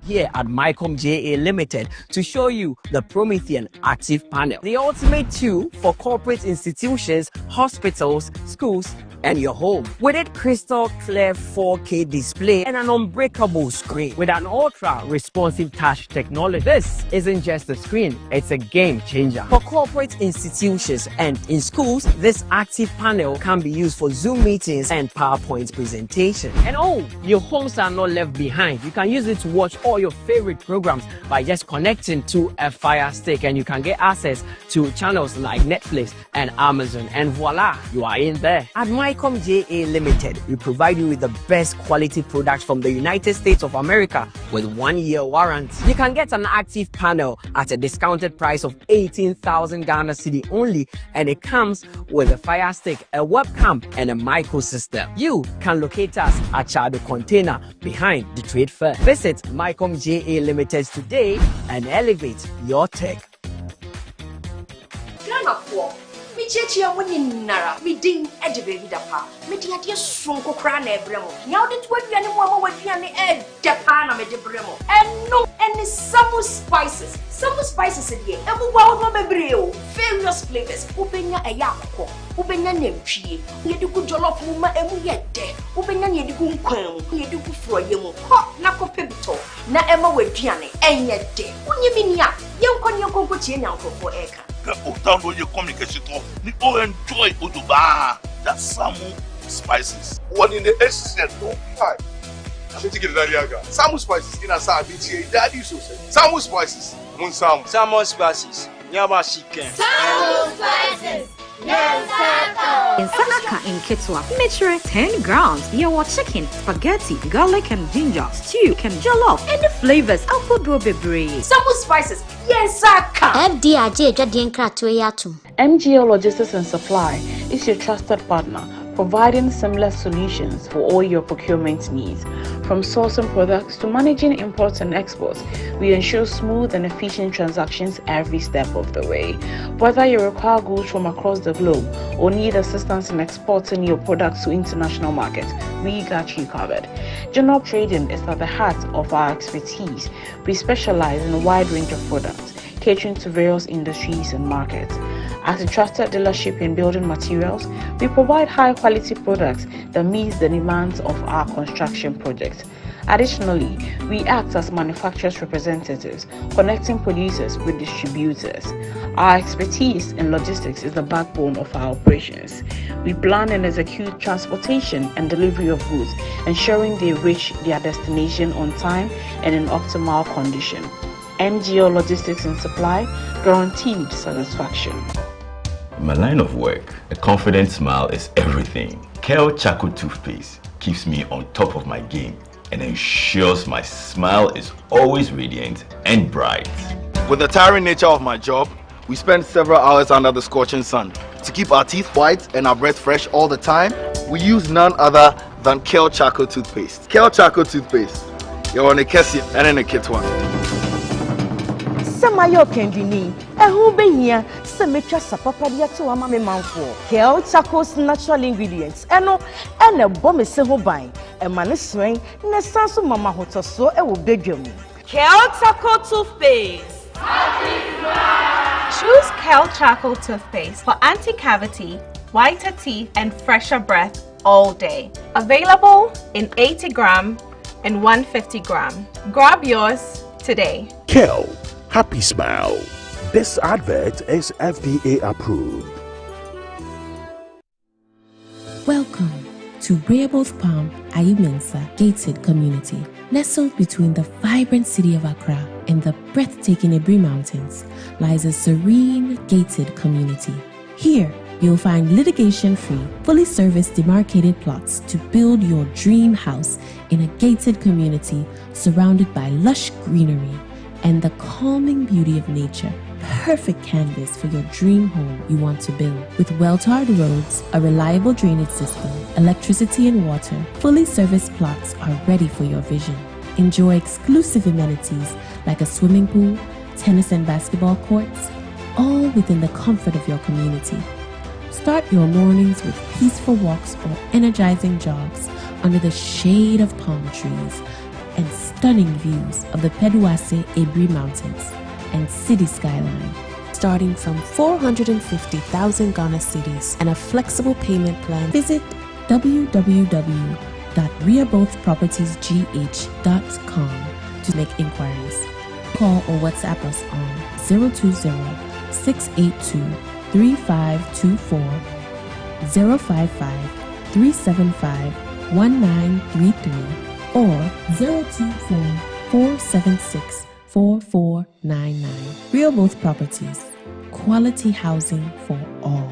Here at Mycom JA Limited to show you the Promethean Active Panel, the ultimate tool for corporate institutions, hospitals, schools, and your home. With its crystal clear 4K display and an unbreakable screen with an ultra responsive touch technology, this isn't just a screen, it's a game changer. For corporate institutions and in schools, this active panel can be used for Zoom meetings and PowerPoint presentations. And oh, your homes are not left behind. You can use it to watch all your favorite programs by just connecting to a Fire Stick, and you can get access to channels like Netflix and Amazon, and voila, you are in there. At Mycom JA Limited, we provide you with the best quality products from the United States of America with 1-year warranty. You can get an active panel at a discounted price of 18,000 Ghana cedi only, and it comes with a Fire Stick, a webcam, and a micro system. You can locate us at Chado Container behind the Trade Fair. Visit Mycom JA Limited today and elevate your tech. Me chechi woni nara me din e de baby da pa me di ade sonko kra na ebremo nya ode to aduane mu ama waduane e de pa na me de bremo eno any some spices de e mu wa wo bebre o various flavors ubenya e yakko ubenya nempie ye di ku jollof mu ma emu ye de ubenya ye di ku nkwan ye di ku froye mu ho na ko pebito na ema waduane enye de wonye minia ye nkon konko tie nyankofo eka autant de communication, we all enjoy Oduba, that Samu spices. One in the essence, no fight. I'm going to get it. Samu spices in a Sabi, Daddy so Samu spices, Moon Samu. Samu spices, Yama chicken. Samu spices. In Sanaka in Kitwa, measure 10 grams. Your chicken, spaghetti, garlic and ginger, stew, can jollof, any flavors. Alpha bebre. Samu spices. Yes, Saka. MGL Logistics and Supply is your trusted partner, providing seamless solutions for all your procurement needs. From sourcing products to managing imports and exports, we ensure smooth and efficient transactions every step of the way. Whether you require goods from across the globe or need assistance in exporting your products to international markets, we got you covered. General trading is at the heart of our expertise. We specialize in a wide range of products, catering to various industries and markets. As a trusted dealership in building materials, we provide high-quality products that meet the demands of our construction projects. Additionally, we act as manufacturers' representatives, connecting producers with distributors. Our expertise in logistics is the backbone of our operations. We plan and execute transportation and delivery of goods, ensuring they reach their destination on time and in optimal condition. MGO Logistics and Supply, guaranteed satisfaction. In my line of work, a confident smile is everything. Kale Charcoal Toothpaste keeps me on top of my game and ensures my smile is always radiant and bright. With the tiring nature of my job, we spend several hours under the scorching sun. To keep our teeth white and our breath fresh all the time, we use none other than Kale Charcoal Toothpaste. Kale Charcoal Toothpaste. You're on a Kessie and in a kit one. Samayo kendini ehu behia se metwa sapapadia to ama me manfo Kale Charcoal's natural ingredients eno ene bom se ho ban e ma ne sren ne sanso mama hotoso e wo bedwam. Kale Charcoal Toothpaste. Choose Kale Charcoal Toothpaste for anti-cavity, whiter teeth and fresher breath all day. Available in 80 gram and 150 gram. Grab yours today. Kale, happy smile. This advert is FDA approved. Welcome to Breaboth Palm, Ayumensa gated community. Nestled between the vibrant city of Accra and the breathtaking Ebri Mountains lies a serene gated community. Here, you'll find litigation-free, fully serviced demarcated plots to build your dream house in a gated community surrounded by lush greenery and the calming beauty of nature, perfect canvas for your dream home you want to build. With well-tarred roads, a reliable drainage system, electricity and water, fully serviced plots are ready for your vision. Enjoy exclusive amenities like a swimming pool, tennis and basketball courts, all within the comfort of your community. Start your mornings with peaceful walks or energizing jogs under the shade of palm trees and stunning views of the Peduase Ebri Mountains and city skyline. Starting from 450,000 Ghana cedis and a flexible payment plan, visit www.reabothpropertiesgh.com to make inquiries. Call or WhatsApp us on 020-682-3524, 055-375-1933, or 024-476-4499. Rehoboth Properties, quality housing for all.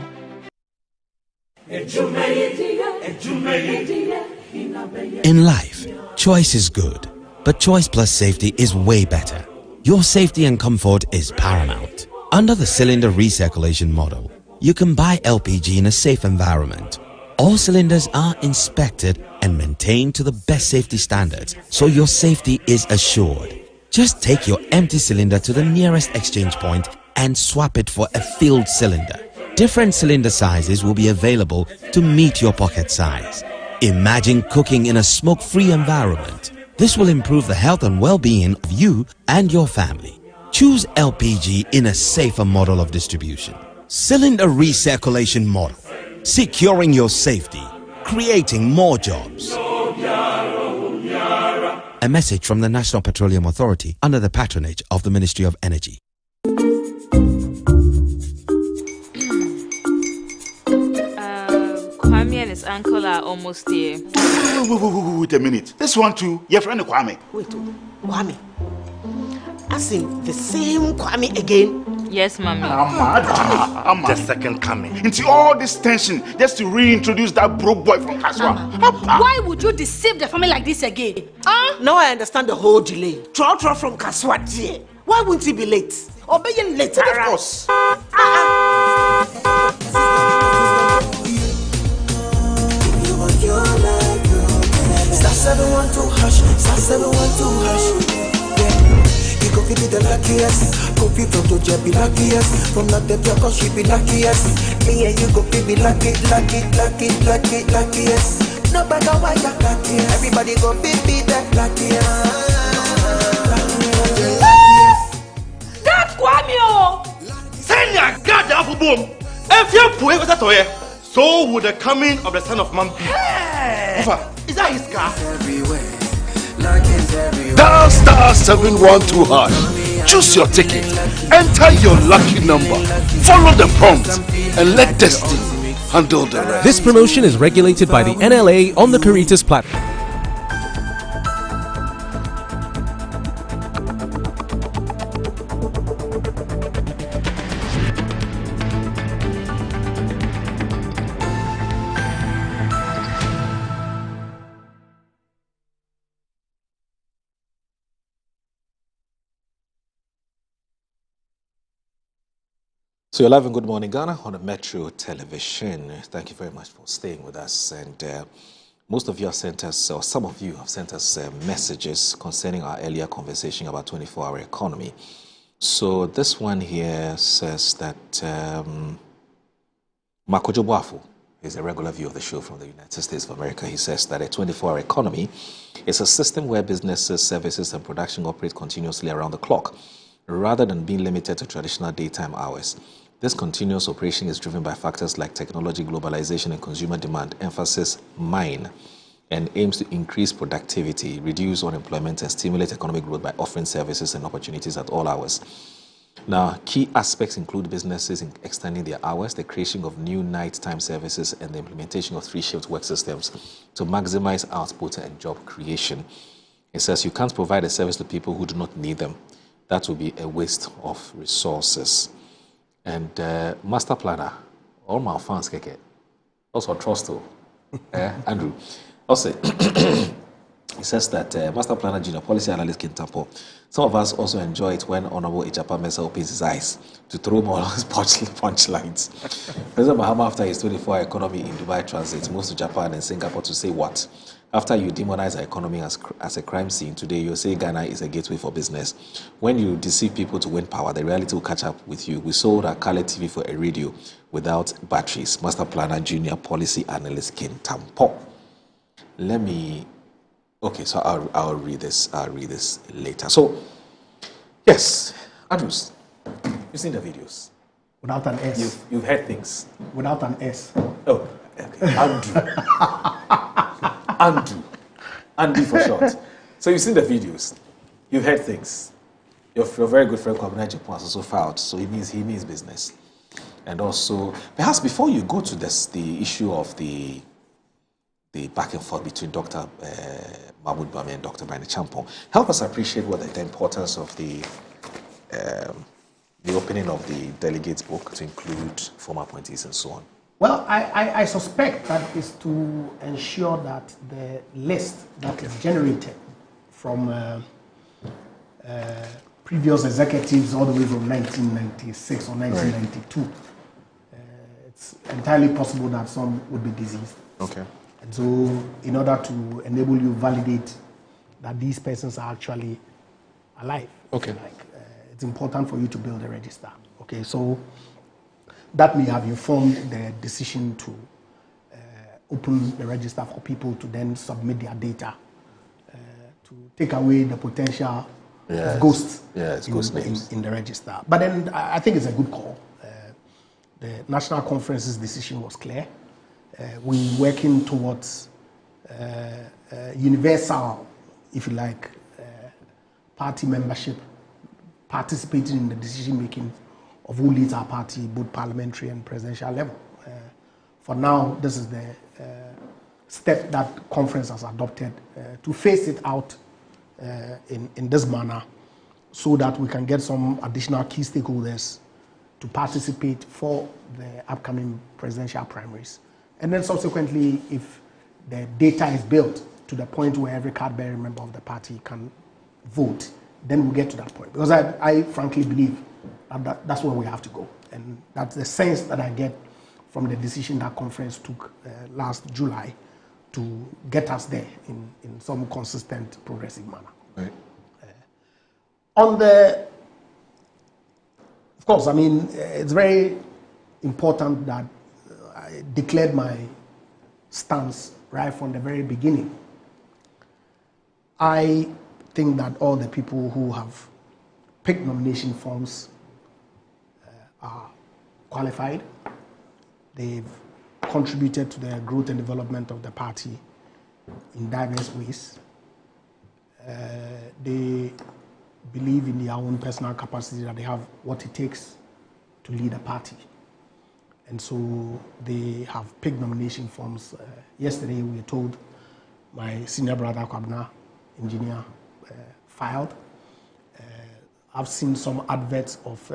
In life, choice is good, but choice plus safety is way better. Your safety and comfort is paramount. Under the cylinder recirculation model, you can buy LPG in a safe environment. All cylinders are inspected and maintained to the best safety standards, so your safety is assured. Just take your empty cylinder to the nearest exchange point and swap it for a filled cylinder. Different cylinder sizes will be available to meet your pocket size. Imagine cooking in a smoke-free environment. This will improve the health and well-being of you and your family. Choose LPG in a safer model of distribution. Cylinder recirculation model. Securing your safety. Creating more jobs. A message from the National Petroleum Authority under the patronage of the Ministry of Energy. Kwame and his uncle are almost here. Wait a minute. This one too, your friend Kwame. Wait, Kwame. As in the same Kwame again? Yes, Mommy. The second coming. Into all this tension just to reintroduce that broke boy from Kaswa. Why would you deceive the family like this again? Now I understand the whole delay. Troll from Kaswa dear. Why wouldn't he be late? Or be late? Of course. Star 712 hush, star 712 hush. You go feel the luckiest. Go feel from to jet be luckiest. From not the cause she be luckiest. Me and you go feel be luckiest. No matter why you're luckiest. Everybody go be the luckiest. That's Kwame! Send your God down for boom. If you put it that way, so would the coming of the Son of Man be. Hey! Is that his car? Everywhere. Dial star 712 hash. Choose your ticket. Enter your lucky number. Follow the prompt and let destiny handle the rest. This promotion is regulated by the NLA on the Caritas platform. So you're live in Good Morning Ghana on the Metro Television. Thank you very much for staying with us. And most of you have sent us, or some of you have sent us messages concerning our earlier conversation about 24-hour economy. So this one here says that Makojo Boafo is a regular viewer of the show from the United States of America. He says that a 24-hour economy is a system where businesses, services, and production operate continuously around the clock, rather than being limited to traditional daytime hours. This continuous operation is driven by factors like technology, globalization, and consumer demand, emphasis mine, and aims to increase productivity, reduce unemployment, and stimulate economic growth by offering services and opportunities at all hours. Now, key aspects include businesses in extending their hours, the creation of new nighttime services, and the implementation of three-shift work systems to maximize output and job creation. It says you can't provide a service to people who do not need them. That will be a waste of resources. And master planner, all my fans keke. Also trust to Andrew. Also, He says that Master Planner Junior Policy Analyst Kintampo, some of us also enjoy it when Honorable Ijapa Mensah opens his eyes to throw more punchlines. President Mahama, after his 24-hour economy in Dubai transit, moves to Japan and Singapore to say what? After you demonize our economy as a crime scene, today you say Ghana is a gateway for business. When you deceive people to win power, the reality will catch up with you. We sold our colored TV for a radio without batteries. Master Planner Junior Policy Analyst Kintampo. Let me... Okay, so I'll read this. I'll read this later. So, yes, Andrews, you've seen the videos. Without an S. You've heard things. Without an S. Oh, okay. Andrew for short. So you've seen the videos. You've heard things. Your very good friend Kwabena Japan has also filed. So he means business. And also, perhaps before you go to this, the issue of the back and forth between Dr. Mahmoud Bami and Dr. Brian Champon. Help us appreciate what the importance of the opening of the delegates book to include former appointees and so on. Well, I suspect that is to ensure that the list that is generated from previous executives all the way from 1996 or 1992, it's entirely possible that some would be deceased. Okay. And so, in order to enable you validate that these persons are actually alive, okay, it's important for you to build a register. Okay, so that may have informed the decision to open the register for people to then submit their data to take away the potential of ghosts in the register. But then I think it's a good call. The National Conference's decision was clear. We're working towards universal, if you like, party membership, participating in the decision making of who leads our party, both parliamentary and presidential level. For now, this is the step that conference has adopted to phase it out in this manner, so that we can get some additional key stakeholders to participate for the upcoming presidential primaries. And then subsequently, if the data is built to the point where every card-bearing member of the party can vote, then we'll get to that point. Because I frankly believe that's where we have to go. And that's the sense that I get from the decision that conference took last July to get us there in some consistent, progressive manner. Right. Of course, I mean, it's very important that I declared my stance right from the very beginning. I think that all the people who have picked nomination forms are qualified. They've contributed to the growth and development of the party in diverse ways. They believe in their own personal capacity, that they have what it takes to lead a party. And so they have picked nomination forms. Yesterday we were told my senior brother, Kwabena, engineer, filed. I've seen some adverts of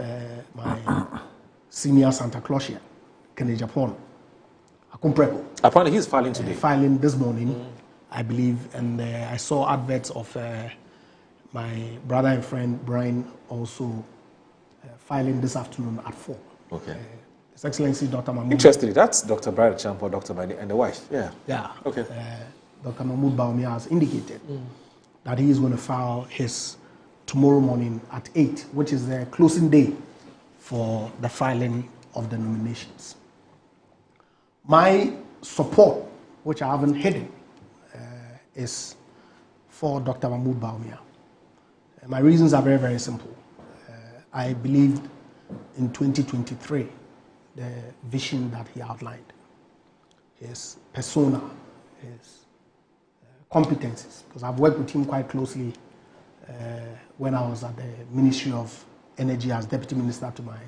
my senior Santa Clausia, Kennedy Japan, Akumprepo. Apparently he's filing today. Filing this morning, I believe. And I saw adverts of my brother and friend, Brian, also filing this afternoon at 4. Okay. His Excellency Dr. Mahmoud. Interestingly, that's Dr. Brian Champo, Dr. Bani, and the wife. Yeah. Yeah. Okay. Dr. Mahmoud Baumia has indicated that he is going to file his tomorrow morning at 8, which is the closing day for the filing of the nominations. My support, which I haven't hidden, is for Dr. Mahmoud Baumia. My reasons are very, very simple. I believed in 2023 the vision that he outlined, his persona, his competencies, because I've worked with him quite closely when I was at the Ministry of Energy as Deputy Minister to my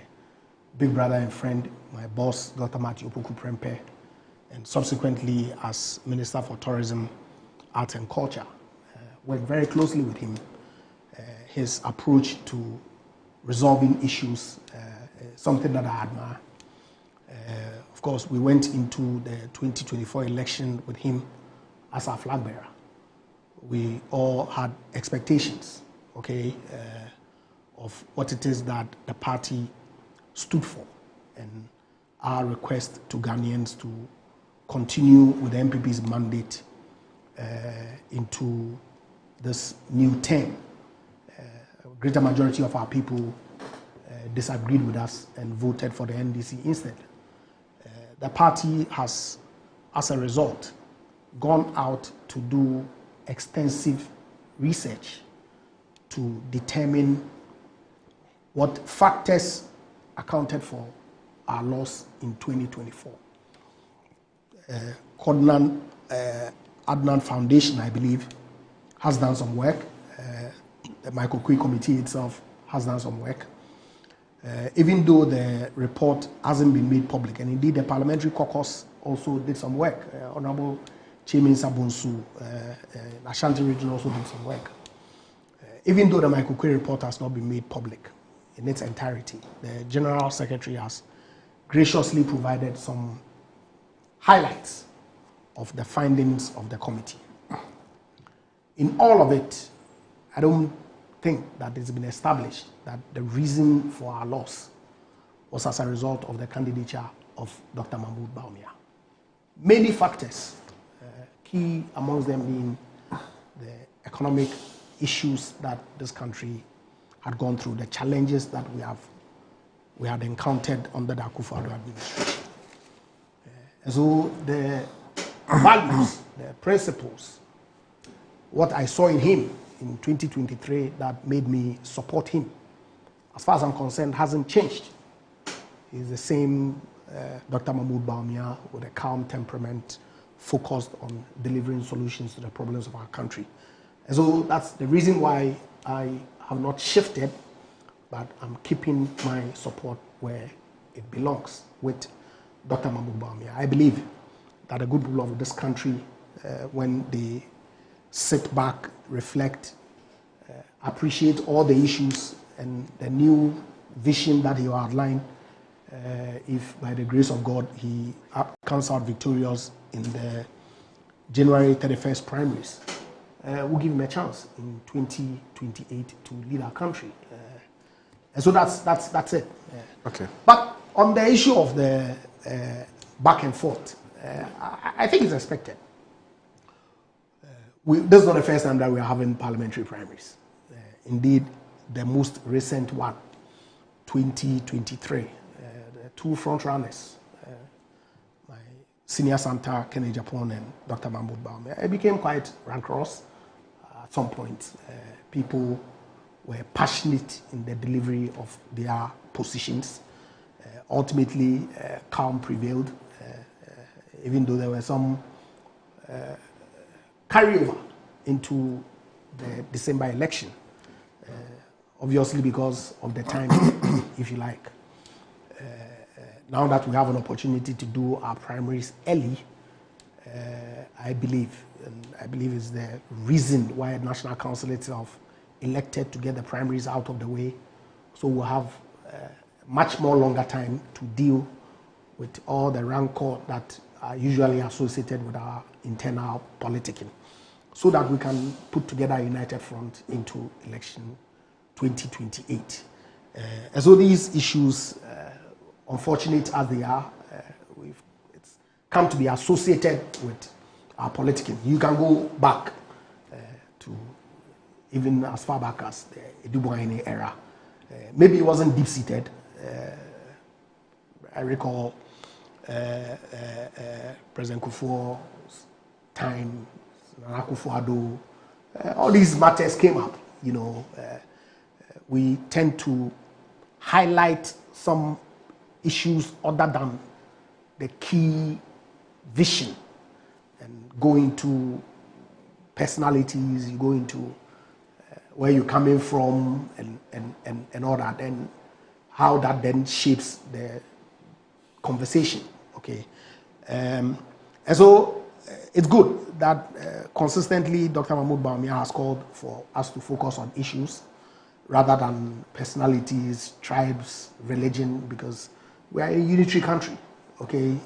big brother and friend, my boss, Dr. Matthew Opoku Prempeh, and subsequently as Minister for Tourism, Arts and Culture. Worked very closely with him. His approach to resolving issues, something that I admire. Of course, we went into the 2024 election with him as our flag bearer. we all had expectations, okay, of what it is that the party stood for, and our request to Ghanaians to continue with the MPP's mandate into this new term. A greater majority of our people disagreed with us and voted for the NDC instead. The party has, as a result, gone out to do extensive research to determine what factors accounted for our loss in 2024. Adnan Foundation, I believe, has done some work. The Michael Kui Committee itself has done some work. Even though the report hasn't been made public, and indeed the Parliamentary Caucus also did some work. Honorable Chairman Sabonsu, Ashanti Region also did some work. Even though the Michael Kui report has not been made public in its entirety, the General Secretary has graciously provided some highlights of the findings of the committee. In all of it, I don't think that it's been established that the reason for our loss was as a result of the candidature of Dr. Mahmoud Bawumia. Many factors, key amongst them being the economic issues that this country had gone through, the challenges that we had encountered under the Akufo-Addo administration. And so the values, the principles, what I saw in him in 2023 that made me support him, as far as I'm concerned, hasn't changed. He's the same Dr. Mahmoud Bawumia with a calm temperament, focused on delivering solutions to the problems of our country. And so that's the reason why I have not shifted, but I'm keeping my support where it belongs with Dr. Mahmoud Bawumia. I believe that the good people of this country, when they sit back, reflect, appreciate all the issues and the new vision that he outlined, if by the grace of God he comes out victorious in the January 31st primaries, we'll give him a chance in 2028 to lead our country. And so that's it. Okay. But on the issue of the back and forth, I think it's expected. This is not the first time that we are having parliamentary primaries. Indeed, the most recent one, 2023, the two front runners, my senior Santa, Kenny Japan, and Dr. Mahmoud Bawumia, it became quite rancorous at some point. People were passionate in the delivery of their positions. Ultimately, calm prevailed, even though there were some carryover into the December election, obviously because of the time, if you like. Now that we have an opportunity to do our primaries early, I believe is the reason why the National Council itself elected to get the primaries out of the way, so we'll have much more longer time to deal with all the rancor that are usually associated with our internal politicking, so that we can put together a united front into election 2028. And so these issues, unfortunate as they are, it's come to be associated with our politicking. You can go back to even as far back as the Eduboahene era. Maybe it wasn't deep-seated. I recall President Kufuor's time, Akufo-Addo, all these matters came up. We tend to highlight some issues other than the key vision and go into personalities, you go into where you're coming from and all that, and how that then shapes the conversation, okay? And so it's good that consistently Dr. Mahmoud Bawumia has called for us to focus on issues rather than personalities, tribes, religion, because we are a unitary country, okay?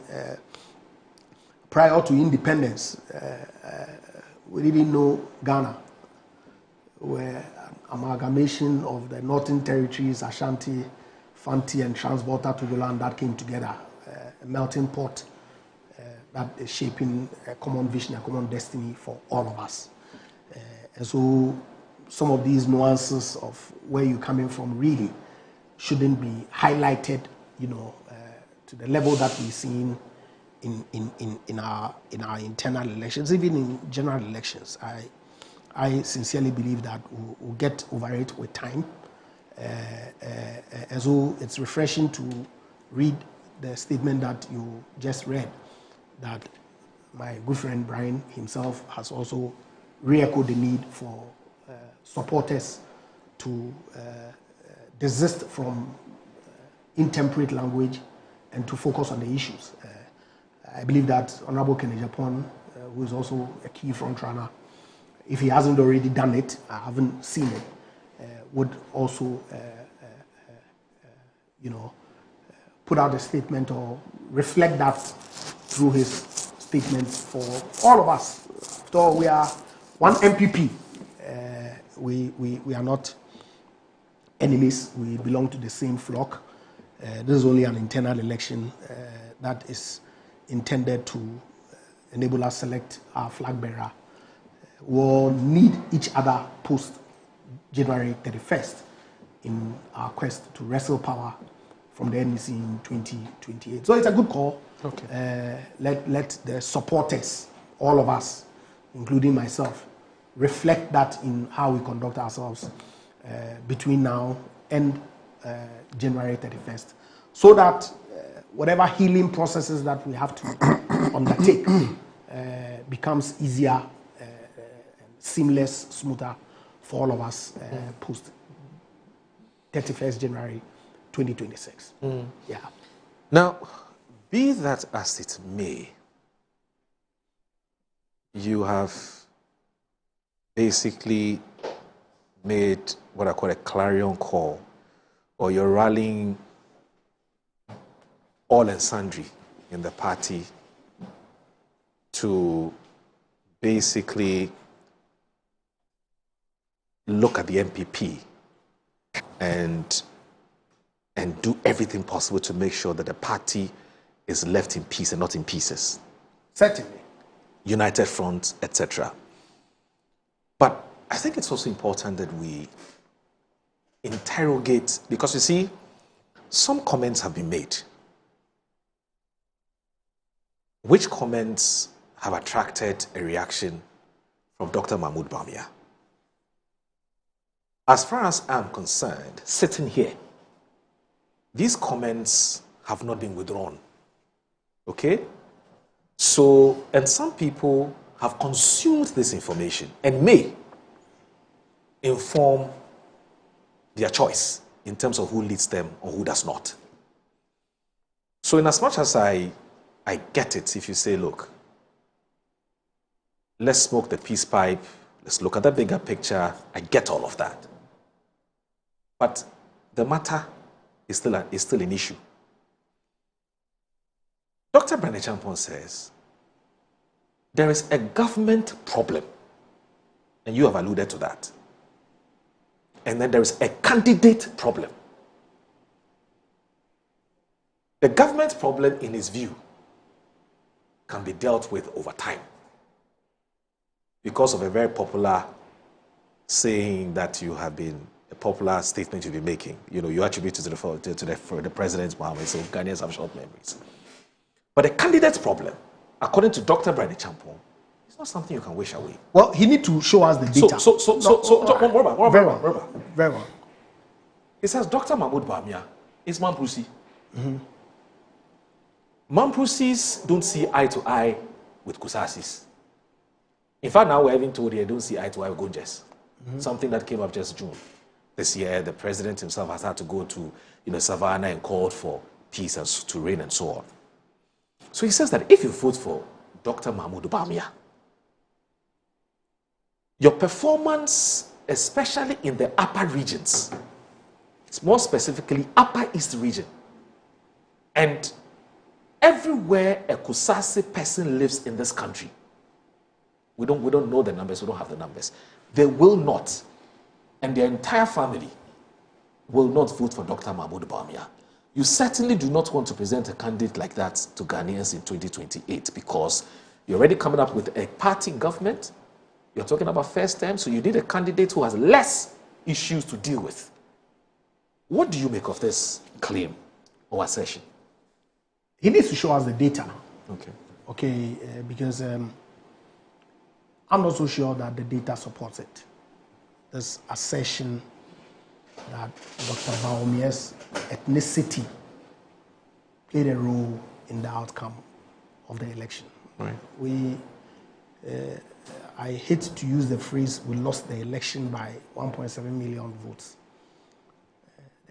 Prior to independence, we didn't know Ghana, where an amalgamation of the Northern Territories, Ashanti, Fanti, and Transvolta Togoland that came together, a melting pot that is shaping a common vision, a common destiny for all of us. And so some of these nuances of where you're coming from really shouldn't be highlighted, to the level that we're seeing in our internal elections, even in general elections. I sincerely believe that we'll get over it with time. And so it's refreshing to read the statement that you just read, that my good friend Brian himself has also re-echoed the need for supporters to desist from intemperate language and to focus on the issues. I believe that Honorable Kenneth Japan, who is also a key front runner, if he hasn't already done it, I haven't seen it, would also, put out a statement or reflect that through his statements for all of us. So we are one MPP. We are not enemies. We belong to the same flock. This is only an internal election that is intended to enable us select our flag bearer. We'll need each other post January 31st in our quest to wrestle power from the NDC in 2028. So it's a good call. Okay. Let the supporters, all of us, including myself, reflect that in how we conduct ourselves between now and January 31st, so that whatever healing processes that we have to undertake becomes easier, seamless, smoother for all of us post 31st January 2026. Yeah. Now, be that as it may, you have basically made what I call a clarion call, or you're rallying all and sundry in the party to basically look at the MPP and do everything possible to make sure that the party is left in peace and not in pieces. Certainly. United front, etc. But I think it's also important that we interrogate, because you see, some comments have been made. Which comments have attracted a reaction from Dr. Mahmoud Bawumia? As far as I'm concerned, sitting here, these comments have not been withdrawn. Okay? So, and some people have consumed this information and may inform their choice in terms of who leads them or who does not. So, in as much as I get it, if you say, look, let's smoke the peace pipe, let's look at the bigger picture, I get all of that. But the matter is still an issue. Dr. Brene Champon says there is a government problem, and you have alluded to that. And then there is a candidate problem. The government problem, in his view, can be dealt with over time because of a very popular saying that you have been, a popular statement you've been making. You know, you attribute it to the president Mohammed, so Ghanaians have short memories. But the candidate's problem, according to Dr. Brene Champon, it's not something you can wish away. Well, he needs to show us the data. Very well. He says Dr. Mahmoud Bawumia is Mamprusi. Mm-hmm. Mamprusis don't see eye to eye with Kusasis. In fact, now we're even told they don't see eye to eye with Gonjes. Mm-hmm. Something that came up just June. This year, the president himself has had to go to Savannah and called for peace and to reign and so on. So he says that if you vote for Dr. Mahmoud Bawumia, your performance, especially in the upper regions, more specifically Upper East region, and everywhere a Kusasi person lives in this country, We don't know the numbers. We don't have the numbers. They will not, and their entire family will not vote for Dr. Mahmoud Bawumia. You certainly do not want to present a candidate like that to Ghanaians in 2028 because you're already coming up with a party government. You're talking about first term, so you need a candidate who has less issues to deal with. What do you make of this claim or assertion? He needs to show us the data. Okay. Okay, because I'm not so sure that the data supports it. This assertion that Dr. Bawumia's ethnicity played a role in the outcome of the election. Right. I hate to use the phrase, we lost the election by 1.7 million votes.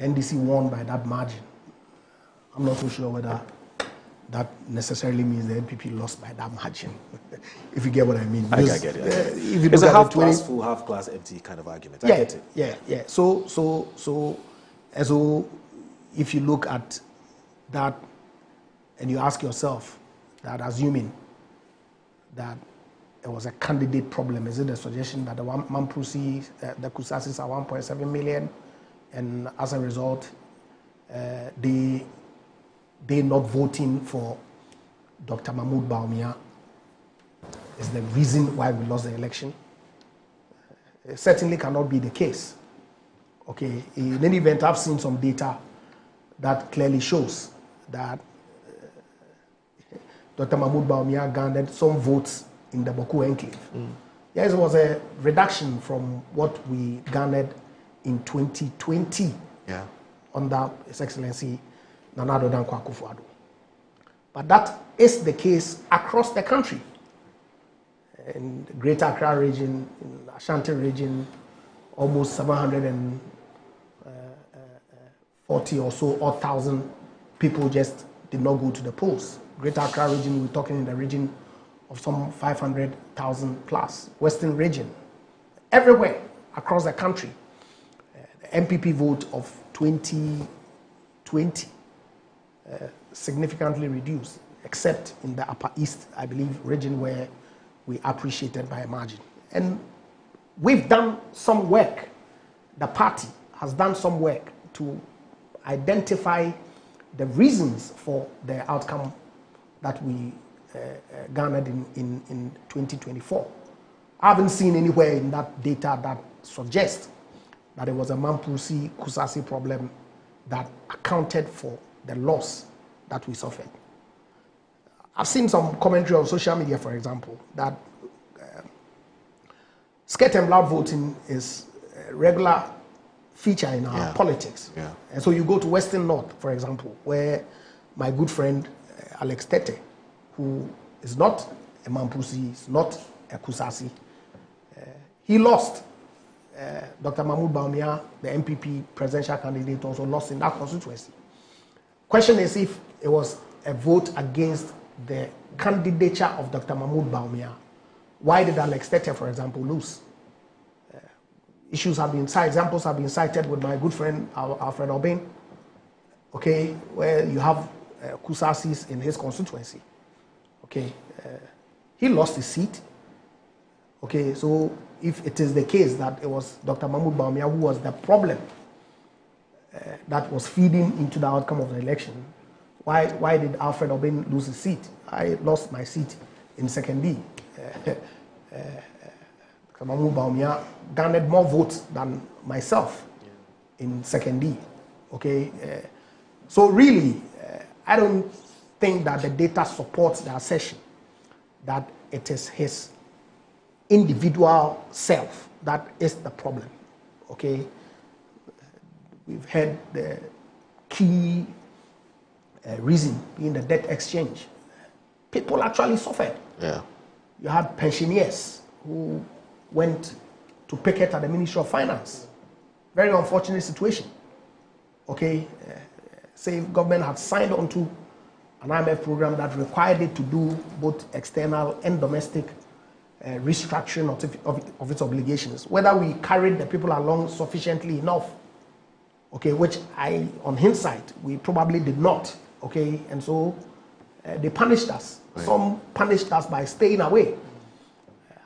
NDC won by that margin. I'm not so sure whether that necessarily means the NPP lost by that margin, if you get what I mean. I get it. If you it's look a at half glass full, half glass empty kind of argument. Yeah, I get it. Yeah. So if you look at that and you ask yourself that, assuming that there was a candidate problem, is it a suggestion that the Mamprusi, the Kusasis are 1.7 million, and as a result, they're not voting for Dr. Mahmoud Bawumia is the reason why we lost the election? It certainly cannot be the case. Okay, in any event, I've seen some data that clearly shows that Dr. Mahmoud Bawumia garnered some votes in the Boku enclave. Yes, it was a reduction from what we garnered in 2020 under His Excellency Nana Addo Dankwa Akufo-Addo. But that is the case across the country. In the Greater Accra region, in the Ashanti region, almost 740 or so odd thousand people just did not go to the polls. Greater Accra region, we're talking in the region of some 500,000 plus. Western region, everywhere across the country, the MPP vote of 2020 significantly reduced, except in the Upper East, I believe, region where we appreciated by a margin. And we've done some work. The party has done some work to identify the reasons for the outcome that we garnered in 2024. I haven't seen anywhere in that data that suggests that it was a Mamprusi Kusasi problem that accounted for the loss that we suffered. I've seen some commentary on social media, for example, that skirt and blood voting is a regular feature in our politics. And so you go to Western North, for example, where my good friend Alex Tete, who is not a Mamprusi, is not a Kusasi, he lost. Dr. Mahmoud Bawumia, the MPP presidential candidate, also lost in that constituency. Question is if it was a vote against the candidature of Dr. Mahmoud Bawumia, why did Alex Tete, for example, lose? Examples have been cited with my good friend Alfred Obeng, okay, where you have Kusasis in his constituency. Okay, he lost his seat. Okay, so if it is the case that it was Dr. Mahmoud Bawumia who was the problem that was feeding into the outcome of the election, why did Alfred Obeng lose his seat? I lost my seat in Second D. Dr. Mahmoud Bawumia garnered more votes than myself in Second D. Okay, so really, I don't think that the data supports the assertion that it is his individual self that is the problem. Okay, we've heard the key reason being the debt exchange. People actually suffered. You had pensioners who went to picket at the Ministry of Finance. Very unfortunate situation. Okay, say government had signed onto an IMF program that required it to do both external and domestic restructuring of its obligations. Whether we carried the people along sufficiently enough, okay, which on hindsight, we probably did not, okay, and so they punished us. Right. Some punished us by staying away.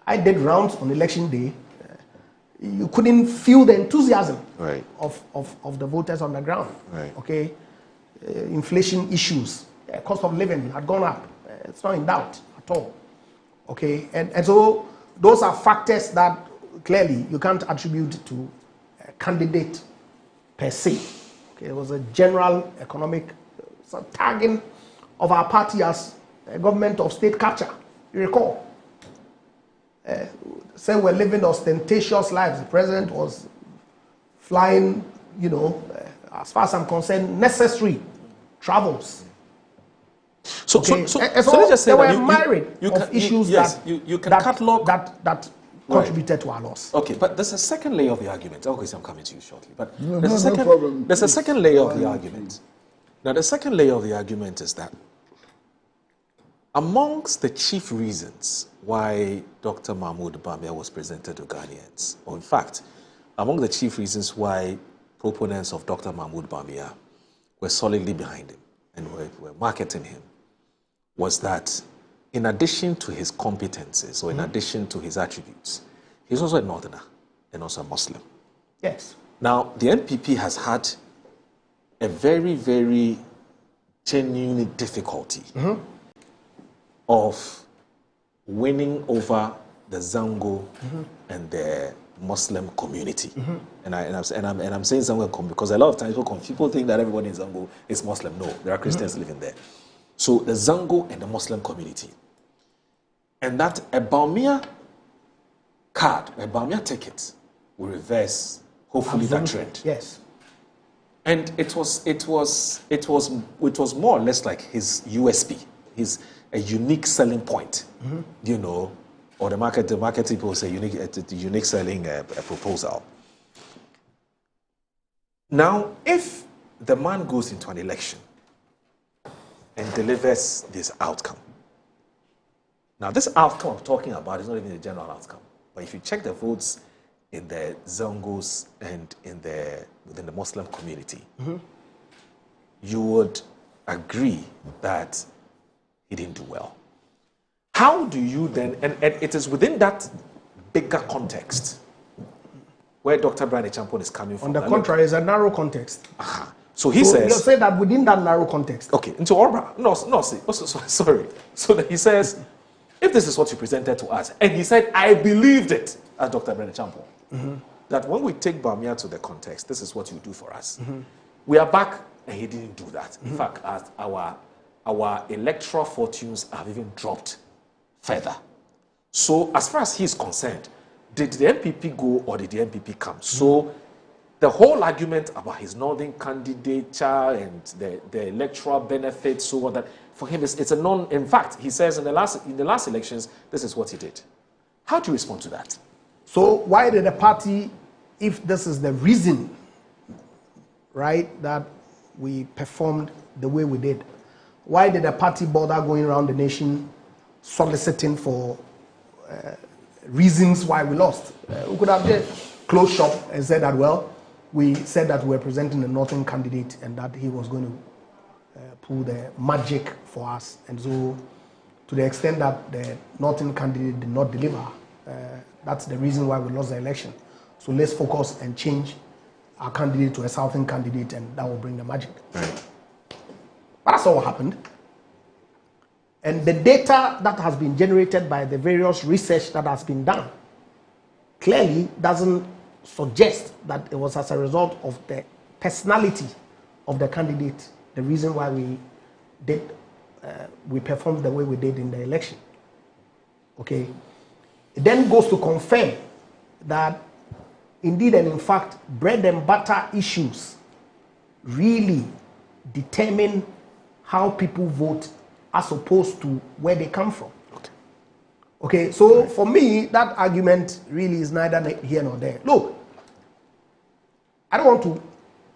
I did rounds on election day. You couldn't feel the enthusiasm of the voters on the ground. Okay, inflation issues, cost of living had gone up. It's not in doubt at all. Okay, and so those are factors that clearly you can't attribute to a candidate per se. Okay, it was a general economic tagging of our party as a government of state capture. You recall? Say we're living ostentatious lives. The president was flying, as far as I'm concerned, necessary travels. So let's just say there were that a myriad of issues that contributed to our loss. Okay, but there's a second layer of the argument. Okay, so I'm coming to you shortly. But No there's a second layer of the argument. Now, the second layer of the argument is that amongst the chief reasons why Dr. Mahmoud Bawumia was presented to Ghanaians, or in fact, among the chief reasons why proponents of Dr. Mahmoud Bawumia were solidly behind him and were marketing him, was that in addition to his competences, or in addition to his attributes, he's also a northerner and also a Muslim. Yes. Now, the NPP has had a very, very genuine difficulty of winning over the Zango and the Muslim community. And I'm saying Zango because a lot of times people think that everybody in Zango is Muslim. No, there are Christians living there. So the Zango and the Muslim community. And that a Bawumia card, a Bawumia ticket will reverse, hopefully, that trend. Yes. And it was more or less like his USP, a unique selling point, or the market people say unique selling proposal. Now, if the man goes into an election and delivers this outcome, now this outcome I'm talking about is not even the general outcome, but if you check the votes in the Zongos and within the Muslim community, you would agree that he didn't do well. How do you then, and it is within that bigger context where Dr. Brian Champon is coming from. On the contrary, it's a narrow context. So he says... You say that within that narrow context. Okay, into Orbra. Sorry. So that he says, if this is what you presented to us, and he said, I believed it, as Dr. Brian Champon, that when we take Bawumia to the context, this is what you do for us. We are back, and he didn't do that. In fact, our electoral fortunes have even dropped further. So as far as he's concerned, did the MPP go or did the MPP come? So the whole argument about his northern candidature and the electoral benefits, so that for him it's a non. In fact, he says in the last elections, this is what he did. How do you respond to that? So why did the party, if this is the reason, right, that we performed the way we did, why did the party bother going around the nation soliciting for reasons why we lost? We could have just closed shop and said that, well, we said that we were presenting a northern candidate and that he was going to pull the magic for us. And so to the extent that the northern candidate did not deliver, that's the reason why we lost the election. So let's focus and change our candidate to a southern candidate, and that will bring the magic. But that's all what happened. And the data that has been generated by the various research that has been done clearly doesn't suggest that it was as a result of the personality of the candidate, the reason why we performed the way we did in the election. Okay. It then goes to confirm that indeed and in fact, bread and butter issues really determine how people vote as opposed to where they come from. Okay, so for me, that argument really is neither here nor there. Look, I don't want to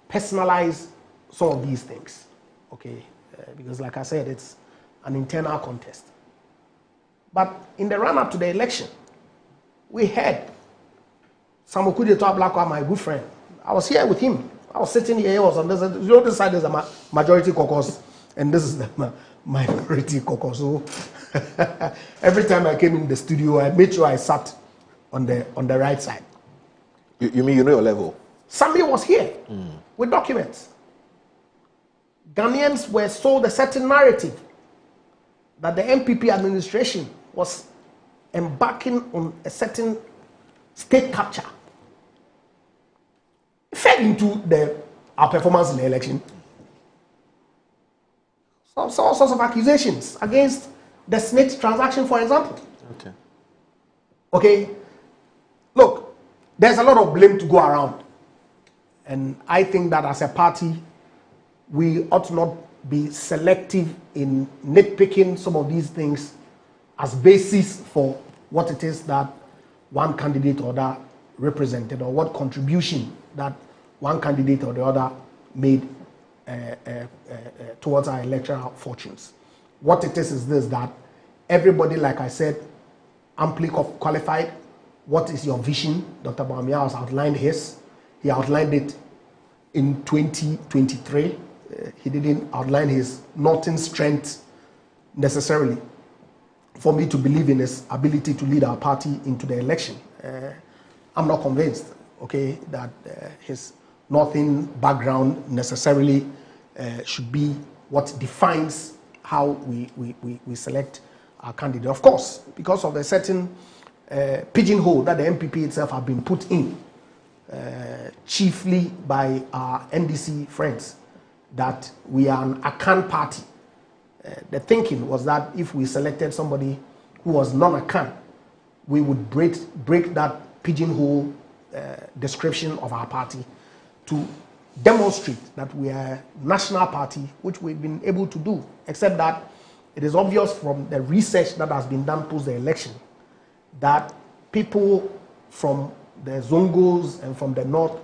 personalize some of these things, okay, because like I said, it's an internal contest. But in the run-up to the election, we had Samuel Kudeta Blackwell, my good friend. I was here with him. I was sitting here, he was on this side is a majority caucus, and this is the minority caucus. So Every time I came in the studio, I made sure I sat on the right side. You mean you know your level? Somebody was here with documents. Ghanaians were sold a certain narrative that the MPP administration was embarking on a certain state capture. It fed into our performance in the election. So all sorts of accusations against the Senate transaction, for example. Okay. Look, there's a lot of blame to go around. And I think that as a party, we ought not be selective in nitpicking some of these things as basis for what it is that one candidate or other represented, or what contribution that one candidate or the other made towards our electoral fortunes. What it is this, that everybody, like I said, amply qualified. What is your vision? Dr. Bawumia has outlined his. He outlined it in 2023. He didn't outline his northern strength necessarily for me to believe in his ability to lead our party into the election. I'm not convinced, okay, that his northern background necessarily should be what defines how we select our candidate. Of course, because of a certain pigeonhole that the MPP itself have been put in, chiefly by our NDC friends, that we are an Akan party. The thinking was that if we selected somebody who was non-Akan, we would break that pigeonhole description of our party to demonstrate that we are a national party, which we've been able to do, except that it is obvious from the research that has been done post the election that people from the Zongos and from the north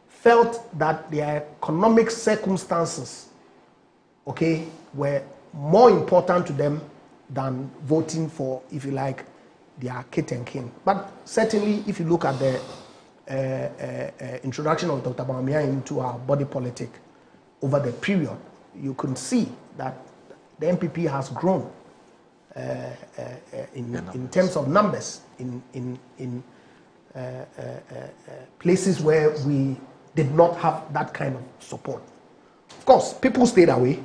felt that their economic circumstances, okay, were more important to them than voting for, if you like, their kith and kin. But certainly, if you look at the introduction of Dr. Bawumia into our body politic over the period, you can see that the MPP has grown in terms of numbers in places where we did not have that kind of support. Of course, people stayed away.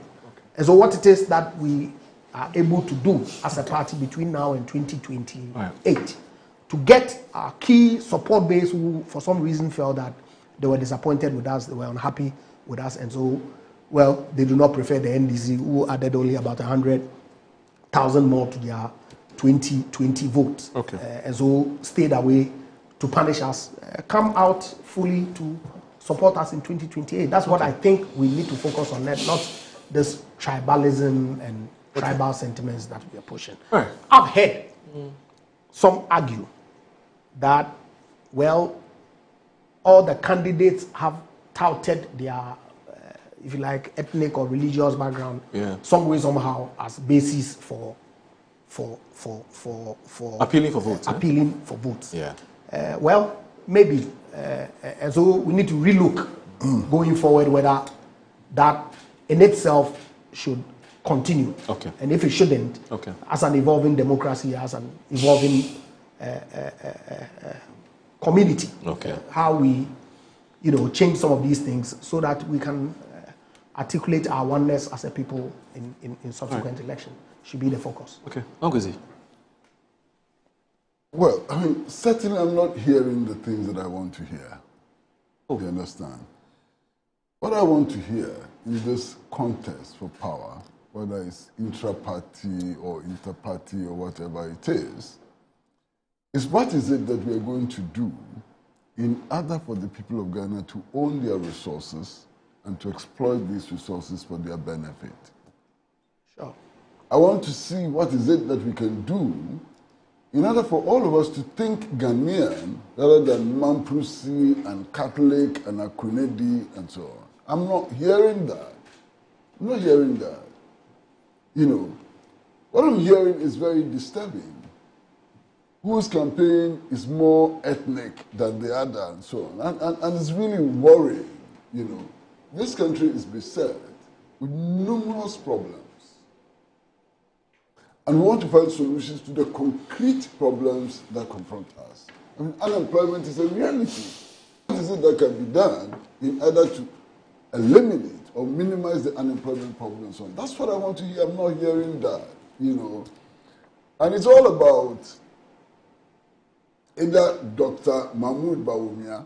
And so what it is that we are able to do as a party between now and 2028 to get our key support base who for some reason felt that they were disappointed with us, they were unhappy with us, and so, well, they do not prefer the NDC who added only about 100,000 more to their 2020 votes. And so stayed away to punish us, come out fully to support us in 2028. That's what I think we need to focus on, that, not this tribalism and tribal sentiments that we are pushing. I've heard some argue that, well, all the candidates have touted their, if you like, ethnic or religious background, some way, somehow, as basis for appealing for votes. Appealing for votes. Well, maybe, and so we need to relook going forward whether that in itself should continue. And if it shouldn't, as an evolving democracy, as an evolving community, how we, change some of these things so that we can articulate our oneness as a people in subsequent election should be the focus. Well, I mean, certainly I'm not hearing the things that I want to hear. You understand? What I want to hear in this contest for power, whether it's intra-party or inter-party or whatever it is what is it that we are going to do in order for the people of Ghana to own their resources and to exploit these resources for their benefit. Sure. I want to see what is it that we can do in order for all of us to think Ghanaian rather than Mamprusi and Catholic and Akunedi and so on. I'm not hearing that. I'm not hearing that. What I'm hearing is very disturbing. Whose campaign is more ethnic than the other and so on. And it's really worrying, This country is beset with numerous problems. And we want to find solutions to the concrete problems that confront us. I mean, unemployment is a reality. What is it that can be done in order to eliminate or minimize the unemployment problem and so on? That's what I want to hear. I'm not hearing that, you know. And it's all about either Dr. Mahmoud Bawumia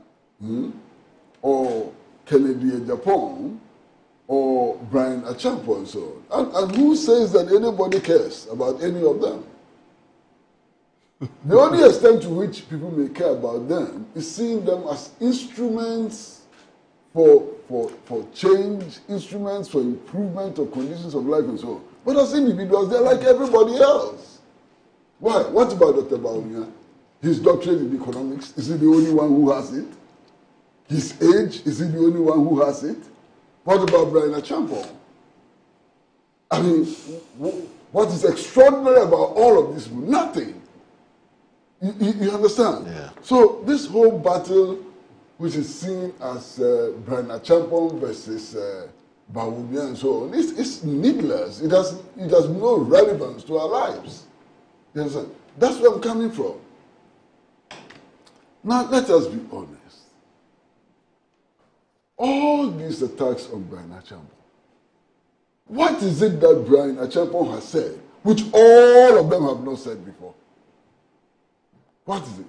or Kennedy Ejapong or Brian Achampo and so on. And who says that anybody cares about any of them? The only extent to which people may care about them is seeing them as instruments for change, instruments for improvement of conditions of life and so on. But as individuals, they're like everybody else. Why? What about Dr. Bawumia? His doctorate in economics, is he the only one who has it? His age, is he the only one who has it? What about Brian Achampo? I mean, what is extraordinary about all of this? Nothing. You understand? Yeah. So this whole battle, which is seen as Brian Achampo versus Bawumia and so on, it's needless. It has no relevance to our lives. You understand? That's where I'm coming from. Now, let us be honest. All these attacks on Brian Achampo, what is it that Brian Achampo has said, which all of them have not said before? What is it?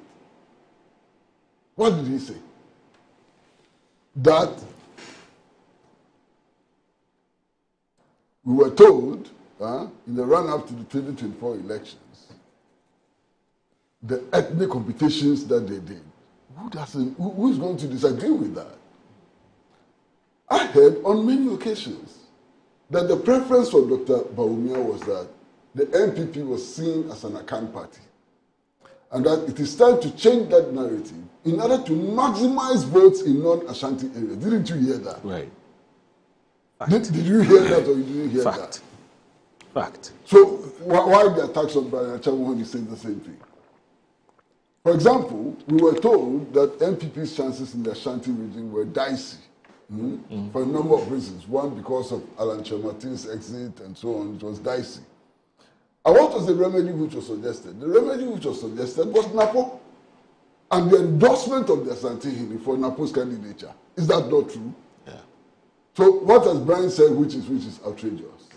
What did he say? That we were told in the run-up to the 2024 elections, the ethnic competitions that they did, who is going to disagree with that? I heard on many occasions that the preference for Dr. Bawumia was that the NPP was seen as an account party, and that it is time to change that narrative in order to maximize votes in non-Ashanti areas. Didn't you hear that? Right. Did you hear that or you didn't hear that? Fact. So why the attacks on Brian Achampo when he said the same thing? For example, we were told that NPP's chances in the Ashanti region were dicey for a number of reasons. One, because of Alan Chematin's exit and so on, it was dicey. And what was the remedy which was suggested? The remedy which was suggested was NAPO and the endorsement of the Asante for NAPO's candidature. Is that not true? Yeah. So what has Brian said which is outrageous?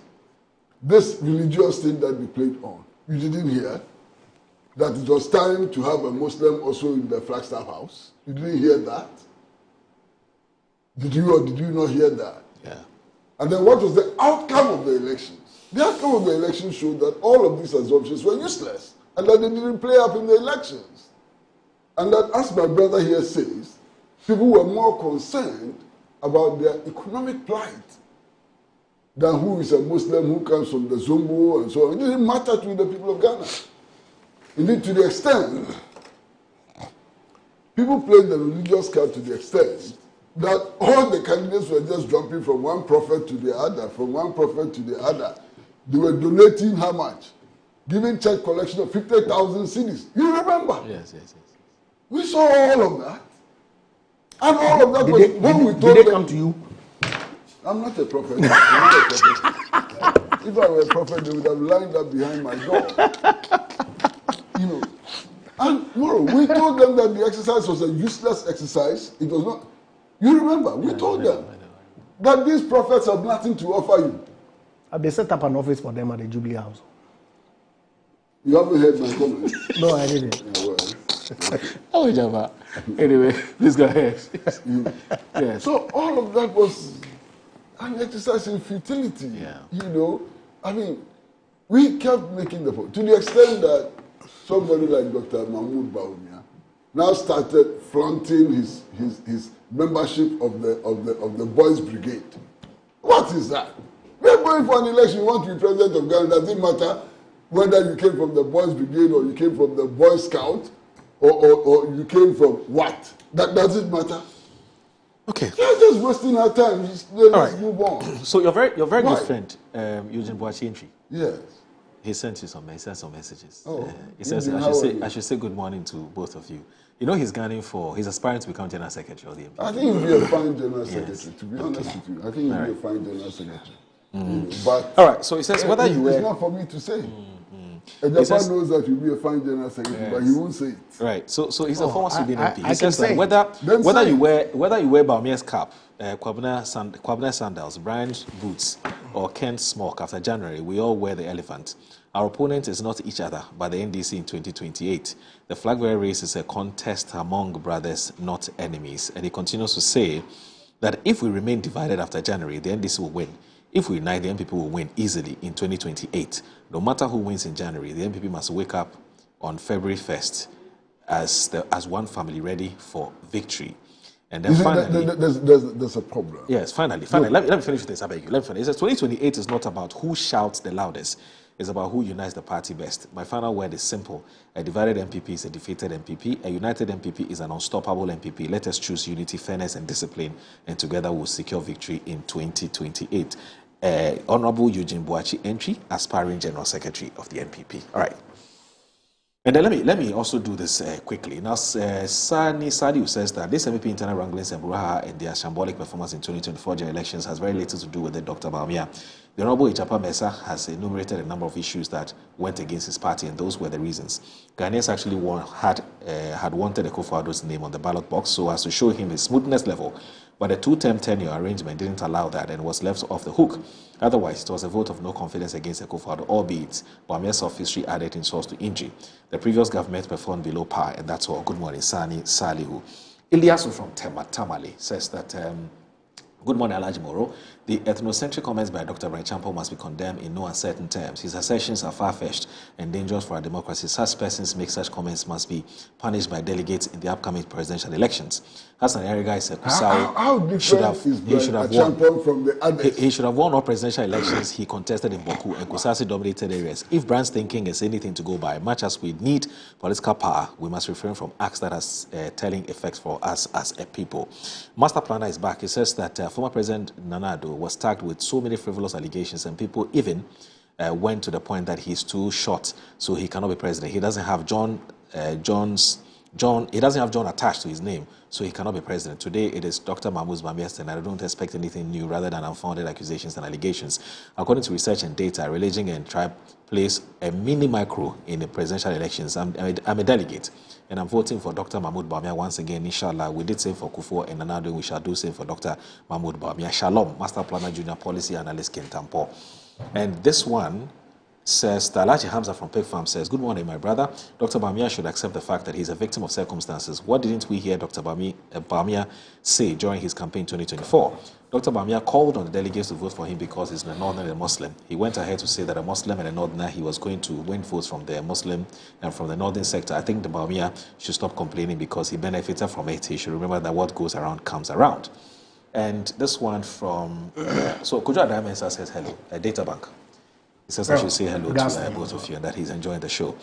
This religious thing that we played on, you didn't hear? That it was time to have a Muslim also in the Flagstaff House. You didn't hear that? Did you or did you not hear that? Yeah. And then what was the outcome of the elections? The outcome of the elections showed that all of these assumptions were useless and that they didn't play up in the elections. And that, as my brother here says, people were more concerned about their economic plight than who is a Muslim, who comes from the Zombo and so on. It didn't matter to the people of Ghana. Indeed, to the extent, people played the religious card to the extent that all the candidates were just jumping from one prophet to the other, from one prophet to the other. They were donating how much? Giving check collection of 50,000 cedis. You remember? Yes. We saw all of that. And all of that was when we told them. Did they come to you? I'm not a prophet. I'm not a prophet. If I were a prophet, they would have lined up behind my door. You know. And no, we told them that the exercise was a useless exercise. It was not. You remember? We told them that these prophets have nothing to offer you. They set up an office for them at the Jubilee House. You haven't heard my comment? No, I didn't. Yeah, well. Oh, Java. Anyway, please go ahead. Yes. So all of that was an exercise in futility. Yeah. You know, I mean, we kept making the point to the extent that somebody like Dr. Mahmoud Bawumia now started flaunting his membership of the Boys Brigade. What is that? We are going for an election. You want to be president of Ghana. Does it matter whether you came from the Boys Brigade or you came from the Boy Scout or you came from what? Does it matter? Okay. You're just wasting our time. Let's move on. So your very good friend, Eugene Boachientry. Yes. He sent some messages. Oh, he says I should say good morning to both of you. You know he's aspiring to become General Secretary of the MPP. I think he'll be a fine General Secretary, Yes. to be honest with you. I think he'll be a fine General Secretary. Mm. But all right, so he says whether you were... It's not for me to say. And Japan knows that you'll be a fine general secretary, but he won't say it. Right. So he's a former Sudan MP. He says say that it. whether you wear Baumia's cap, Kwabena sandals, Brian's boots, or Ken's smock after January, we all wear the elephant. Our opponent is not each other, but the NDC in 2028. The flag bearer race is a contest among brothers, not enemies. And he continues to say that if we remain divided after January, the NDC will win. If we unite, the NPP will win easily in 2028. No matter who wins in January, the NPP must wake up on February 1st as one family ready for victory. And then finally, there's a problem. Yes, finally. Let me finish this. I beg you. Let me finish. It says 2028 is not about who shouts the loudest. It's about who unites the party best. My final word is simple. A divided MPP is a defeated MPP. A united MPP is an unstoppable MPP. Let us choose unity, fairness, and discipline, and together we'll secure victory in 2028. Honorable Eugene Boachi entry, aspiring General Secretary of the NPP. All right. And then let me also do this quickly. Now, Sani Sadiu says that this MPP internal wranglings and brouhaha and their shambolic performance in 2024 general elections has very little to do with Dr. Bawumia. The Honorable Ijapa Mesa has enumerated a number of issues that went against his party, and those were the reasons. Ghanaians actually had wanted Akufo-Addo's name on the ballot box so as to show him his smoothness level, but the two-term tenure arrangement didn't allow that and was left off the hook. Otherwise, it was a vote of no confidence against Akufo-Addo, albeit Bawumia's sophistry added insult to injury. The previous government performed below par, and that's all. Good morning, Sani Salihu. Ilyasu from Tamale says that, good morning, Alhaji Moro. The ethnocentric comments by Dr. Brian Champo must be condemned in no uncertain terms. His assertions are far-fetched and dangerous for our democracy. Such persons make such comments must be punished by delegates in the upcoming presidential elections. Hassan Eriga is a Kusau. He should have won all presidential elections he contested in Boku and Kusasi dominated areas. If Brand's thinking is anything to go by, much as we need political power, we must refrain from acts that has telling effects for us as a people. Master Planner is back. He says that former President Nana Addo was tagged with so many frivolous allegations, and people even went to the point that he's too short, so he cannot be president. He doesn't have John attached to his name, so he cannot be president. Today, it is Dr. Mahmoud Bawumia, and I don't expect anything new rather than unfounded accusations and allegations. According to research and data, religion and tribe plays a mini-micro in the presidential elections. I'm a delegate, and I'm voting for Dr. Mahmoud Bawumia once again, inshallah. We did same for Kufuor and Nana Addo. We shall do same for Dr. Mahmoud Bawumia. Shalom, Master Planner, Junior Policy Analyst, Kentampo. And this one says, Talachi Hamza from Pig Farm says, good morning, my brother. Dr. Bawumia should accept the fact that he's a victim of circumstances. What didn't we hear Dr. Bawumia say during his campaign in 2024? Dr. Bawumia called on the delegates to vote for him because he's a northern and a Muslim. He went ahead to say that a Muslim and a northerner, he was going to win votes from the Muslim and from the northern sector. I think the Bawumia should stop complaining because he benefited from it. He should remember that what goes around comes around. And this one from, so Kujo Adamensa says hello, a data bank. He says I should say hello to both of you and that he's enjoying the show.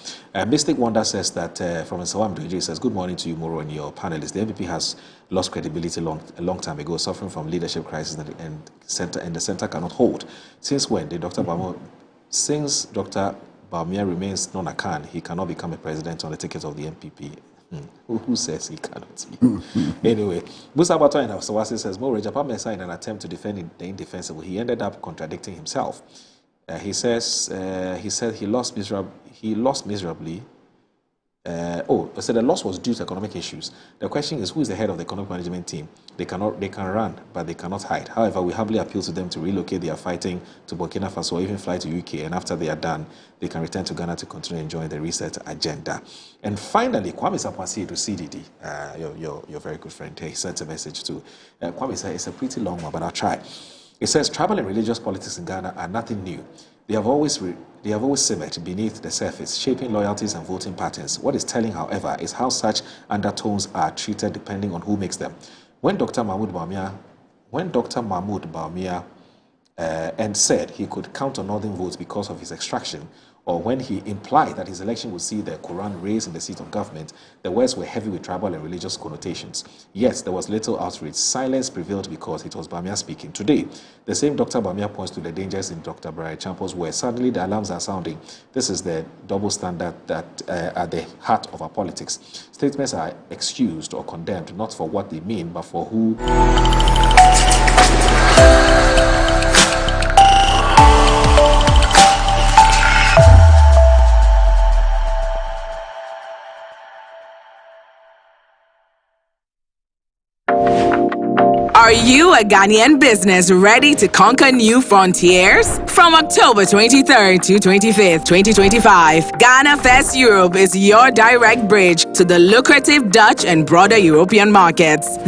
Mystic Wonder says that from Nsawam Doji says, good morning to you, Moro, and your panelists. The MPP has lost credibility a long time ago, suffering from leadership crisis and the center cannot hold. Since when did Dr. Bawumia remains non-acan, he cannot become a president on the ticket of the MPP? Who says he cannot be? Anyway, Musa Bato and Sawasi says, Moro, Japan Mesa in an attempt to defend the indefensible, he ended up contradicting himself. He said he lost miserably. So the loss was due to economic issues. The question is, who is the head of the economic management team? They can run, but they cannot hide. However, we humbly appeal to them to relocate their fighting to Burkina Faso or even fly to UK, and after they are done, they can return to Ghana to continue enjoying the reset agenda. And finally, Kwame Sapwasi to CDD, your very good friend, he sent a message to Kwame said it's a pretty long one, but I'll try. It says tribal and religious politics in Ghana are nothing new. They have always simmered beneath the surface, shaping loyalties and voting patterns. What is telling, however, is how such undertones are treated depending on who makes them. When Dr. Mahmoud Bawumia and said he could count on northern votes because of his extraction, or when he implied that his election would see the Quran raised in the seat of government, the words were heavy with tribal and religious connotations. Yet there was little outrage. Silence prevailed because it was Bawumia speaking. Today, the same Dr. Bawumia points to the dangers in Dr. Brian Champo's words. Suddenly the alarms are sounding. This is the double standard that at the heart of our politics. Statements are excused or condemned not for what they mean, but for who. Are you a Ghanaian business ready to conquer new frontiers? From October 23rd to 25th, 2025, Ghana Fest Europe is your direct bridge to the lucrative Dutch and broader European markets.